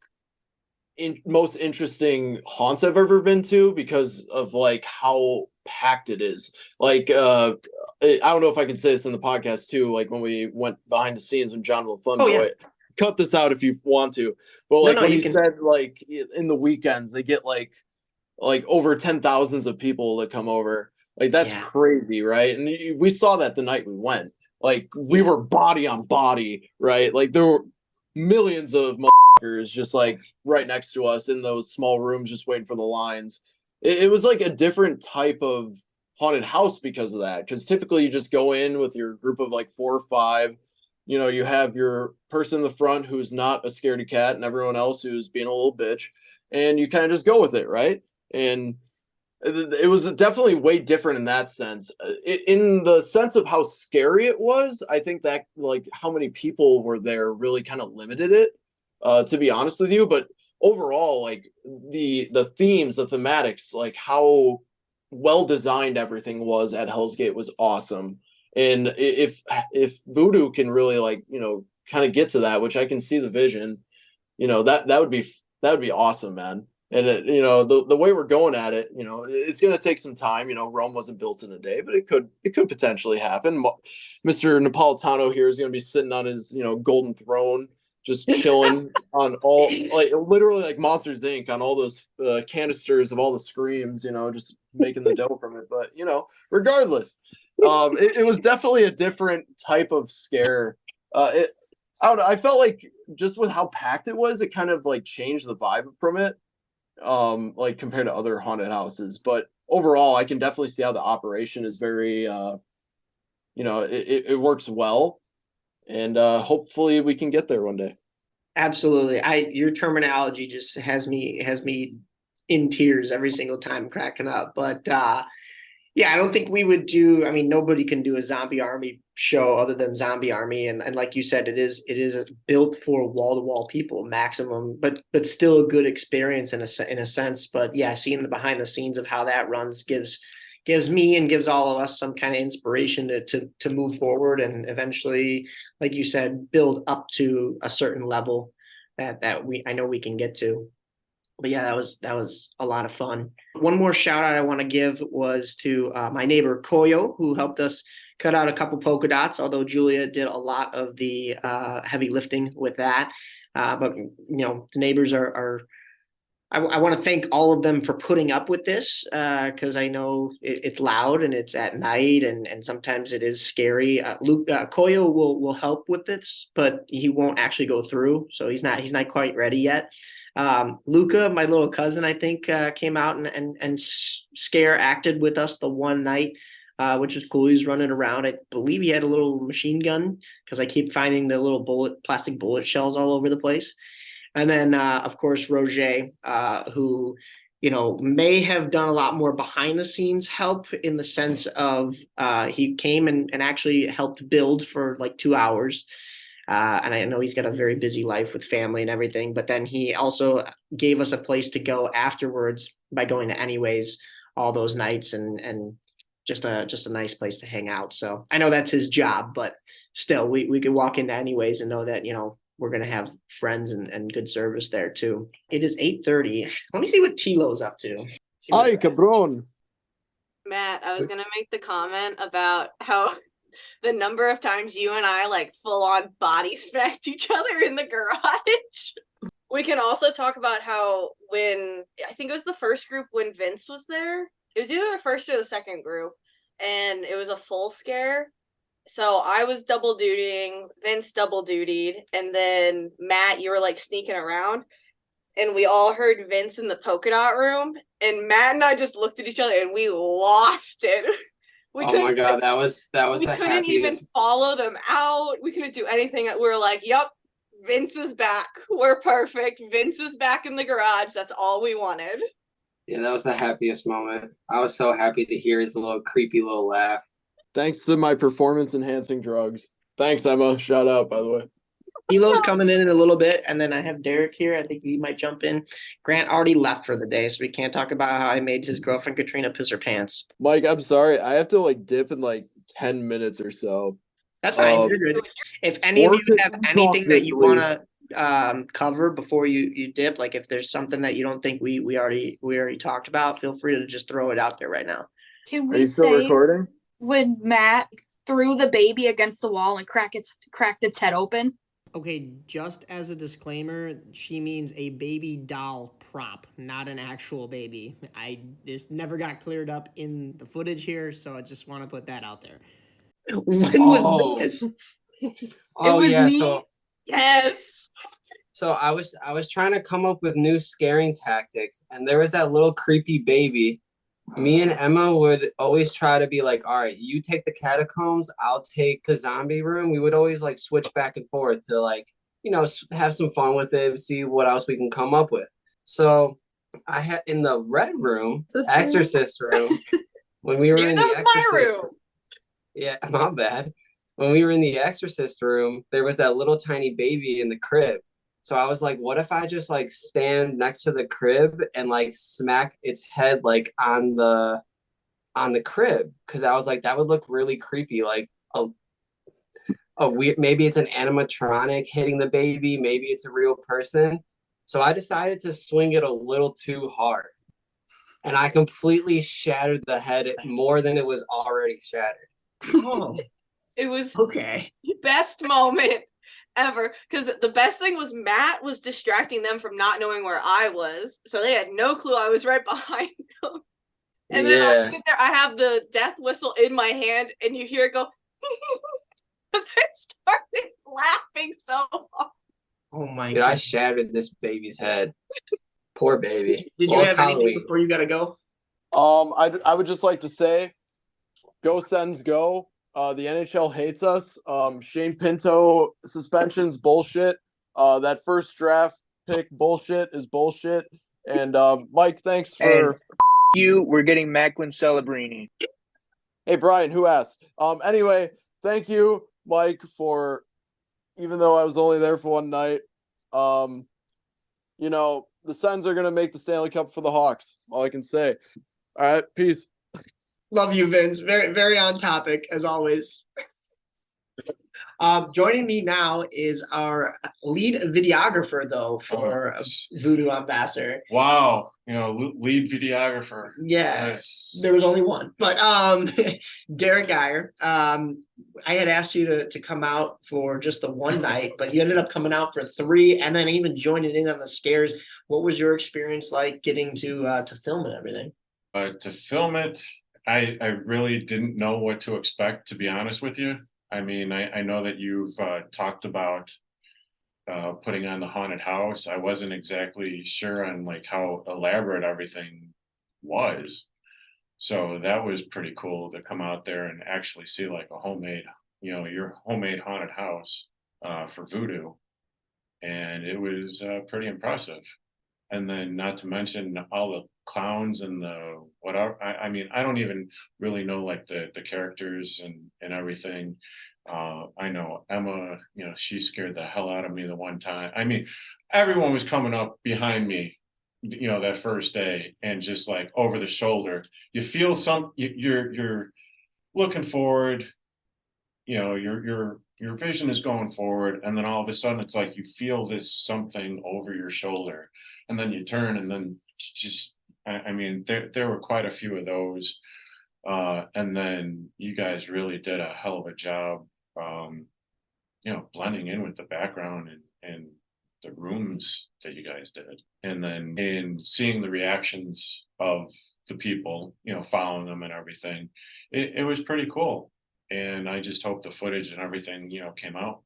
most interesting haunts I've ever been to because of like how packed it is. Like I don't know if I can say this in the podcast too, like when we went behind the scenes when John will fun Oh yeah, boy, cut this out if you want to, but no, like no, when you he can. said like in the weekends they get like over 10,000s of people that come over, like that's Yeah, crazy, right? And we saw that the night we went, like we yeah. were body on body, right? Like there were millions of just like right next to us in those small rooms just waiting for the lines. It was like a different type of haunted house because of that, because typically you just go in with your group of like 4 or 5. You have your person in the front who's not a scaredy cat and everyone else who's being a little bitch, and you kind of just go with it, right? And it was definitely way different in that sense. In the sense of how scary it was, I think that like how many people were there really kind of limited it, to be honest with you. But overall, like the themes, the thematics, like how well designed everything was at Hell's Gate was awesome. And if Voodoo can really like kind of get to that, which I can see the vision, that would be awesome, man. And the way we're going at it, it's going to take some time. Rome wasn't built in a day, but it could potentially happen. Mr. Napolitano here is going to be sitting on his golden throne, just chilling on all, like literally like Monsters Inc. on all those canisters of all the screams, just making the dough from it. But regardless, it was definitely a different type of scare. I don't know. I felt like just with how packed it was, it kind of like changed the vibe from it, like compared to other haunted houses. But overall, I can definitely see how the operation is very, it works well, and hopefully we can get there one day. Absolutely. Your terminology just has me in tears every single time, cracking up. But Yeah, I don't think we would do. I mean, nobody can do a zombie army show other than Zombie Army, and like you said, it is built for wall to wall people, maximum, but still a good experience in a sense. But yeah, seeing the behind the scenes of how that runs gives me and gives all of us some kind of inspiration to move forward and eventually, like you said, build up to a certain level that I know we can get to. But yeah, that was a lot of fun. One more shout out I want to give was to my neighbor Koyo, who helped us cut out a couple polka dots. Although Julia did a lot of the heavy lifting with that, but the neighbors are I want to thank all of them for putting up with this because I know it's loud and it's at night and sometimes it is scary. Luke Koyo will help with this, but he won't actually go through, so he's not quite ready yet. Luca, my little cousin, I think came out and scare acted with us the one night, which was cool. He was running around. I believe he had a little machine gun because I keep finding the little plastic bullet shells all over the place. And then, of course, Roger, who, may have done a lot more behind the scenes help in the sense of he came and actually helped build for like 2 hours. And I know he's got a very busy life with family and everything, but then he also gave us a place to go afterwards by going to Anyways all those nights and just a nice place to hang out. So I know that's his job, but still we could walk into Anyways and know that, we're gonna have friends and good service there too. It is 8:30. Let me see what Tilo's up to. Ay, cabron. Matt, I was gonna make the comment about how the number of times you and I like full on body smacked each other in the garage. We can also talk about how when I think it was the first group when Vince was there. It was either the first or the second group, and it was a full scare. So I was double dutying, Vince double dutied, and then Matt, you were like sneaking around, and we all heard Vince in the polka dot room, and Matt and I just looked at each other and we lost it. Oh my god, that was we the couldn't happiest. even follow them out. We couldn't do anything. We were like, "Yep, Vince is back. We're perfect. Vince is back in the garage." That's all we wanted. Yeah, that was the happiest moment. I was so happy to hear his little creepy little laugh. Thanks to my performance enhancing drugs. Thanks, Emma. Shout out, by the way. Tilo's coming in a little bit, and then I have Derek here. I think he might jump in. Grant already left for the day, so we can't talk about how I made his girlfriend Katrina piss her pants. Mike, I'm sorry. I have to dip in like 10 minutes or so. That's fine. You're good. If any of you have anything that you want to cover before you dip, like if there's something that you don't think we already talked about, feel free to just throw it out there right now. Can Are we you still say recording? when Matt threw the baby against the wall and cracked its head open? Okay, just as a disclaimer, she means a baby doll prop, not an actual baby. This never got cleared up in the footage here, so I just want to put that out there. When was this? Oh was yeah, me. so Yes. so I was trying to come up with new scaring tactics, and there was that little creepy baby. Me and Emma would always try to be like, all right, you take the catacombs, I'll take the zombie room. We would always like switch back and forth to like, have some fun with it, see what else we can come up with. So I had in the red room, exorcist room, when we were in the exorcist room. Yeah, my bad. When we were in the exorcist room, there was that little tiny baby in the crib. So I was like, what if I just like stand next to the crib and like smack its head like on the crib? Because I was like, that would look really creepy. Like a weird, maybe it's an animatronic hitting the baby, maybe it's a real person. So I decided to swing it a little too hard. And I completely shattered the head more than it was already shattered. Oh, it was okay. Best moment ever, because the best thing was Matt was distracting them from not knowing where I was, so they had no clue I was right behind them. And then I sit there, I have the death whistle in my hand, and you hear it go. Because I started laughing so hard. Oh my God! I shattered this baby's head. Poor baby. Did you have anything before you gotta go? I would just like to say, go Sens go. The NHL hates us. Shane Pinto suspension's bullshit. That first draft pick bullshit is bullshit. And Mike, thanks for you. We're getting Macklin Celebrini. Hey, Brian, who asked? Anyway, thank you, Mike, for even though I was only there for one night. Um, the Sens are gonna make the Stanley Cup for the Hawks. All I can say. All right, peace. Love you, Vince. Very, very on topic as always. Joining me now is our lead videographer, though, for Voodoo on Vassar. Wow, lead videographer. Yeah, Nice. there was only one, but Derek Geyer. I had asked you to come out for just the one night, but you ended up coming out for 3, and then even joining in on the scares. What was your experience like getting to film and everything? To film it, I really didn't know what to expect, to be honest with you. I mean, I know that you've talked about putting on the haunted house. I wasn't exactly sure on like how elaborate everything was. So that was pretty cool to come out there and actually see like a homemade, your homemade haunted house for Voodoo. And it was pretty impressive. And then not to mention all the clowns and the whatever. I mean, I don't even really know like the characters and everything. I know Emma, she scared the hell out of me the one time. I mean, everyone was coming up behind me, that first day, and just like over the shoulder. You feel you're looking forward, your vision is going forward, and then all of a sudden it's like you feel this something over your shoulder, and then you turn, and then just I mean there were quite a few of those, and then you guys really did a hell of a job, blending in with the background and the rooms that you guys did, and then in seeing the reactions of the people, following them and everything, it was pretty cool. And I just hope the footage and everything, came out,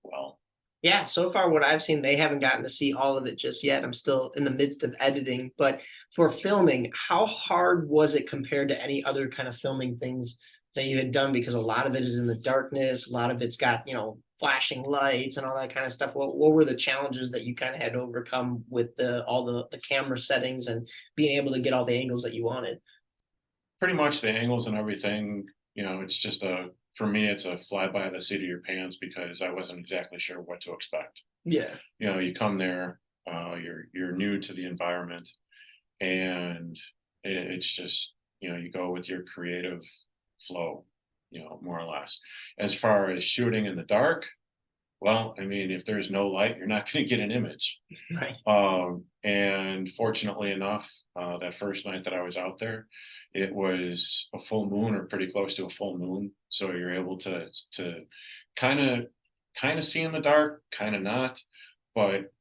well. Yeah, so far what I've seen, they haven't gotten to see all of it just yet. I'm still in the midst of editing, but for filming, how hard was it compared to any other kind of filming things that you had done? Because a lot of it is in the darkness, a lot of it's got, flashing lights and all that kind of stuff. What were the challenges that you kind of had to overcome with all the camera settings and being able to get all the angles that you wanted? Pretty much the angles and everything, it's just for me, it's a fly by the seat of your pants because I wasn't exactly sure what to expect. Yeah. You come there, you're new to the environment, and it's just, you go with your creative flow, more or less. As far as shooting in the dark, well, I mean, if there's no light, you're not going to get an image. Right. And fortunately enough, that first night that I was out there, it was a full moon or pretty close to a full moon. So you're able to kind of see in the dark, kind of not. But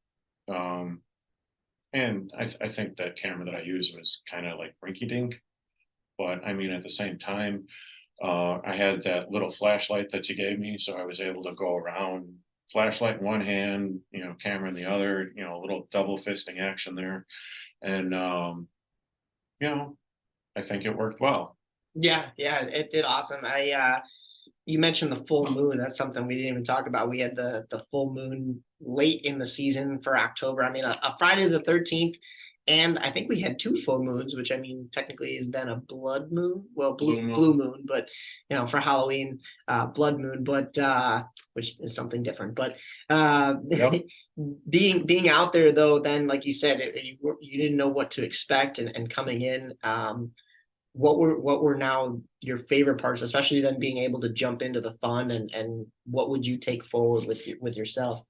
and I think that camera that I used was kind of like rinky dink. But I mean, at the same time, I had that little flashlight that you gave me, so I was able to go around, flashlight in one hand, camera in the other, a little double fisting action there. And, I think it worked well. Yeah, it did awesome. You mentioned the full moon. That's something we didn't even talk about. We had the full moon late in the season for October. I mean, a Friday the 13th, and I think we had 2 full moons, which I mean technically is then a blood moon. Well, blue moon, but for Halloween, blood moon, but which is something different. But yep. being out there though, then like you said, you didn't know what to expect, and coming in. What were now your favorite parts, especially then being able to jump into the fun, and what would you take forward with yourself?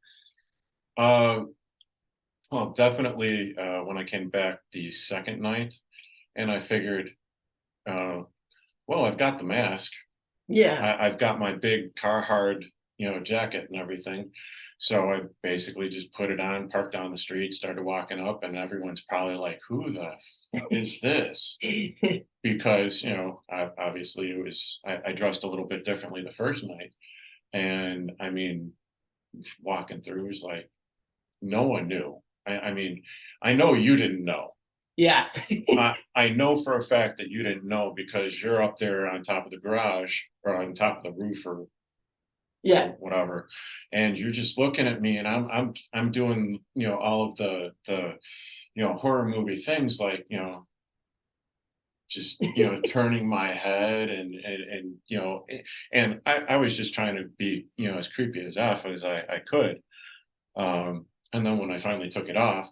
Well, definitely when I came back the second night, and I figured, well, I've got the mask. Yeah. I've got my big Carhartt, jacket and everything. So I basically just put it on, parked down the street, started walking up, and everyone's probably like, who the f is this? Because, obviously I dressed a little bit differently the first night. And I mean, walking through was like, no one knew. I mean, I know you didn't know. Yeah. I know for a fact that you didn't know because you're up there on top of the garage or on top of the roof or whatever, and you're just looking at me, and I'm doing all of the horror movie things like just, turning my head and and I was just trying to be, as creepy as I could. And then when I finally took it off,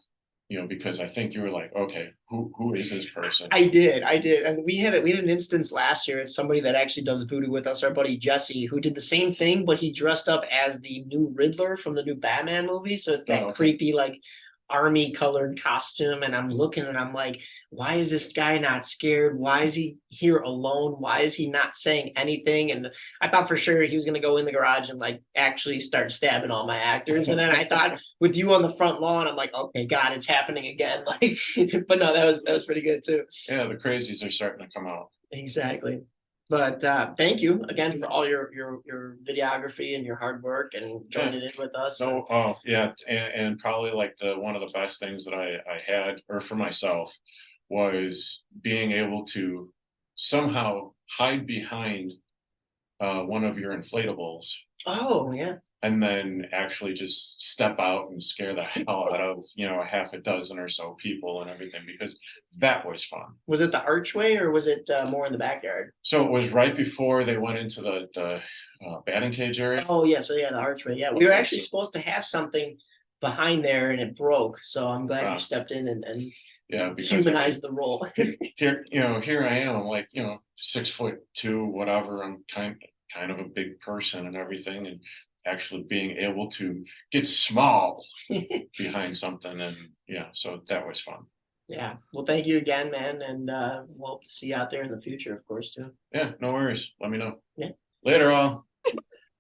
because I think you were like, okay, who is this person? I did. And we had an instance last year. It's somebody that actually does voodoo with us, our buddy Jesse, who did the same thing, but he dressed up as the new Riddler from the new Batman movie. So it's that creepy, like army colored costume. And I'm looking and I'm like, why is this guy not scared? Why is he here alone? Why is he not saying anything? And I thought for sure he was going to go in the garage and like actually start stabbing all my actors. And then I thought with you on the front lawn, I'm like, okay, God, it's happening again. Like, but no, that was pretty good too. Yeah, the crazies are starting to come out. Exactly. But thank you again for all your videography and your hard work and joining in with us. So, and probably like one of the best things that I had, or for myself, was being able to somehow hide behind one of your inflatables. Oh yeah. And then actually just step out and scare the hell out of, a half a dozen or so people and everything, because that was fun. Was it the archway or was it more in the backyard? So it was right before they went into the batting cage area. Oh yeah, so yeah, the archway. Yeah, we were actually supposed to have something behind there and it broke. So I'm glad you stepped in and humanized the role. Here I am. I'm like, 6'2", whatever. I'm kind of a big person and everything, and actually being able to get small behind something, and so that was fun. Yeah, well, thank you again, man, and we'll see you out there in the future, of course, too. Yeah, no worries. Let me know. Yeah. Later, all.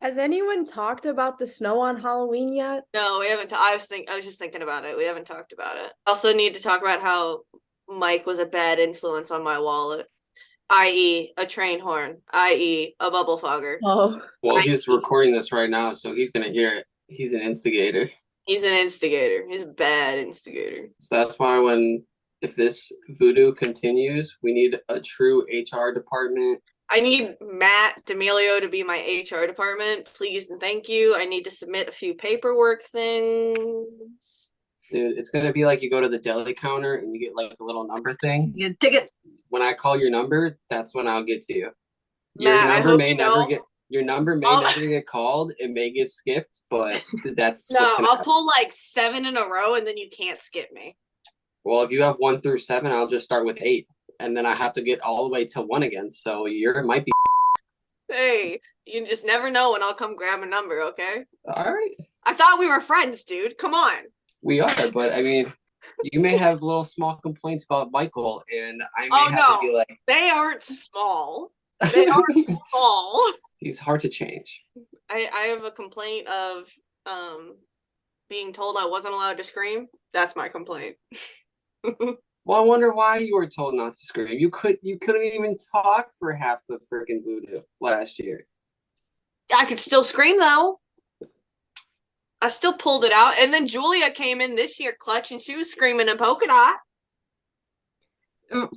Has anyone talked about the snow on Halloween yet? No, we haven't. I was just thinking about it. We haven't talked about it. Also need to talk about how Mike was a bad influence on my wallet, i.e. a train horn, i.e. a bubble fogger. Oh. Well, he's recording this right now, so he's going to hear it. He's an instigator. He's an instigator. He's a bad instigator. So that's why if this voodoo continues, we need a true HR department. I need Matt D'Amelio to be my HR department, please and thank you. I need to submit a few paperwork things. Dude, it's going to be like you go to the deli counter and you get like a little number thing. You get a ticket. When I call your number, that's when I'll get to you. Matt, Your number may never get called. It may get skipped, but that's no. I'll pull like 7 in a row, and then you can't skip me. Well, if you have 1 through 7, I'll just start with 8, and then I have to get all the way to 1 again. So it might be. Hey, you just never know when I'll come grab a number. Okay. All right. I thought we were friends, dude. Come on. We are, but I mean, you may have little small complaints about Michael, and I may have to be like, they aren't small. They aren't small. He's hard to change. I have a complaint of being told I wasn't allowed to scream. That's my complaint. Well, I wonder why you were told not to scream. You couldn't even talk for half the freaking voodoo last year. I could still scream though. I still pulled it out. And then Julia came in this year clutch and she was screaming in polka dot.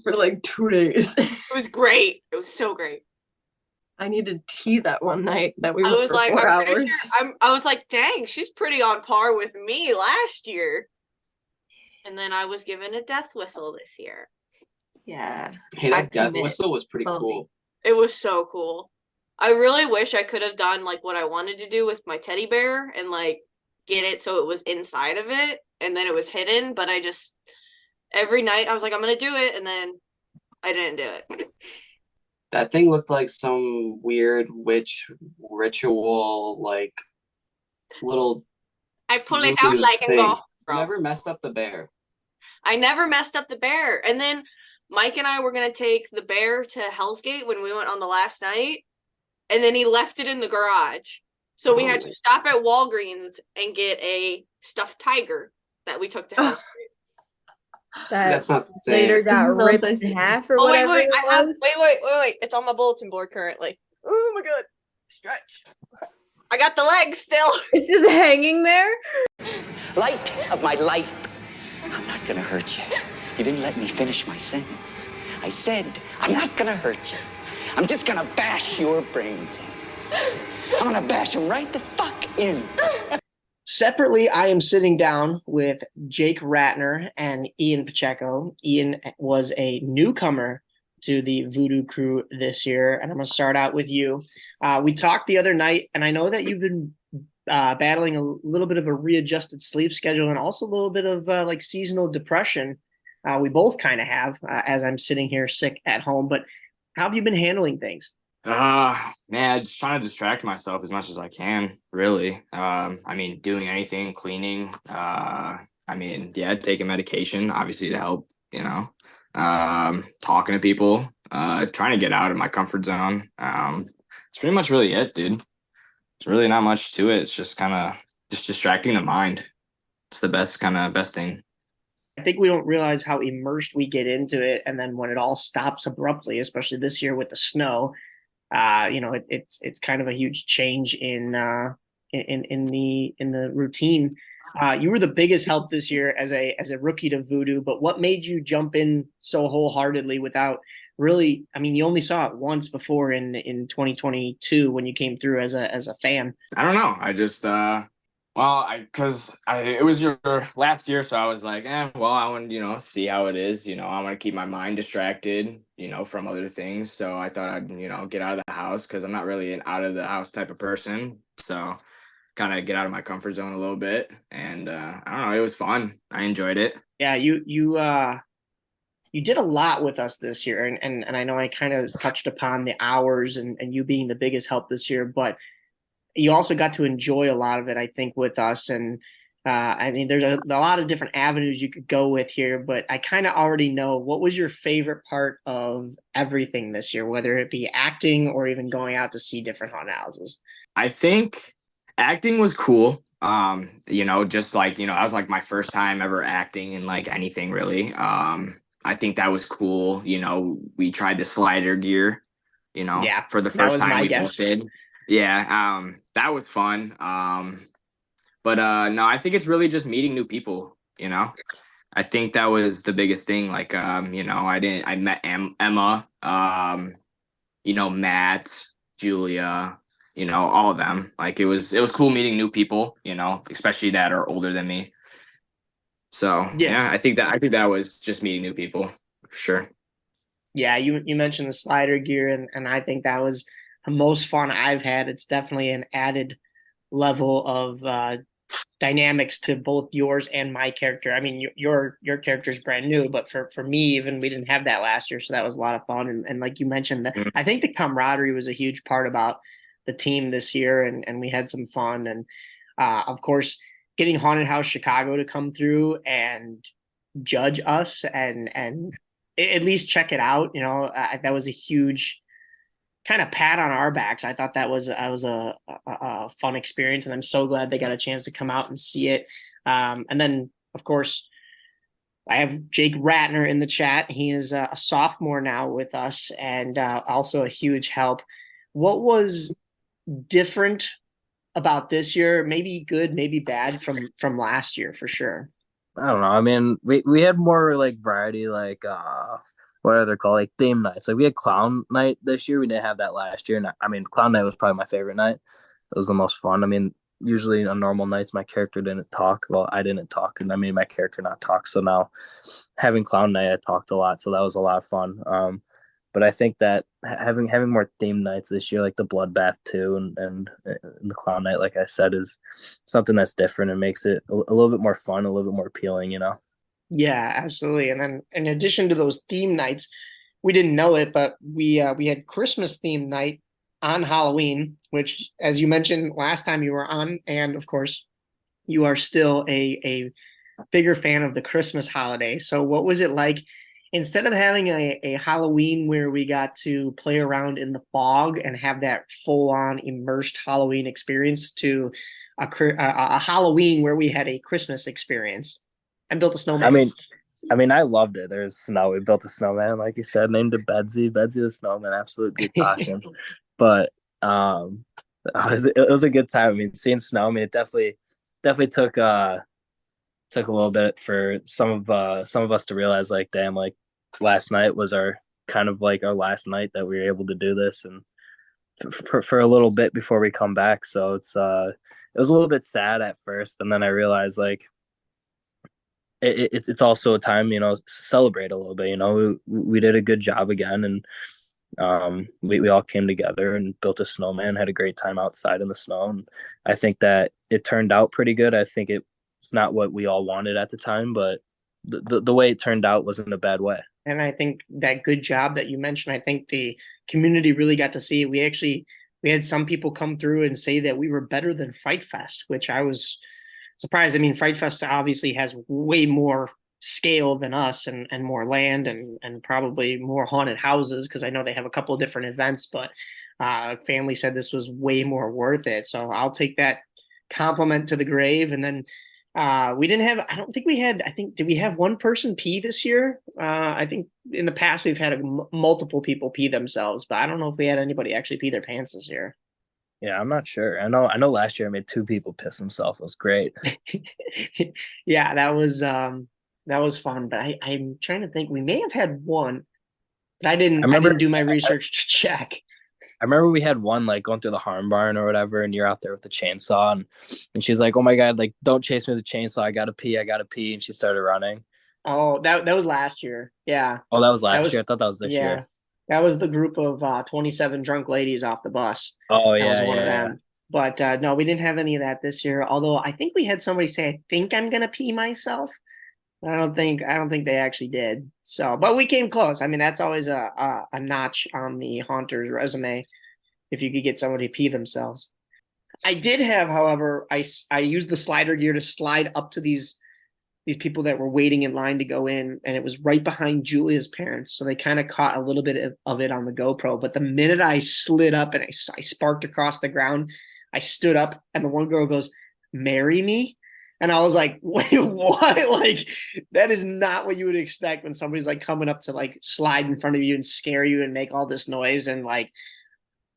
For like 2 days. It was great. It was so great. I needed tea that one night that we went was for like, 4 hours. I was like, dang, she's pretty on par with me last year. And then I was given a death whistle this year. Yeah. Hey, that death whistle was pretty cool. It was so cool. I really wish I could have done like what I wanted to do with my teddy bear and like get it so it was inside of it and then it was hidden, but every night I was like, I'm gonna do it, and then I didn't do it. That thing looked like some weird witch ritual, like little. I pull it out like and go. You never messed up the bear. I never messed up the bear. And then Mike and I were gonna take the bear to Hell's Gate when we went on the last night, and then he left it in the garage. So we had to stop at Walgreens and get a stuffed tiger that we took to Hell's Gate. That's not the same. Later got ripped in half or whatever. Wait. Wait. It's on my bulletin board currently. Oh my god. Stretch. I got the legs still. It's just hanging there. Light of my life. I'm not gonna hurt you. You didn't let me finish my sentence. I said, I'm not gonna hurt you. I'm just gonna bash your brains in. I'm gonna bash them right the fuck in. Separately, I am sitting down with Jake Ratner and Ian Pacheco. Ian was a newcomer to the Voodoo crew this year, and I'm going to start out with you. We talked the other night, and I know that you've been battling a little bit of a readjusted sleep schedule and also a little bit of like seasonal depression. We both kind of have, as I'm sitting here sick at home. But how have you been handling things? Man, just trying to distract myself as much as I can, really. I mean, doing anything, cleaning, I mean, yeah, taking medication, obviously to help, talking to people, trying to get out of my comfort zone. It's pretty much really it, dude. It's really not much to it. It's just kind of just distracting the mind. It's the best thing. I think we don't realize how immersed we get into it. And then when it all stops abruptly, especially this year with the snow, it's kind of a huge change in the routine. You were the biggest help this year as a rookie to Voodoo, but what made you jump in so wholeheartedly without really? I mean, you only saw it once before in 2022 when you came through as a fan. I don't know. I just because it was your last year, so I was like, well, I want to see how it is. I want to keep my mind distracted, from other things. So I thought I'd get out of the house because I'm not really an out of the house type of person. So kind of get out of my comfort zone a little bit, and I don't know, it was fun. I enjoyed it. Yeah, you did a lot with us this year, and I know I kind of touched upon the hours and you being the biggest help this year, but you also got to enjoy a lot of it, I think, with us. And I mean, there's a lot of different avenues you could go with here, but I kind of already know what was your favorite part of everything this year, whether it be acting or even going out to see different haunted houses. I think acting was cool. Just like, that was like my first time ever acting in like anything really. I think that was cool. We tried the slider gear, Yeah, for the first time we guess. both did. Yeah, that was fun. But no, I think it's really just meeting new people, I think that was the biggest thing. Like, I met Emma, Matt, Julia, all of them. Like it was cool meeting new people, especially that are older than me. So yeah, I think that was just meeting new people, for sure. Yeah, you mentioned the slider gear, and I think that was the most fun I've had. It's definitely an added level of dynamics to both yours and my character. I mean, your character is brand new, but for me, even we didn't have that last year, so that was a lot of fun. And like you mentioned, I think the camaraderie was a huge part about the team this year, and we had some fun. And of course, getting Haunted House Chicago to come through and judge us and at least check it out. That was a huge kind of pat on our backs. I thought that was a fun experience, and I'm so glad they got a chance to come out and see it. And then, of course, I have Jake Ratner in the chat. He is a sophomore now with us, and also a huge help. What was different about this year? Maybe good, maybe bad from last year, for sure. I don't know. I mean, we had more like variety, like what are they called? Like theme nights. Like we had clown night this year. We didn't have that last year. And I mean, clown night was probably my favorite night. It was the most fun. I mean, usually on normal nights, my character didn't talk. Well, I didn't talk, and I made my character not talk. So now, having clown night, I talked a lot. So that was a lot of fun. But I think that having more theme nights this year, like the bloodbath too, and the clown night, like I said, is something that's different and makes it a little bit more fun, a little bit more appealing, Yeah, absolutely. And then in addition to those theme nights, we didn't know it, but we had Christmas theme night on Halloween, which, as you mentioned last time you were on, and of course, you are still a bigger fan of the Christmas holiday. So what was it like? Instead of having a Halloween where we got to play around in the fog and have that full-on immersed Halloween experience, to a Halloween where we had a Christmas experience and built a snowman. I mean, I loved it. There's snow. We built a snowman, like you said, named it Bedsy. Bedsy the snowman, absolute good costume. But it was a good time. I mean, seeing snow. I mean, it definitely took a little bit for some of us to realize, like, damn, like last night was our kind of like our last night that we were able to do this, and for a little bit before we come back. So it was a little bit sad at first, and then I realized, like, it's also a time, to celebrate a little bit. We did a good job again, and we all came together and built a snowman, had a great time outside in the snow, and I think that it turned out pretty good. I think it's not what we all wanted at the time, but the way it turned out wasn't a bad way. And I think that good job that you mentioned, I think the community really got to see it. We had some people come through and say that we were better than Fright Fest, which I was surprised. I mean, Fright Fest obviously has way more scale than us, and more land, and probably more haunted houses, because I know they have a couple of different events, but family said this was way more worth it. So I'll take that compliment to the grave. And then we didn't have, I don't think we had, I think, did we have one person pee this year? I think in the past we've had multiple people pee themselves, but I don't know if we had anybody actually pee their pants this year. Yeah, I'm not sure. I know last year I made 2 people piss themselves. It was great. Yeah, that was fun, but I'm trying to think. We may have had one, but I didn't do my research to check. I remember we had one like going through the harm barn or whatever, and you're out there with the chainsaw, and she's like, "Oh my God, like don't chase me with the chainsaw. I gotta pee. And she started running. Oh, that was last year. Yeah. Oh, that was last year. I thought that was this yeah, year. That was the group of 27 drunk ladies off the bus. Oh That was yeah, one of yeah. them. But no, we didn't have any of that this year. Although I think we had somebody say, "I think I'm gonna pee myself." I don't think they actually did. So, but we came close. I mean, that's always a notch on the Haunter's resume if you could get somebody to pee themselves. I did have, however, I used the slider gear to slide up to these people that were waiting in line to go in, and it was right behind Julia's parents, so they kind of caught a little bit of it on the GoPro. But the minute I slid up and I sparked across the ground, I stood up, and the one girl goes, "Marry me?" And I was like, "Wait, what?" Like, that is not what you would expect when somebody's like coming up to like slide in front of you and scare you and make all this noise. And like,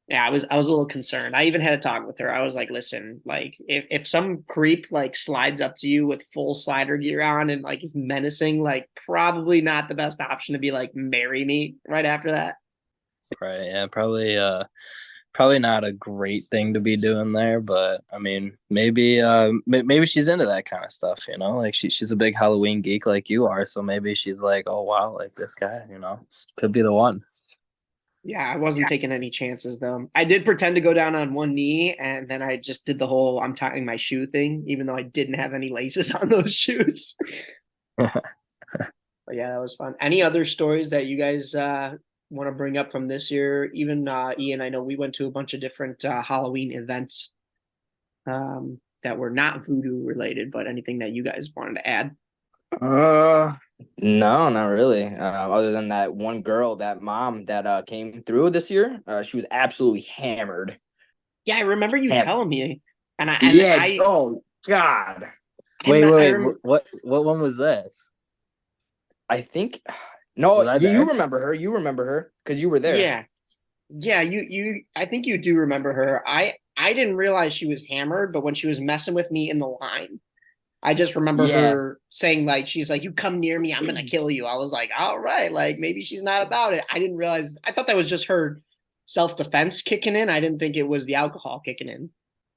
yeah, I was a little concerned. I even had a talk with her. I was like, "Listen, like if some creep like slides up to you with full slider gear on and like is menacing, like probably not the best option to be like, 'Marry me' right after that." Right. Yeah. Probably not a great thing to be doing there, but I mean, maybe she's into that kind of stuff. Like she's a big Halloween geek like you are, so maybe she's like, "Oh wow, like this guy, could be the one." Yeah, I wasn't taking any chances though. I did pretend to go down on one knee, and then I just did the whole "I'm tying my shoe" thing, even though I didn't have any laces on those shoes. But yeah, that was fun. Any other stories that you guys want to bring up from this year? Even Ian, I know we went to a bunch of different Halloween events that were not voodoo related, but anything that you guys wanted to add? No, not really. Other than that one girl, that mom that came through this year, she was absolutely hammered. Yeah, I remember you Hammered. telling me, and Yeah. I Oh God. Wait. What one was this? I think. No, Was I you there? remember her. You remember her because you were there. Yeah, you I think you do remember her. I didn't realize she was hammered, but when she was messing with me in the line, I just remember Yeah. her saying like, she's like, "You come near me, I'm gonna kill you." I was like, all right, like maybe she's not about it. I didn't realize, I thought that was just her self-defense kicking in. I didn't think it was the alcohol kicking in.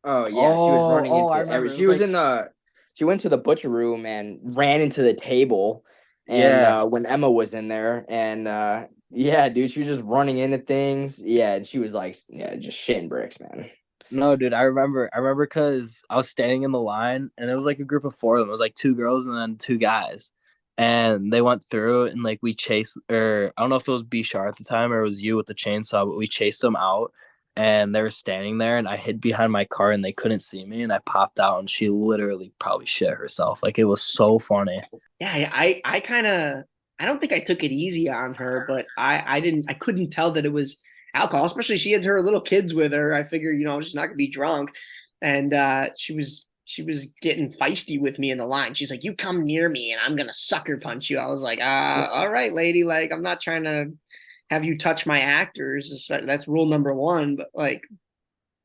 Oh yeah, she was running I into remember. she was in the she went to the butcher room and ran into the table, and Yeah. when Emma was in there, and yeah, dude, she was just running into things. Yeah, and she was like, yeah, just shitting bricks, man. No, dude, I remember because I was standing in the line, and it was like a group of 4 of them. It was like 2 girls and then 2 guys, and they went through, and like we chased, or I don't know if it was Bishar at the time or it was you with the chainsaw, but we chased them out, and they were standing there, and I hid behind my car, and they couldn't see me, and I popped out, and she literally probably shit herself. Like, it was so funny. Yeah, I kind of, I don't think I took it easy on her, but I couldn't tell that it was alcohol, especially she had her little kids with her. I figured, she's not gonna be drunk. And she was getting feisty with me in the line. She's like, "You come near me and I'm gonna sucker punch you." I was like, all right, lady, like I'm not trying to have you touch my actors. That's rule number 1. But like,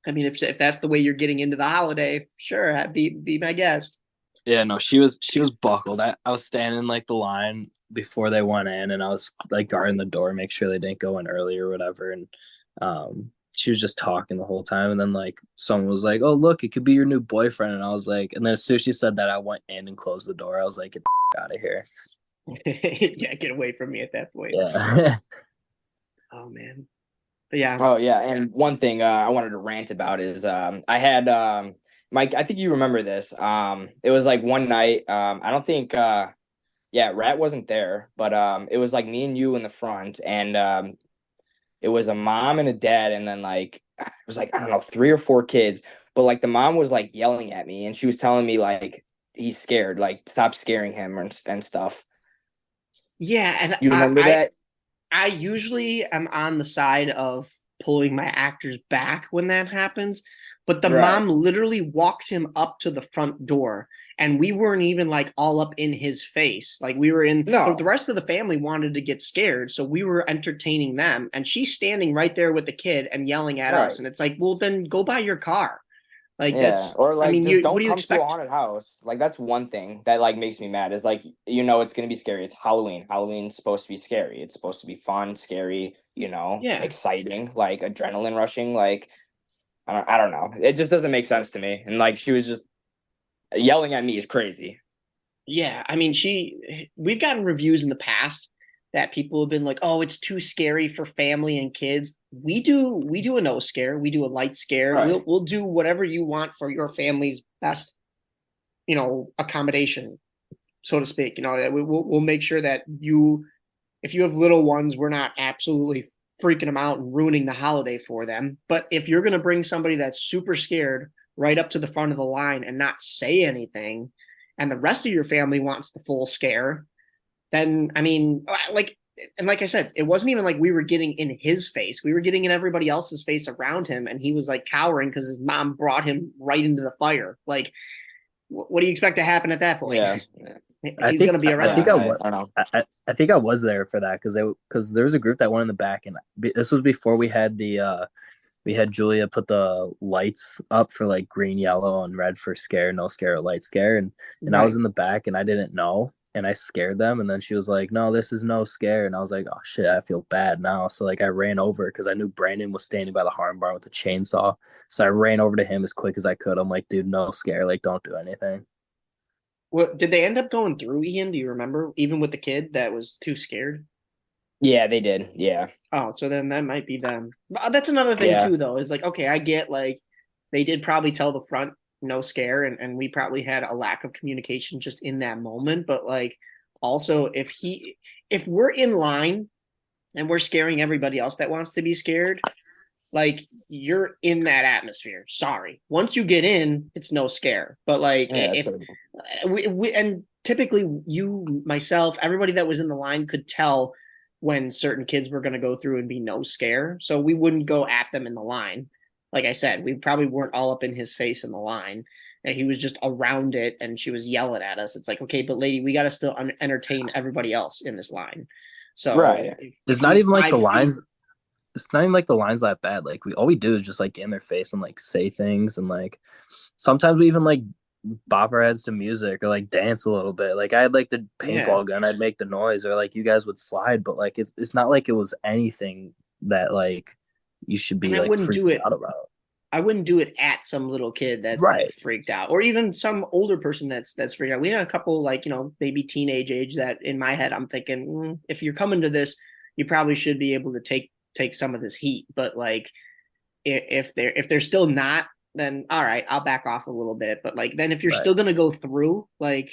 I mean, if that's the way you're getting into the holiday, sure, be my guest. Yeah, no, she was buckled. I was standing like the line before they went in, and I was like guarding the door, make sure they didn't go in early or whatever. And she was just talking the whole time, and then like someone was like, "Oh, look, it could be your new boyfriend," and I was like, and then as soon as she said that, I went in and closed the door. I was like, "Get the out of here." Yeah, get away from me at that point. Yeah. Oh man. But yeah. Oh yeah, and one thing I wanted to rant about is I had Mike. I think you remember this. It was like one night. I don't think. Yeah, Rat wasn't there, but it was like me and you in the front, and it was a mom and a dad, and then like it was like I don't know 3 or 4 kids, but like the mom was like yelling at me, and she was telling me like he's scared, like stop scaring him and stuff. Yeah, and You remember that? I usually am on the side of pulling my actors back when that happens, but the Right. mom literally walked him up to the front door, and we weren't even like all up in his face. Like we were in No. the rest of the family wanted to get scared, so we were entertaining them, and she's standing right there with the kid and yelling at Right. us, and it's like, well, then go buy your car. Like Yeah, that's, or I like mean, just what don't do you come to a expect? haunted house. Like that's one thing that like makes me mad is like it's gonna be scary. It's Halloween. Halloween's supposed to be scary. It's supposed to be fun, scary, Yeah. exciting, like adrenaline rushing. Like I don't know. It just doesn't make sense to me. And like she was just yelling at me is crazy. Yeah, I mean, we've gotten reviews in the past that people have been like, "Oh, it's too scary for family and kids." We do a no scare, we do a light scare. Right. We'll do whatever you want for your family's best, accommodation, so to speak. We'll make sure that if you have little ones, we're not absolutely freaking them out and ruining the holiday for them. But if you're going to bring somebody that's super scared right up to the front of the line and not say anything, and the rest of your family wants the full scare, then I mean, like I said, it wasn't even like we were getting in his face. We were getting in everybody else's face around him, and he was like cowering because his mom brought him right into the fire. Like, what do you expect to happen at that point? Yeah. He's going to be around. I don't know. I think I was there for that because there was a group that went in the back, and this was before we had we had Julia put the lights up for like green, yellow, and red for scare, no scare, light scare, and I was in the back and I didn't know, and I scared them, and then she was like, "No, this is no scare," and I was like, "Oh shit, I feel bad now." So like I ran over because I knew Brandon was standing by the harm barn with a chainsaw, so I ran over to him as quick as I could. I'm like, "Dude, no scare, like don't do anything." What did they end up going through, Ian? Do you remember? Even with the kid that was too scared? Yeah, they did. Yeah. Oh, so then that might be them. That's another thing Yeah. too, though, is like, okay, I get like they did probably tell the front no scare, and we probably had a lack of communication just in that moment. But like also if we're in line and we're scaring everybody else that wants to be scared, like you're in that atmosphere. Sorry. Once you get in, it's no scare. But like Yeah, if we and typically you, myself, everybody that was in the line could tell when certain kids were going to go through and be no scare. So we wouldn't go at them in the line. Like I said, we probably weren't all up in his face in the line. And he was just around it and she was yelling at us. It's like, okay, but lady, we got to still entertain everybody else in this line. So Right. It's not even like the lines. It's not even like the lines that bad. Like all we do is just like get in their face and like say things, and like sometimes we even like bop our heads to music or like dance a little bit. Like I had like the paintball gun, I'd make the noise, or like you guys would slide, but like it's not like it was anything that like you should be like freaking out about. I wouldn't do it at some little kid that's Right. like freaked out, or even some older person that's freaked out. We had a couple like maybe teenage age that in my head I'm thinking if you're coming to this, you probably should be able to take some of this heat. But like if they're still not, then all right, I'll back off a little bit. But like then if you're still gonna go through, like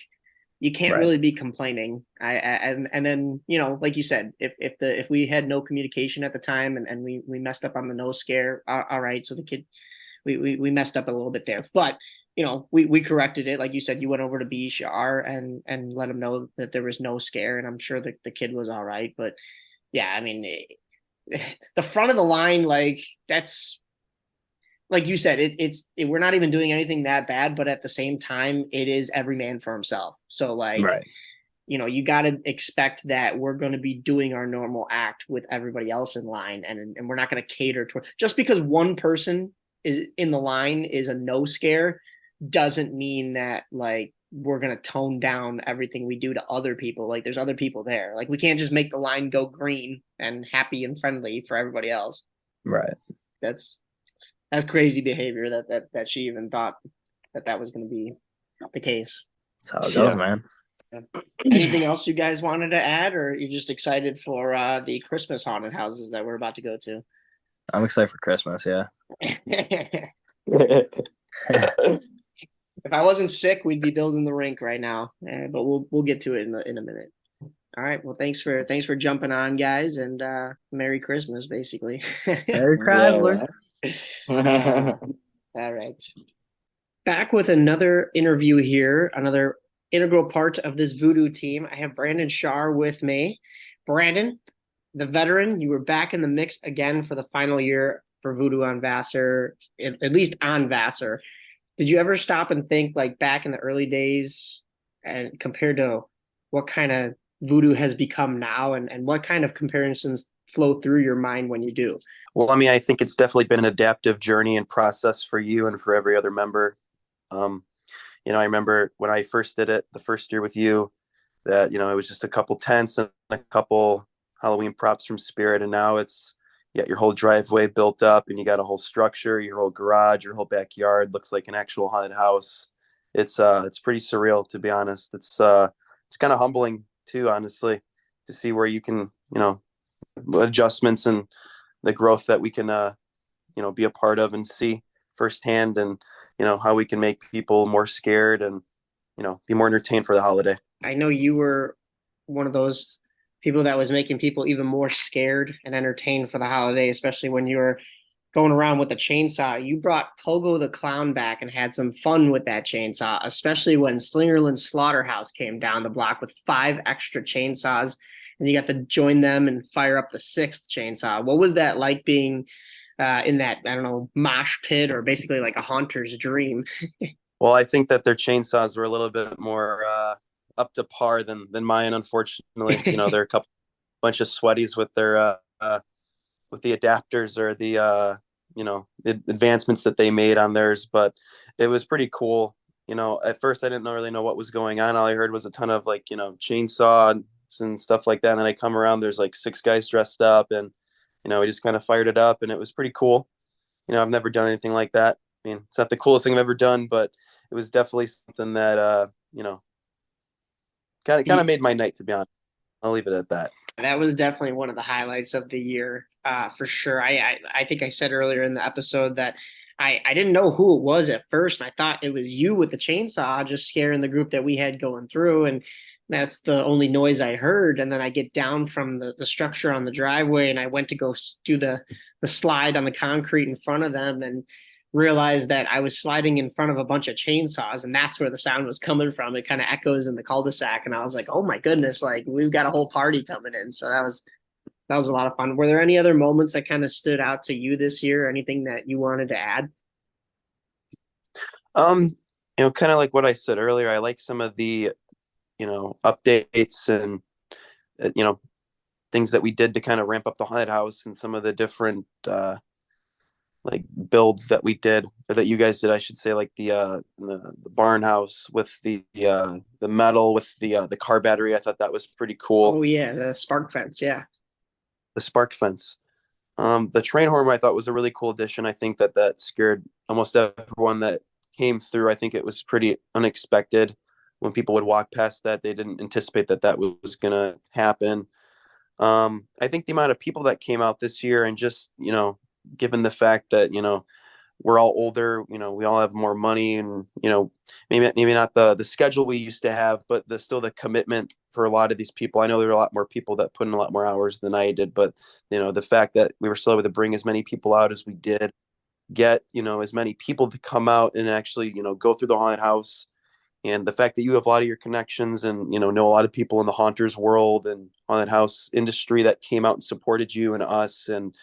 you can't really be complaining. And then like you said, if we had no communication at the time and we messed up on the no scare, all right, so the kid we messed up a little bit there, but we corrected it. Like you said, you went over to BHR and let him know that there was no scare, and I'm sure that the kid was all right. But yeah, I mean, the front of the line, like that's like you said, we're not even doing anything that bad, but at the same time, it is every man for himself. So like, you got to expect that we're going to be doing our normal act with everybody else in line, and we're not going to cater toward just because one person is in the line is a no scare doesn't mean that like we're going to tone down everything we do to other people. Like there's other people there. Like we can't just make the line go green and happy and friendly for everybody else. Right. that's crazy behavior that she even thought that was going to be the case. That's how it goes, man. Anything else you guys wanted to add, or you're just excited for the Christmas haunted houses that we're about to go to? I'm excited for Christmas. Yeah. If I wasn't sick, we'd be building the rink right now. But we'll get to it in a minute. All right. Well, thanks for jumping on, guys, and Merry Christmas, basically. Merry Chrysler. All right. Back with another interview here, another integral part of this Voodoo team. I have Brandon Shar with me. Brandon, the veteran, you were back in the mix again for the final year for Voodoo on Vassar, at least on Vassar. Did you ever stop and think, like, back in the early days and compared to what kind of Voodoo has become now, and what kind of comparisons flow through your mind when you do? Well, I mean, I think it's definitely been an adaptive journey and process for you and for every other member. I remember when I first did it the first year with you, that, it was just a couple tents and a couple Halloween props from Spirit. And now it's, you got your whole driveway built up and you got a whole structure, your whole garage, your whole backyard looks like an actual haunted house. It's pretty surreal, to be honest. It's kind of humbling too, honestly, to see where you can, adjustments and the growth that we can, be a part of and see firsthand, and, how we can make people more scared and, be more entertained for the holiday. I know you were one of those people that was making people even more scared and entertained for the holiday, especially when you were going around with a chainsaw. You brought Pogo the Clown back and had some fun with that chainsaw, especially when Slingerland Slaughterhouse came down the block with 5 extra chainsaws, and you got to join them and fire up the 6th chainsaw. What was that like, being in that, I don't know, mosh pit, or basically like a haunter's dream? Well, I think that their chainsaws were a little bit more up to par than mine, unfortunately. They're a bunch of sweaties with their with the adapters, or the the advancements that they made on theirs, but it was pretty cool. At first I didn't really know what was going on. All I heard was a ton of chainsaws and stuff like that. And then I come around, there's like 6 guys dressed up, and we just kind of fired it up, and it was pretty cool. I've never done anything like that. I mean, it's not the coolest thing I've ever done, but it was definitely something that kind of made my night, to be honest. I'll leave it at that. That was definitely one of the highlights of the year, for sure. I think I said earlier in the episode that I didn't know who it was at first, and I thought it was you with the chainsaw just scaring the group that we had going through, and that's the only noise I heard. And then I get down from the structure on the driveway, and I went to go do the slide on the concrete in front of them, and realized that I was sliding in front of a bunch of chainsaws, and that's where the sound was coming from. It kind of echoes in the cul-de-sac, and I was like, oh my goodness, like, we've got a whole party coming in. So that was a lot of fun. Were there any other moments that kind of stood out to you this year? Anything that you wanted to add? Kind of like what I said earlier, I like some of the updates and things that we did to kind of ramp up the haunted house, and some of the different builds that we did, or that you guys did, I should say, like the barn house with the metal with the car battery. I thought that was pretty cool. Oh yeah, the spark fence. Yeah, the spark fence. The train horn I thought was a really cool addition. I think that scared almost everyone that came through. I think it was pretty unexpected. When people would walk past that, they didn't anticipate that was going to happen. I think the amount of people that came out this year, and just, given the fact that, we're all older, we all have more money, and, maybe not the schedule we used to have, but still the commitment for a lot of these people. I know there were a lot more people that put in a lot more hours than I did, but, the fact that we were still able to bring as many people out as we did, get, as many people to come out and actually, go through the haunted house. And the fact that you have a lot of your connections and, know a lot of people in the haunters world and haunted house industry that came out and supported you and us. And,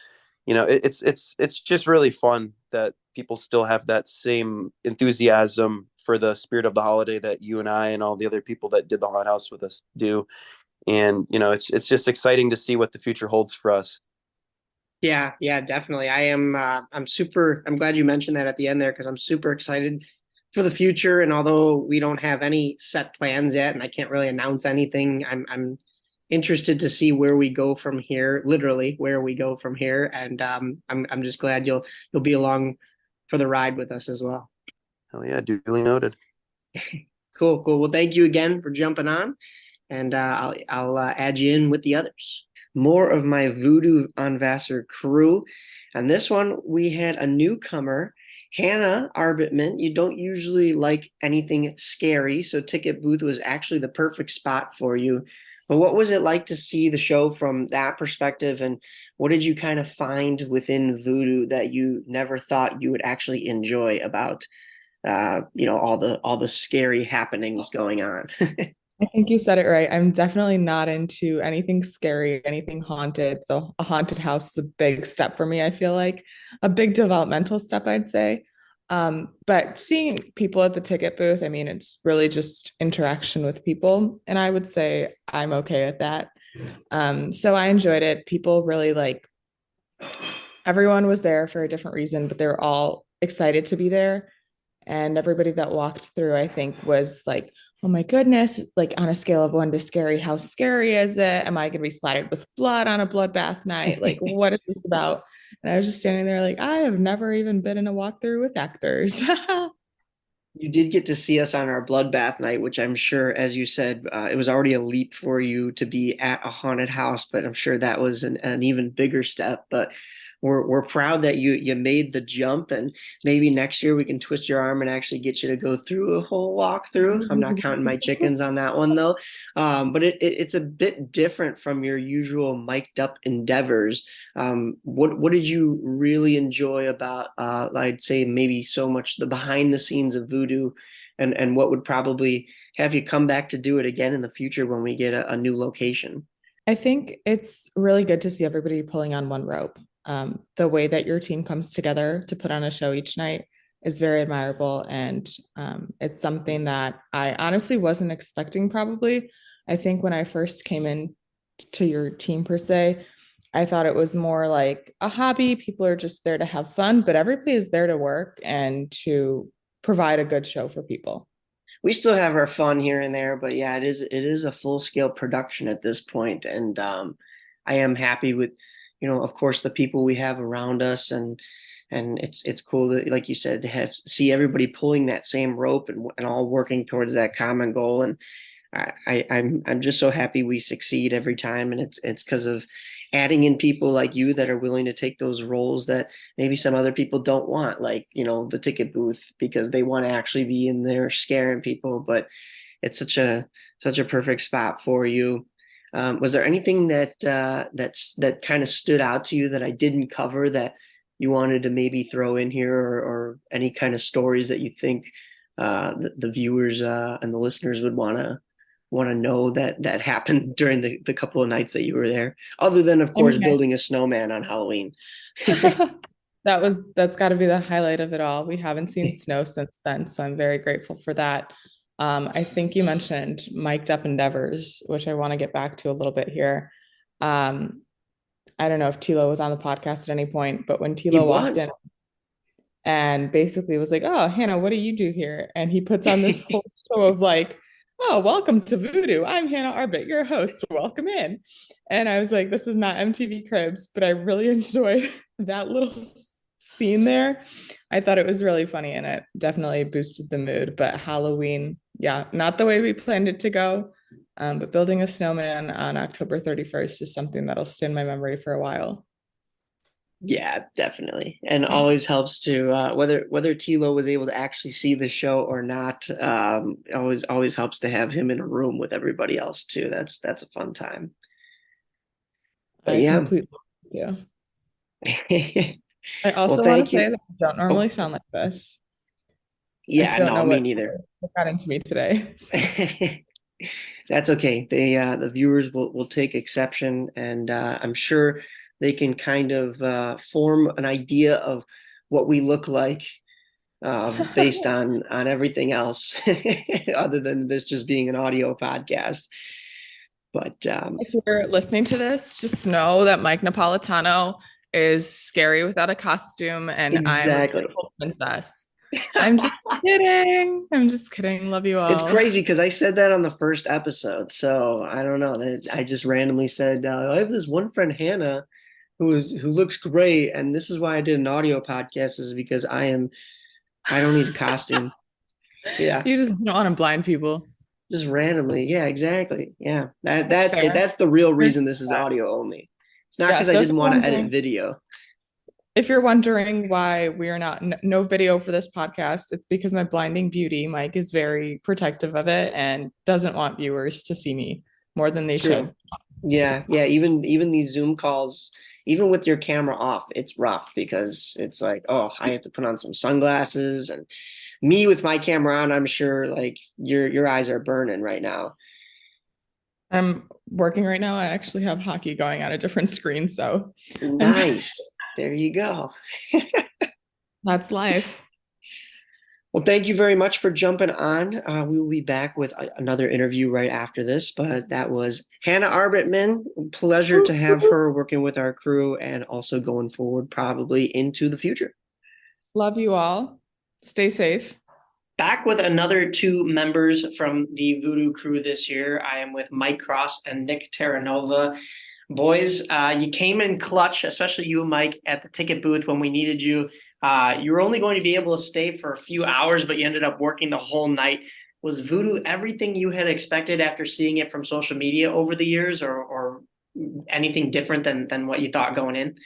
it's just really fun that people still have that same enthusiasm for the spirit of the holiday that you and I and all the other people that did the haunted house with us do. And, it's just exciting to see what the future holds for us. Yeah, definitely. I'm glad you mentioned that at the end there, because I'm super excited for the future. And although we don't have any set plans yet, and I can't really announce anything, I'm interested to see where we go from here, literally where we go from here. And I'm just glad you'll be along for the ride with us as well. Hell yeah, duly noted. Cool. Well, thank you again for jumping on, and I'll add you in with the others. More of my Voodoo on Vassar crew. And this one, we had a newcomer, Hannah Arbitman. You don't usually like anything scary, so Ticket Booth was actually the perfect spot for you. But what was it like to see the show from that perspective? And what did you kind of find within Voodoo that you never thought you would actually enjoy about, all the scary happenings going on? I think you said it right. I'm definitely not into anything scary, anything haunted. So a haunted house is a big step for me. I feel like a big developmental step, I'd say. But seeing people at the ticket booth, I mean, it's really just interaction with people. And I would say I'm okay with that. So I enjoyed it. People really everyone was there for a different reason, but they were all excited to be there. And everybody that walked through, I think, was like, oh my goodness, like on a scale of 1 to scary, how scary is it? Am I going to be splattered with blood on a bloodbath night? Like, what is this about? And I was just standing there like, I have never even been in a walkthrough with actors. You did get to see us on our bloodbath night, which I'm sure, as you said, it was already a leap for you to be at a haunted house, but I'm sure that was an even bigger step. But we're proud that you made the jump, and maybe next year we can twist your arm and actually get you to go through a whole walkthrough. I'm not counting my chickens on that one though. But it's a bit different from your usual mic'd up endeavors. What did you really enjoy about I'd say maybe so much the behind the scenes of Voodoo, and what would probably have you come back to do it again in the future when we get a new location? I think it's really good to see everybody pulling on one rope. The way that your team comes together to put on a show each night is very admirable. And it's something that I honestly wasn't expecting probably. I think when I first came in to your team per se, I thought it was more like a hobby. People are just there to have fun, but everybody is there to work and to provide a good show for people. We still have our fun here and there, but yeah, it is a full scale production at this point, and I am happy with, of course, the people we have around us, and it's cool that, like you said, to see everybody pulling that same rope and all working towards that common goal. And I'm just so happy we succeed every time, and it's because of adding in people like you that are willing to take those roles that maybe some other people don't want, like the ticket booth, because they want to actually be in there scaring people. But it's such a perfect spot for you. Was there anything that kind of stood out to you that I didn't cover that you wanted to maybe throw in here, or any kind of stories that you think the viewers and the listeners would want to know that happened during the couple of nights that you were there, other than, of course, building a snowman on Halloween? That's got to be the highlight of it all. We haven't seen snow since then, so I'm very grateful for that. I think you mentioned mic'd up endeavors, which I want to get back to a little bit here. I don't know if Tilo was on the podcast at any point, but when Tilo walked in and basically was like, "Oh, Hannah, what do you do here?" And he puts on this whole show of like, "Oh, welcome to Voodoo. I'm Hannah Arbit, your host. Welcome in." And I was like, this is not MTV Cribs, but I really enjoyed that little scene there. I thought it was really funny, and it definitely boosted the mood. But Halloween, yeah, not the way we planned it to go. But building a snowman on October 31st is something that'll stay in my memory for a while. Yeah, definitely. And always helps to whether Tilo was able to actually see the show or not, always helps to have him in a room with everybody else too. That's a fun time. But I completely do. I also want to say that I don't normally sound like this. Yeah, I don't know me neither. What got into me today. That's okay. The viewers will take exception, and I'm sure they can kind of form an idea of what we look like based on everything else, other than this just being an audio podcast. But if you're listening to this, just know that Mike Napoletano is scary without a costume, and I'm a beautiful princess. I'm just kidding. I'm just kidding. Love you all. It's crazy because I said that on the first episode. So I don't know. I just randomly said, I have this one friend, Hannah, who looks great. And this is why I did an audio podcast, is because I don't need a costume. Yeah. You just don't want to blind people. Just randomly. Yeah, exactly. Yeah. That's it. fair. That's the real reason There's this is that. audio only. It's not Yeah, because so I if didn't you're want to edit wondering- video. If you're wondering why we are not no video for this podcast, it's because my blinding beauty, Mike, is very protective of it and doesn't want viewers to see me more than they True. should. Yeah, yeah. Even these Zoom calls, even with your camera off, it's rough because it's like, oh, I have to put on some sunglasses, and me with my camera on, I'm sure like your eyes are burning right now. I'm working right now. I actually have hockey going on a different screen, so Nice. There you go. that's life. Well, thank you very much for jumping on. We will be back with another interview right after this, but that was Hannah Arbitman. Pleasure to have her working with our crew and also going forward probably into the future. Love you all. Stay safe. Back with another two members from the Voodoo crew this year. I am with Mike Cross and Nick Terranova. Boys, you came in clutch, especially you, Mike, at the ticket booth when we needed you. You were only going to be able to stay for a few hours, but you ended up working the whole night. Was Voodoo everything you had expected after seeing it from social media over the years, or anything different than what you thought going in?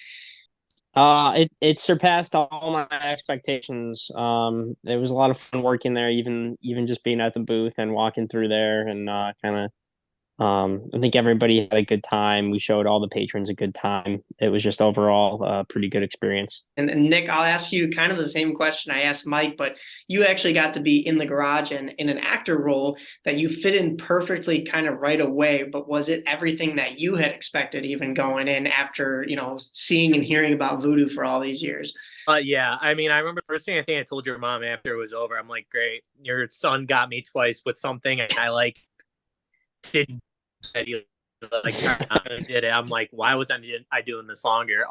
It surpassed all my expectations. It was a lot of fun working there, even just being at the booth and walking through there and kind of. I think everybody had a good time. We showed all the patrons a good time. It was just overall a pretty good experience. And Nick, I'll ask you kind of the same question I asked Mike, but you actually got to be in the garage and in an actor role that you fit in perfectly kind of right away. But was it everything that you had expected even going in after, seeing and hearing about Voodoo for all these years? Yeah. I mean, I remember the first thing I think I told your mom after it was over, I'm like, great, your son got me twice with something, and I didn't said he did it. I'm like, why wasn't I doing this longer?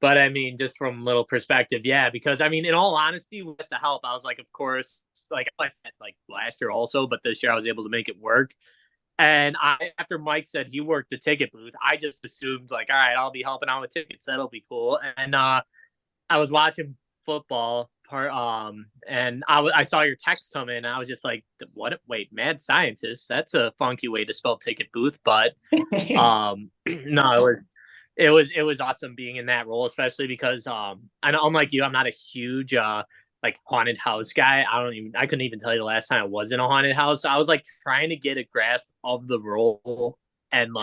But I mean, just from little perspective, yeah, because I mean, in all honesty, with the help, I was like, of course, I last year also, but this year I was able to make it work. And after Mike said he worked the ticket booth, I just assumed all right, I'll be helping out with tickets. That'll be cool. And I was watching football and I saw your text come in, and I was just like, what? Wait, mad scientist, that's a funky way to spell ticket booth. But no, it was awesome being in that role, especially because unlike you, I'm not a huge haunted house guy. I couldn't even tell you the last time I was in a haunted house. So I was trying to get a grasp of the role and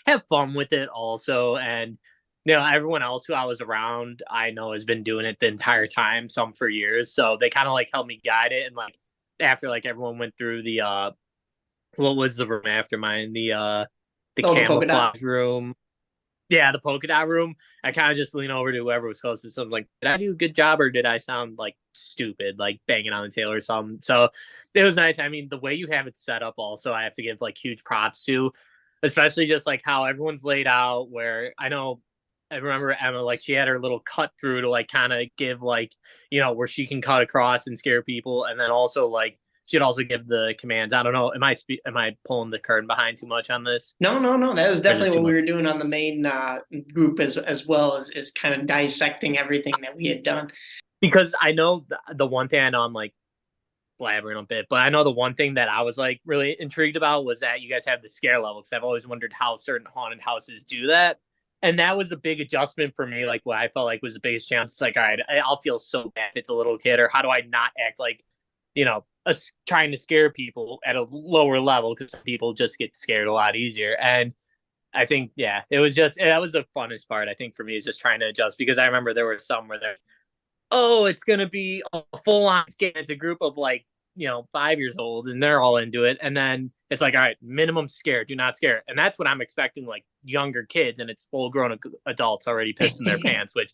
have fun with it also. And everyone else who I was around, I know has been doing it the entire time, some for years. So they kind of helped me guide it. And after everyone went through the what was the room after mine? The camouflage room. Yeah, the polka dot room. I kind of just lean over to whoever was closest. So I'm like, did I do a good job, or did I sound stupid, banging on the tail or something? So it was nice. I mean, the way you have it set up also, I have to give huge props to, especially just how everyone's laid out, where I remember Emma, she had her little cut through to kind of give where she can cut across and scare people. And then also she'd also give the commands. I don't know. Am I pulling the curtain behind too much on this? No. That was definitely what we were doing on the main group as well as kind of dissecting everything that we had done. Because I know the one thing I know, I'm blabbering a bit, but I know the one thing that I was really intrigued about was that you guys have the scare level, because I've always wondered how certain haunted houses do that. And that was a big adjustment for me, what I felt was the biggest challenge. It's all right, I'll feel so bad if it's a little kid, or how do I not act trying to scare people at a lower level, because people just get scared a lot easier. And I think, yeah, that was the funnest part, I think, for me, is just trying to adjust, because I remember there were some where it's going to be a full-on scare. It's a group of 5 years old, and they're all into it. And then it's all right, minimum scare, do not scare. And that's what I'm expecting, younger kids, and it's full-grown adults already pissing their pants, which,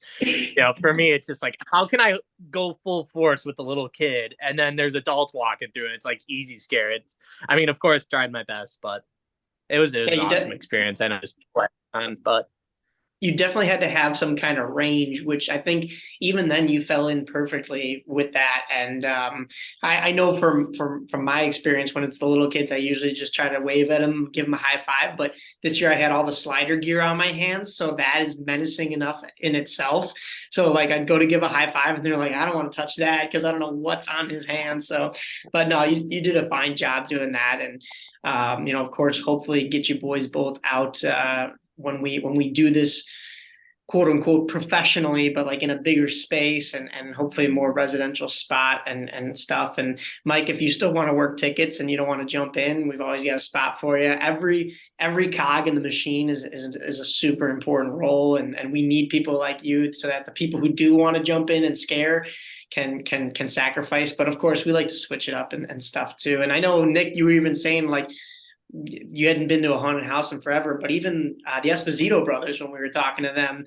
for me, it's just how can I go full force with the little kid? And then there's adults walking through, and it's easy scare. Of course, tried my best, but it was an awesome experience. And I just played on, but you definitely had to have some kind of range, which I think even then you fell in perfectly with that. And I know from my experience, when it's the little kids, I usually just try to wave at them, give them a high five. But this year I had all the slider gear on my hands, so that is menacing enough in itself. So like I'd go to give a high five, and they're like, I don't want to touch that because I don't know what's on his hand. So, but no, you did a fine job doing that, and of course, hopefully get you boys both out when we do this quote unquote professionally, but like in a bigger space and hopefully a more residential spot and stuff. And Mike, if you still want to work tickets and you don't want to jump in, we've always got a spot for you. Every cog in the machine is a super important role, and we need people like you so that the people who do want to jump in and scare can sacrifice. But of course, we like to switch it up and stuff too. And I know, Nick, you were even saying like you hadn't been to a haunted house in forever, but even the Esposito brothers, when we were talking to them,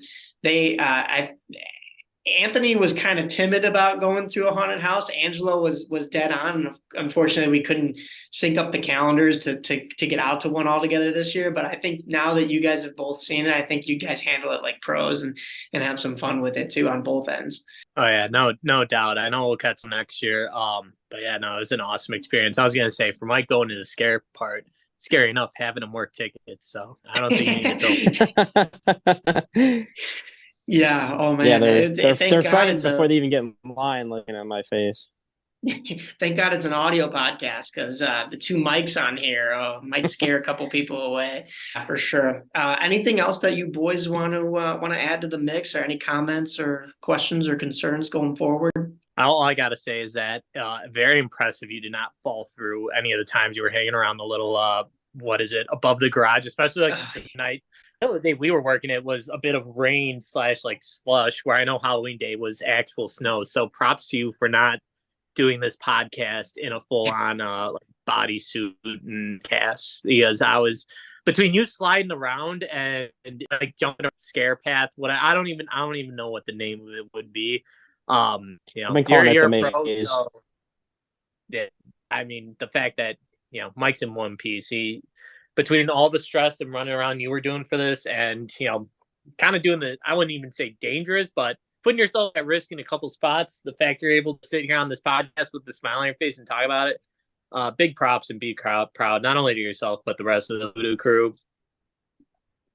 Anthony was kind of timid about going through a haunted house. Angelo was dead on. Unfortunately, we couldn't sync up the calendars to get out to one altogether this year. But I think now that you guys have both seen it, I think you guys handle it like pros and have some fun with it too on both ends. Oh yeah, no doubt. I know we'll catch them next year. But yeah, no, it was an awesome experience. I was gonna say for Mike going to the scare part, scary enough having them work tickets. So I don't think you need to tell. Yeah. Oh man. Yeah, they're Thank God frightened it's before they even get in line looking at my face. Thank God it's an audio podcast because the two mics on here might scare a couple people away for sure. Anything else that you boys want to add to the mix, or any comments or questions or concerns going forward? All I gotta say is that very impressive. You did not fall through any of the times you were hanging around the little what is it, above the garage, especially like the night. The day we were working, it was a bit of rain / like slush, where I know Halloween day was actual snow. So props to you for not doing this podcast in a full on like bodysuit and cast, because I was between you sliding around and like jumping up scare path. I don't even know what the name of it would be. I've been calling it you're the a pro, maze. so yeah, I mean the fact that Mike's in one piece. He between all the stress and running around you were doing for this, and kind of doing I wouldn't even say dangerous, but putting yourself at risk in a couple spots. The fact you're able to sit here on this podcast with the smile on your face and talk about it, big props, and be proud not only to yourself but the rest of the Voodoo crew.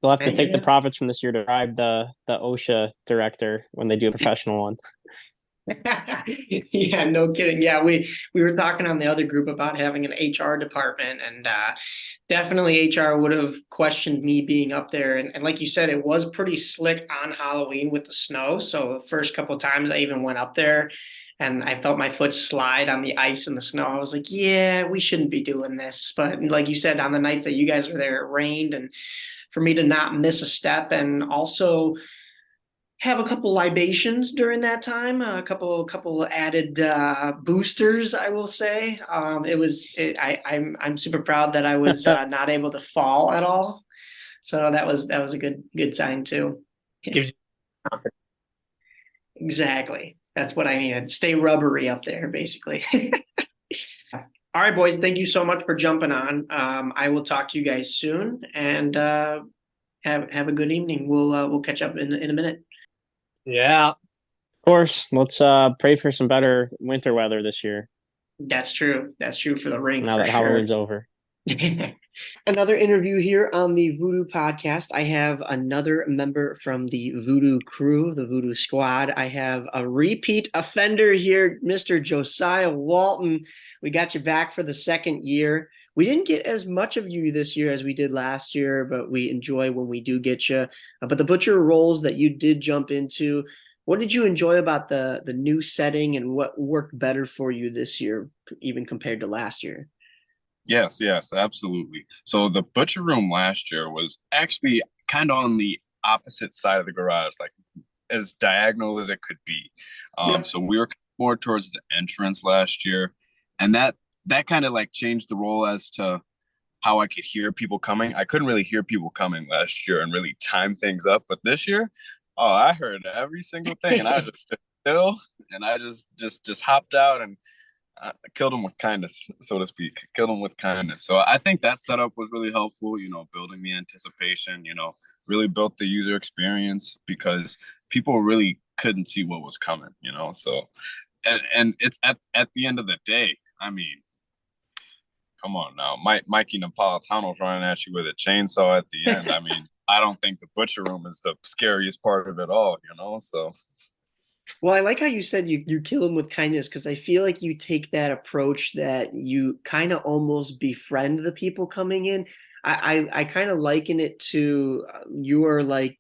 They'll have to take the profits from this year to bribe the OSHA director when they do a professional one. Yeah, no kidding. Yeah, we were talking on the other group about having an HR department, and definitely HR would have questioned me being up there. And like you said, it was pretty slick on Halloween with the snow. So the first couple of times I even went up there and I felt my foot slide on the ice and the snow. I was like, yeah, we shouldn't be doing this. But like you said, on the nights that you guys were there, it rained, and for me to not miss a step and also have a couple libations during that time, a couple added boosters, I will say. I'm super proud that I was not able to fall at all. So that was a good sign too. Gives you confidence. Exactly. That's what I needed. Stay rubbery up there, basically. All right, boys. Thank you so much for jumping on. I will talk to you guys soon, and have a good evening. We'll catch up in a minute. Yeah. Of course. Let's pray for some better winter weather this year. That's true. That's true for the ring. Now that Halloween's over. Another interview here on the Voodoo podcast. I have another member from the Voodoo crew, the Voodoo squad. I have a repeat offender here, Mr. Josiah Walton. We got you back for the second year. We didn't get as much of you this year as we did last year, but we enjoy when we do get you. But the butcher roles that you did jump into, what did you enjoy about the new setting, and what worked better for you this year, even compared to last year? Yes, absolutely. So the butcher room last year was actually kind of on the opposite side of the garage, like as diagonal as it could be. So we were more towards the entrance last year, and that kind of like changed the role as to how I could hear people coming. I couldn't really hear people coming last year and really time things up, but this year, I heard every single thing, and I just stood still, and I just hopped out and killed him with kindness, so to speak. Killed him with kindness. So I think that setup was really helpful, building the anticipation, really built the user experience because people really couldn't see what was coming, you know. So and it's at the end of the day, I mean, come on now, Mikey Napolitano's running at you with a chainsaw at the end. I mean, I don't think the butcher room is the scariest part of it all, you know. So Well, I like how you said you kill him with kindness, because I feel like you take that approach that you kind of almost befriend the people coming in. I kind of liken it to you are like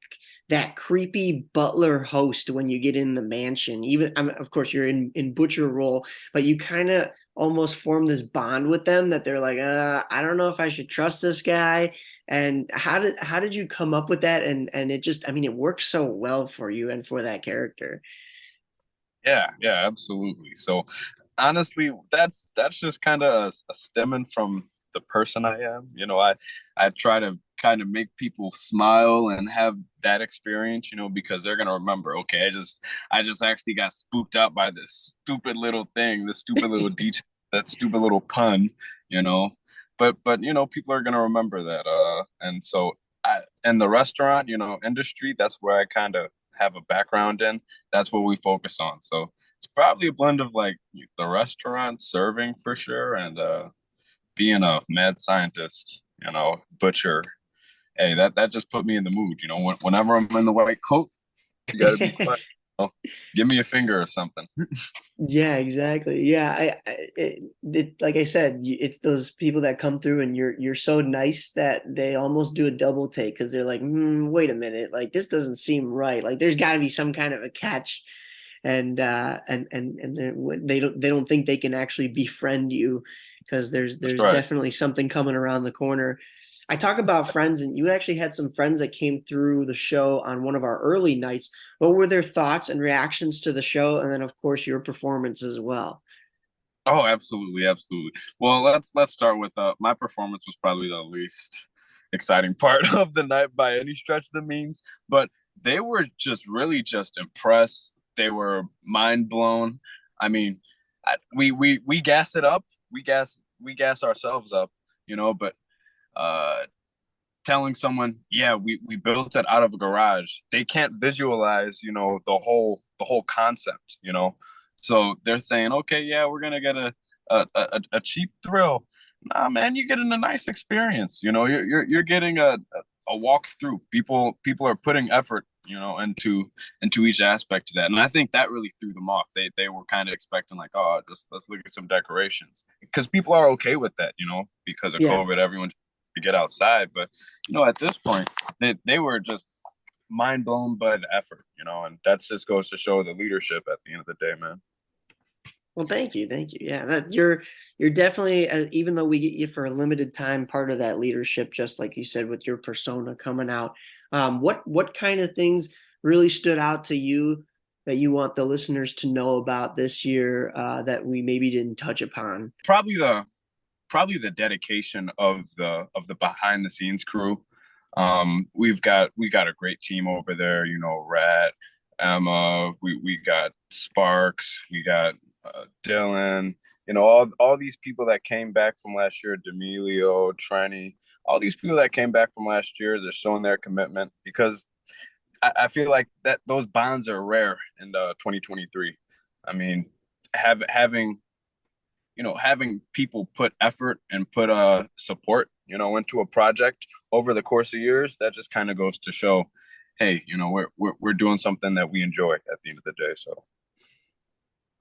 that creepy butler host when you get in the mansion. Even of course you're in butcher role, but you kind of almost form this bond with them that they're like, I don't know if I should trust this guy. And how did you come up with that? And it just, I mean, it works so well for you and for that character. yeah, absolutely. So honestly, that's just kind of a stemming from the person I am. You know, I try to kind of make people smile and have that experience, you know, because they're gonna remember, okay, I just actually got spooked out by this stupid little thing, this stupid little detail, that stupid little pun, you know. But you know, people are gonna remember that. And so in the restaurant, you know, industry, that's where I kind of have a background in. That's what we focus on. So it's probably a blend of like the restaurant serving for sure, and being a mad scientist, you know, butcher. Hey, that just put me in the mood. You know, whenever I'm in the white coat, you got to be quiet. You know? Give me a finger or something. Yeah, exactly. Yeah, like I said, it's those people that come through and you're so nice that they almost do a double take because they're like, wait a minute, like this doesn't seem right. Like there's got to be some kind of a catch, and they don't think they can actually befriend you because That's there's right. definitely something coming around the corner. I talk about friends, and you actually had some friends that came through the show on one of our early nights. What were their thoughts and reactions to the show? And then, of course, your performance as well. Oh, absolutely, absolutely. Well, let's start with my performance was probably the least exciting part of the night by any stretch of the means, but they were just really just impressed. They were mind blown. I mean, we gas it up. We gas ourselves up, you know, but uh telling someone, yeah, we built it out of a garage, they can't visualize, you know, the whole concept, you know. So they're saying, okay, yeah, we're gonna get a cheap thrill. Nah, man, you're getting a nice experience. You know, you're getting a walk through. People are putting effort, you know, into each aspect of that, and I think that really threw them off. They were kind of expecting like, oh, just let's look at some decorations, because people are okay with that, you know, because of Yeah. COVID, everyone to get outside. But you know, at this point, they were just mind blown by the effort, you know, and that just goes to show the leadership at the end of the day, man. Well, thank you, thank you. Yeah, that you're definitely, even though we get you for a limited time, part of that leadership, just like you said, with your persona coming out. What kind of things really stood out to you that you want the listeners to know about this year that we maybe didn't touch upon? Probably the dedication of the behind the scenes crew. We got a great team over there, you know, Rat, Emma, we got Sparks, we got Dylan, you know, all these people that came back from last year, D'Amelio, Trenny, all these people that came back from last year, they're showing their commitment, because I feel like that those bonds are rare in 2023. I mean, having, you know, having people put effort and put support, you know, into a project over the course of years, that just kind of goes to show, hey, you know, we're doing something that we enjoy at the end of the day. So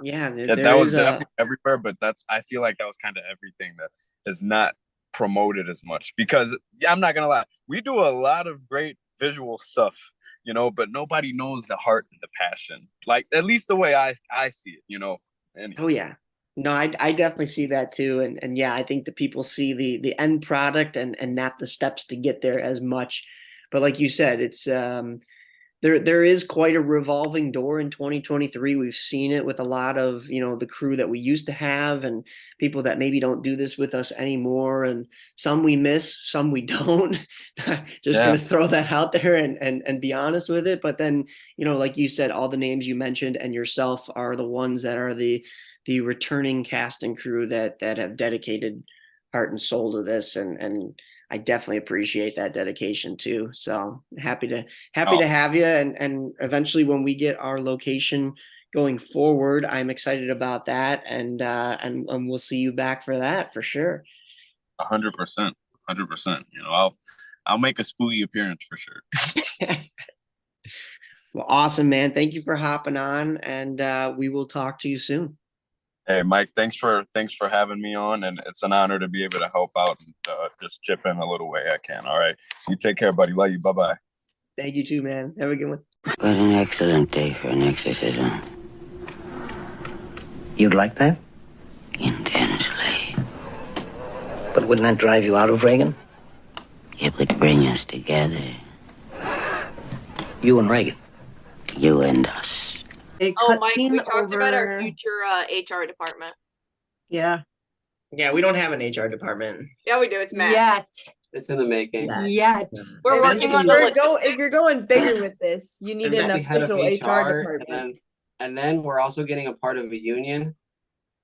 Yeah, yeah, there that was is definitely everywhere, but I feel like that was kind of everything that is not promoted as much, because yeah, I'm not gonna lie, we do a lot of great visual stuff, you know, but nobody knows the heart and the passion, like at least the way I see it, you know. Anyway. Oh yeah. No, I definitely see that too. And yeah, I think the people see the end product and not the steps to get there as much. But like you said, it's there is quite a revolving door in 2023. We've seen it with a lot of, the crew that we used to have and people that maybe don't do this with us anymore. And some we miss, some we don't. Just Yeah. gonna throw that out there and be honest with it. But then, like you said, all the names you mentioned and yourself are the ones that are the returning cast and crew that have dedicated heart and soul to this. And I definitely appreciate that dedication too. So happy to Oh. have you, and eventually when we get our location going forward, I'm excited about that, and we'll see you back for that for sure. 100%, 100%. You know, I'll make a spooky appearance for sure. Well, awesome, man. Thank you for hopping on, and we will talk to you soon. Hey, Mike, thanks for having me on, and it's an honor to be able to help out and just chip in a little way I can. All right, you take care, buddy. Love you. Bye bye. Thank you too, man. Have a good one. What an excellent day for an exorcism. You'd like that? Intensely. But wouldn't that drive you out of Reagan? It would bring us together. You and Reagan. You and us. Oh, Mike, we talked about our future HR department. Yeah. Yeah, we don't have an HR department. Yeah, we do. It's Matt. Yet. It's in the making. Yet. We're working on the if you're going bigger with this, you need an Eventually head of official HR HR, department. and then we're also getting a part of a union.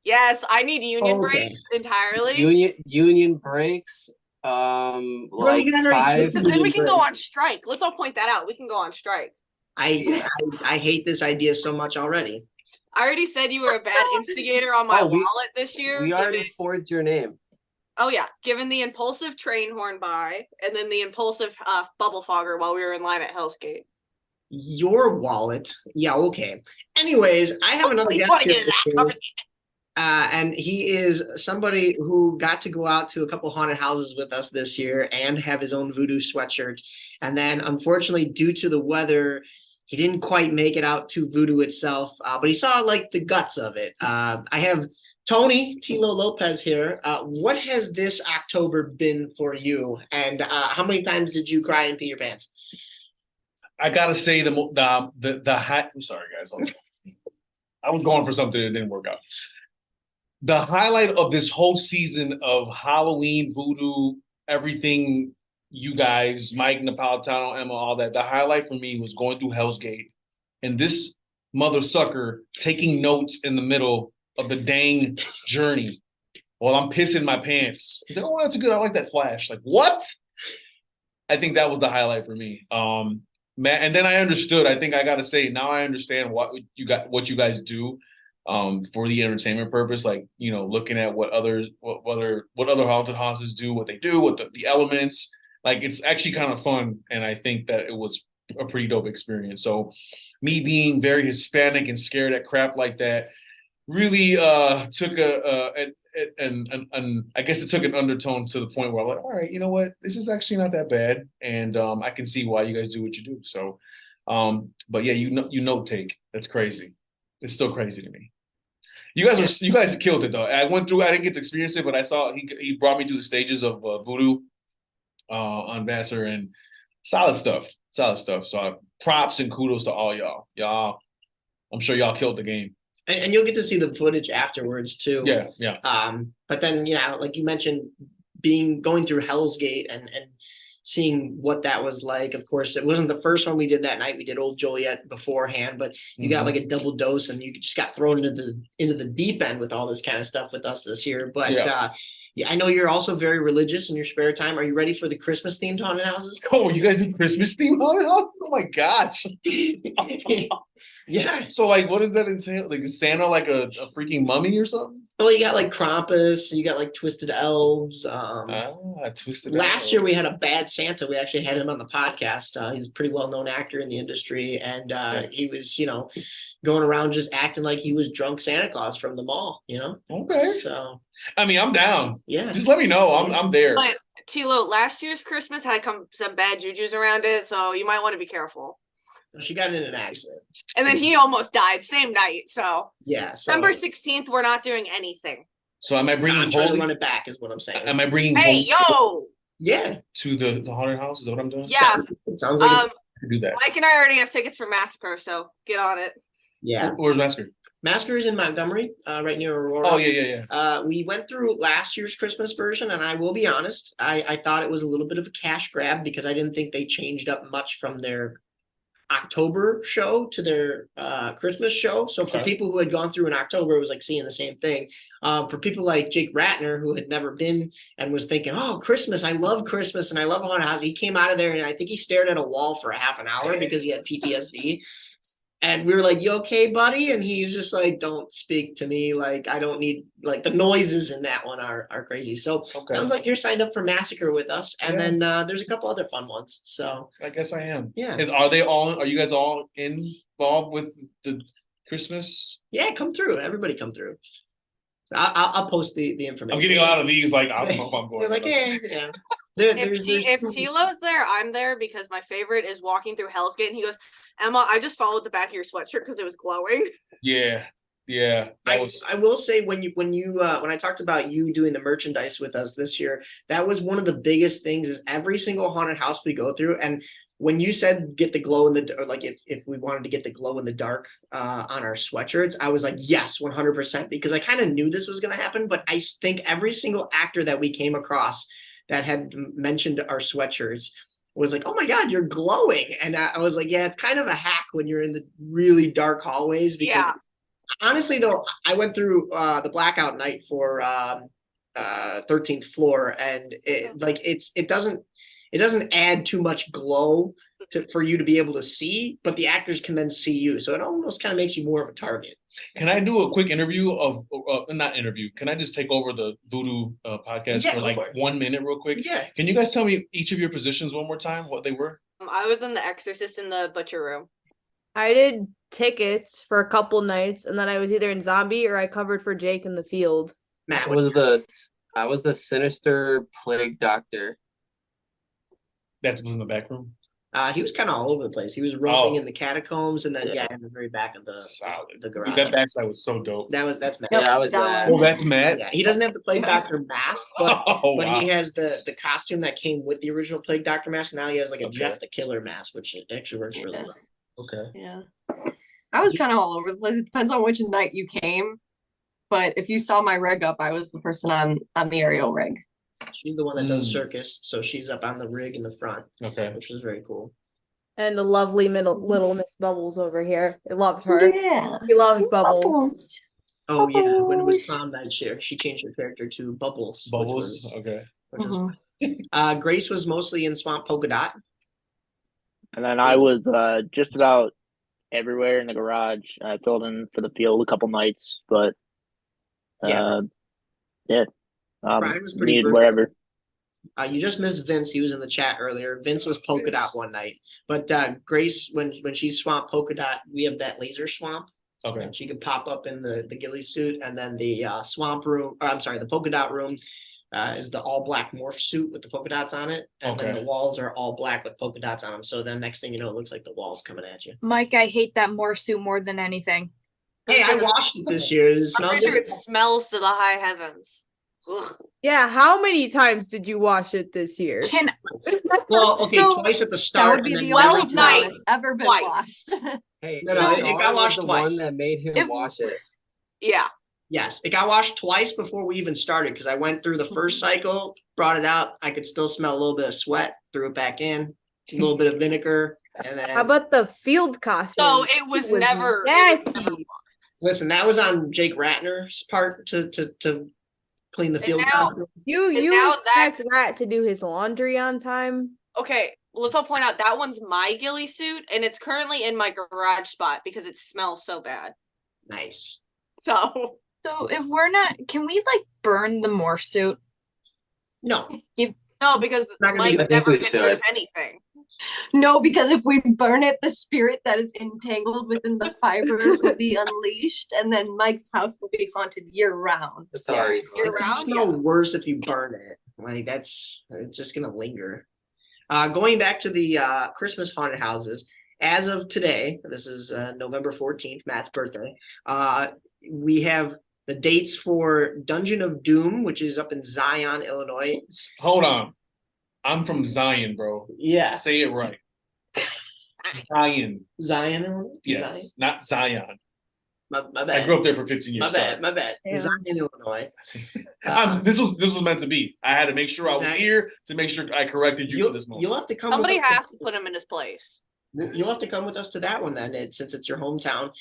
Yes, I need union Okay. breaks entirely. Union breaks. Like you gotta already 5. take Then we can go breaks. on strike. Let's all point that out. We can go on strike. I hate this idea so much already. I already said you were a bad instigator on my wallet this year. We already forged your name. Oh yeah, given the impulsive train horn buy and then the impulsive bubble fogger while we were in line at Hell's Gate. Your wallet. Yeah, okay. Anyways, I have another You guest wanna here get into that today, conversation? and he is somebody who got to go out to a couple haunted houses with us this year and have his own Voodoo sweatshirt. And then, unfortunately, due to the weather, he didn't quite make it out to Voodoo itself, but he saw like the guts of it. I have Tony Tilo Lopez here. What has this October been for you? And how many times did you cry and pee your pants? I gotta say the hat. I'm sorry, guys. I was going for something that didn't work out. The highlight of this whole season of Halloween, Voodoo, everything, you guys, Mike, Napolitano, Emma, all that. The highlight for me was going through Hell's Gate and this mother sucker taking notes in the middle of the dang journey while I'm pissing my pants. He's like, oh, that's good. I like that flash. Like, what? I think that was the highlight for me. Man, and then I understood. I think I gotta say now I understand what you guys do for the entertainment purpose. Like, you know, looking at what other haunted houses do, what they do, what the elements. Like, it's actually kind of fun, and I think that it was a pretty dope experience. So, me being very Hispanic and scared at crap like that really took and I guess it took an undertone to the point where I'm like, all right, you know what, this is actually not that bad, and I can see why you guys do what you do. So, but yeah, you note take. That's crazy. It's still crazy to me. You guys killed it though. I didn't get to experience it, but I saw he brought me through the stages of Voodoo on Vassar, and solid stuff. So props and kudos to all y'all. I'm sure y'all killed the game. And you'll get to see the footage afterwards too. Yeah. But then, like you mentioned, going through Hell's Gate and seeing what that was like. Of course, it wasn't the first one we did that night. We did Old Joliet beforehand, but you got like a double dose, and you just got thrown into the deep end with all this kind of stuff with us this year. But I know you're also very religious in your spare time. Are you ready for the Christmas themed haunted houses? Oh, you guys do Christmas themed haunted houses? Oh my gosh. Yeah. So like, what does that entail? Like, is Santa like a freaking mummy or something? Well, you got like Krampus, you got like Twisted Elves. Twisted Last year we had a bad Santa. We actually had him on the podcast. He's a pretty well-known actor in the industry, and he was, going around just acting like he was drunk Santa Claus from the mall. Okay. So, I mean, I'm down. Yeah. Just let me know. I'm there. But Tilo, last year's Christmas had some bad jujus around it, so you might want to be careful. She got in an accident. And then he almost died same night. So yeah. December 16th, we're not doing anything. So am I bringing trying holy? To run it back is what I'm saying. Am I bringing? Hey, yo. Yeah. To the haunted house? Is that what I'm doing? Yeah. It sounds like I could do that. Mike and I already have tickets for Massacre, so get on it. Yeah. Where's Massacre? Massacre is in Montgomery, right near Aurora. Oh, yeah. We went through last year's Christmas version, and I will be honest, I thought it was a little bit of a cash grab because I didn't think they changed up much from their October show to their Christmas show. So for Okay. people who had gone through in October, it was like seeing the same thing. For people like Jake Ratner, who had never been and was thinking, oh, Christmas, I love Christmas and I love haunted house. He came out of there and I think he stared at a wall for a half an hour because he had PTSD. And we were like, you okay, buddy? And he was just like, don't speak to me. Like, I don't need, like, the noises in that one are crazy. So sounds like you're signed up for Massacre with us. And then there's a couple other fun ones. So I guess I am. Yeah. Are you guys all involved with the Christmas? Yeah, come through. Everybody come through. I'll post the information. I'm getting a lot of these. Like, I'm going. You're like, yeah. If Tilo's there, I'm there because my favorite is walking through Hell's Gate and he goes, Emma, I just followed the back of your sweatshirt because it was glowing. Yeah. I will say when I talked about you doing the merchandise with us this year, that was one of the biggest things is every single haunted house we go through. And when you said get the glow in the, or like if we wanted to get the glow in the dark on our sweatshirts, I was like, yes, 100%, because I kind of knew this was going to happen. But I think every single actor that we came across that had mentioned our sweatshirts was like, oh my God, you're glowing. And I was like, yeah, it's kind of a hack when you're in the really dark hallways. Because honestly, though, I went through the blackout night for 13th floor, and it doesn't add too much glow for you to be able to see, but the actors can then see you. So it almost kind of makes you more of a target. Can I do a quick interview of not interview? Can I just take over the Voodoo podcast for like 1 minute real quick? Yeah. Can you guys tell me each of your positions one more time, what they were? I was in the Exorcist in the Butcher Room. I did tickets for a couple nights, and then I was either in Zombie or I covered for Jake in the field. Matt, I was the Sinister Plague Doctor. That was in the back room? He was kind of all over the place. He was roaming in the catacombs, and then in the very back of the garage. That backside was so dope. That's Matt. Yeah, I was that. Oh, that's Matt. Yeah, he doesn't have the Plague Doctor mask, but he has the costume that came with the original Plague Doctor mask. Now he has like a Jeff the Killer mask, which actually works really well. Okay. Yeah. I was kind of all over the place. It depends on which night you came. But if you saw my rig up, I was the person on the aerial rig. She's the one that does circus, so she's up on the rig in the front. Okay. Which was very cool. And the lovely little Miss Bubbles over here. I loved her. Yeah. We loved Bubbles. Oh yeah, when it was prom night, she changed her character to Bubbles. Bubbles, okay. Grace was mostly in Swamp Polka Dot. And then I was just about everywhere in the garage. I filled in for the field a couple nights, but Brian was pretty needed perfect. wherever. You just missed Vince. He was in the chat earlier. Vince was Polka Dot one night, but Grace, when she's Swamp Polka Dot, we have that laser swamp. Okay. And she could pop up in the ghillie suit, and then the swamp room. The Polka Dot room is the all black morph suit with the polka dots on it, and then the walls are all black with polka dots on them. So then next thing you know, it looks like the wall's coming at you. Mike, I hate that morph suit more than anything. Hey, I washed it this year. Does it smell I'm pretty sure good? it smells to the high heavens. Ugh. Yeah, how many times did you wash it this year? Well, okay, twice at the start. That would be and then the never only again. time it's ever been Twice. washed. Hey, No, it got washed the twice. one that made him wash it. Yeah. Yes, it got washed twice before we even started because I went through the first cycle, brought it out. I could still smell a little bit of sweat, threw it back in, a little bit of vinegar, and then. How about the field costume? So it was never. nasty. Listen, that was on Jake Ratner's part to clean the field costume. You now expect Rat to do his laundry on time? Okay, let's all point out that one's my ghillie suit, and it's currently in my garage spot because it smells so bad. Nice. So if we're not, can we like burn the morph suit? No. No, because Not gonna Mike be- never we gets rid of should. anything. No, because if we burn it, the spirit that is entangled within the fibers will be unleashed, and then Mike's house will be haunted year round. It's already Year It's gonna round? smell worse if you burn it. Like it's just gonna linger. Going back to the Christmas haunted houses, as of today, this is November 14th, Matt's birthday. We have the dates for Dungeon of Doom, which is up in Zion, Illinois. Hold on. I'm from Zion, bro. Yeah. Say it right. Zion. Zion, Illinois? Yes, Zion? not Zion. My bad. I grew up there for 15 years. My bad. Yeah. Zion, Illinois. This was meant to be. I had to make sure I was Exactly. here to make sure I corrected you for this moment. You'll have to come Somebody with us. has to put him in his place. You'll have to come with us to that one then, since it's your hometown.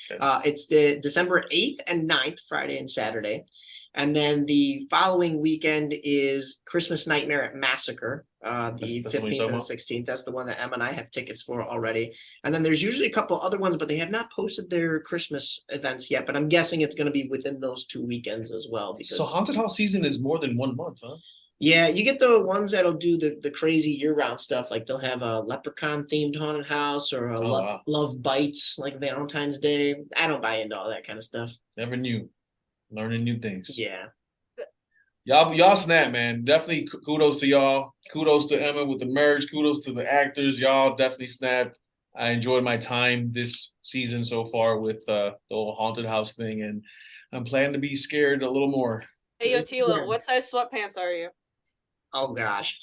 It's the December 8th and 9th, Friday and Saturday. And then the following weekend is Christmas Nightmare at Massacre, the That's what you're 15th talking and about? 16th. That's the one that Emma and I have tickets for already. And then there's usually a couple other ones, but they have not posted their Christmas events yet. But I'm guessing it's going to be within those 2 weekends as well. Because So haunted house season is more than 1 month, huh? yeah, you get the ones that'll do the crazy year-round stuff. Like they'll have a leprechaun-themed haunted house or a wow. love bites like Valentine's Day. I don't buy into all that kind of stuff. Never knew. Learning new things. Yeah. Y'all snap, man. Definitely kudos to y'all. Kudos to Emma with the merge. Kudos to the actors. Y'all definitely snapped. I enjoyed my time this season so far with the whole haunted house thing, and I'm planning to be scared a little more. Hey, yo, Tilo, what size sweatpants are you? Oh gosh.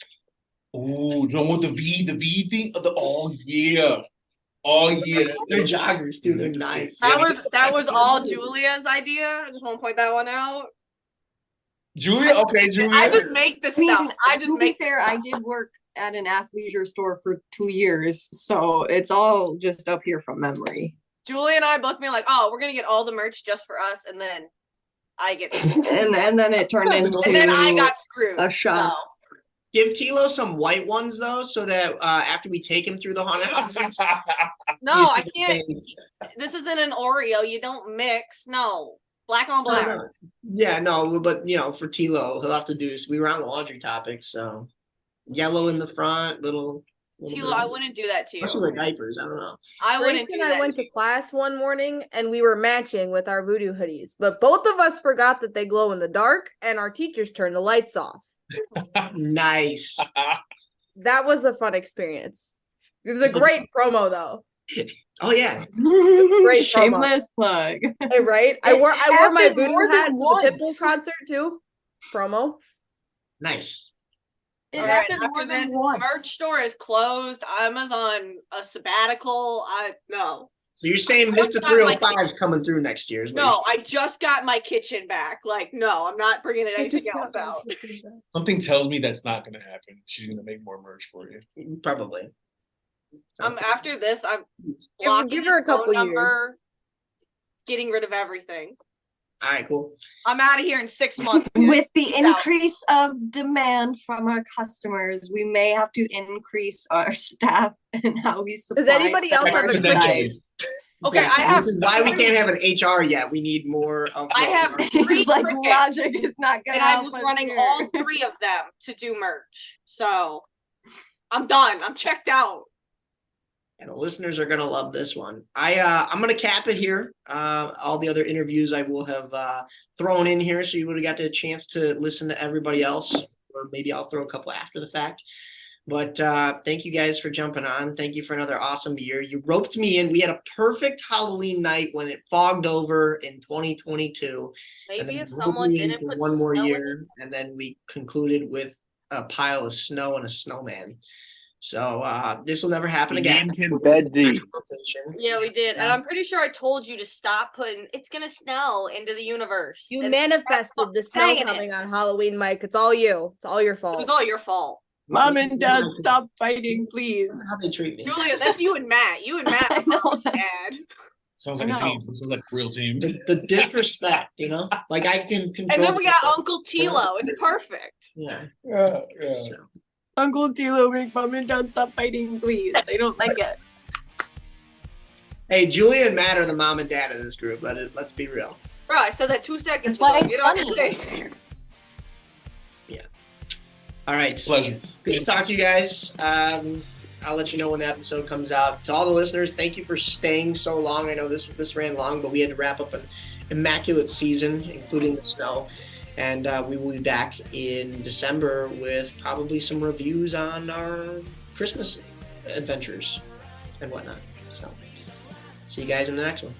Ooh, you know what the V thing? Oh yeah. Oh yeah. They're joggers too. They're nice. That was all Julia's idea. I just want to point that one out. Julia, okay, Julia. I just make this stuff. I just to make be fair, I did work at an athleisure store for 2 years, so it's all just up here from memory. Julia and I both being like, "Oh, we're gonna get all the merch just for us," and then I get and then it turned into and then I got screwed. a shop. So. Give Tilo some white ones though, so that after we take him through the haunted house. No, I can't. This isn't an Oreo. You don't mix. No, black on black. No. Yeah, no, but for Tilo, he'll have to do. We were on the laundry topic, so yellow in the front, little Tilo, I wouldn't do that to you. Especially with diapers. I don't know. I wouldn't Grace do and that. I went to class one morning and we were matching with our Voodoo hoodies, but both of us forgot that they glow in the dark, and our teachers turned the lights off. Nice. That was a fun experience. It was a great promo though. Oh yeah. Great Shameless plug. Hey, right? I wore my happened Voodoo more than hat to the once. Pitbull concert too. Promo. Nice. All right, after this merch store is closed, Emma's on a sabbatical. No. So you're saying Mr. 305's coming through next year? No, I just got my kitchen back. Like, no, I'm not bringing anything else out. Something tells me that's not going to happen. She's going to make more merch for you. Probably. After this, I'm give her a couple years. Getting rid of everything. All right, cool. I'm out of here in 6 months. With the increase of demand from our customers, we may have to increase our staff and how we supply. Does anybody else have a merchandise? Okay, I have. This is why we can't have an HR yet. We need more of. I have 3 like crickets, logic is not gonna and I help was us running here. all 3 of them to do merch. So I'm done. I'm checked out. And the listeners are gonna love this one. I'm gonna cap it here. All the other interviews I will have thrown in here, so you would have got the chance to listen to everybody else, or maybe I'll throw a couple after the fact. But thank you guys for jumping on. Thank you for another awesome year. You roped me in. We had a perfect Halloween night when it fogged over in 2022. Maybe if someone didn't put one more snow in year, and then we concluded with a pile of snow and a snowman. So this will never happen again. Yeah, we did. And I'm pretty sure I told you to stop putting "it's gonna snow" into the universe. You And manifested the snow saying it. coming on Halloween, Mike. It's all you. It's all your It fault. was all your fault. Mom and Dad, stop fighting, please. How they treat me. Julia, that's you and Matt. You and Matt are mom and dad. Sounds like a team. Sounds like a real team. The disrespect, like I can control. And then we got Uncle Tilo. It's perfect. Yeah. Yeah. Uncle Tilo, make Mom and Dad stop fighting, please. I don't like it. Hey, Julia and Matt are the mom and dad of this group. Let's be real. Bro, I said that 2 seconds That's why ago. it's Get off funny. your thing. Yeah. All right. Pleasure. Good to talk to you guys. I'll let you know when the episode comes out. To all the listeners, thank you for staying so long. I know this ran long, but we had to wrap up an immaculate season, including the snow. And we will be back in December with probably some reviews on our Christmas adventures and whatnot. So, see you guys in the next one.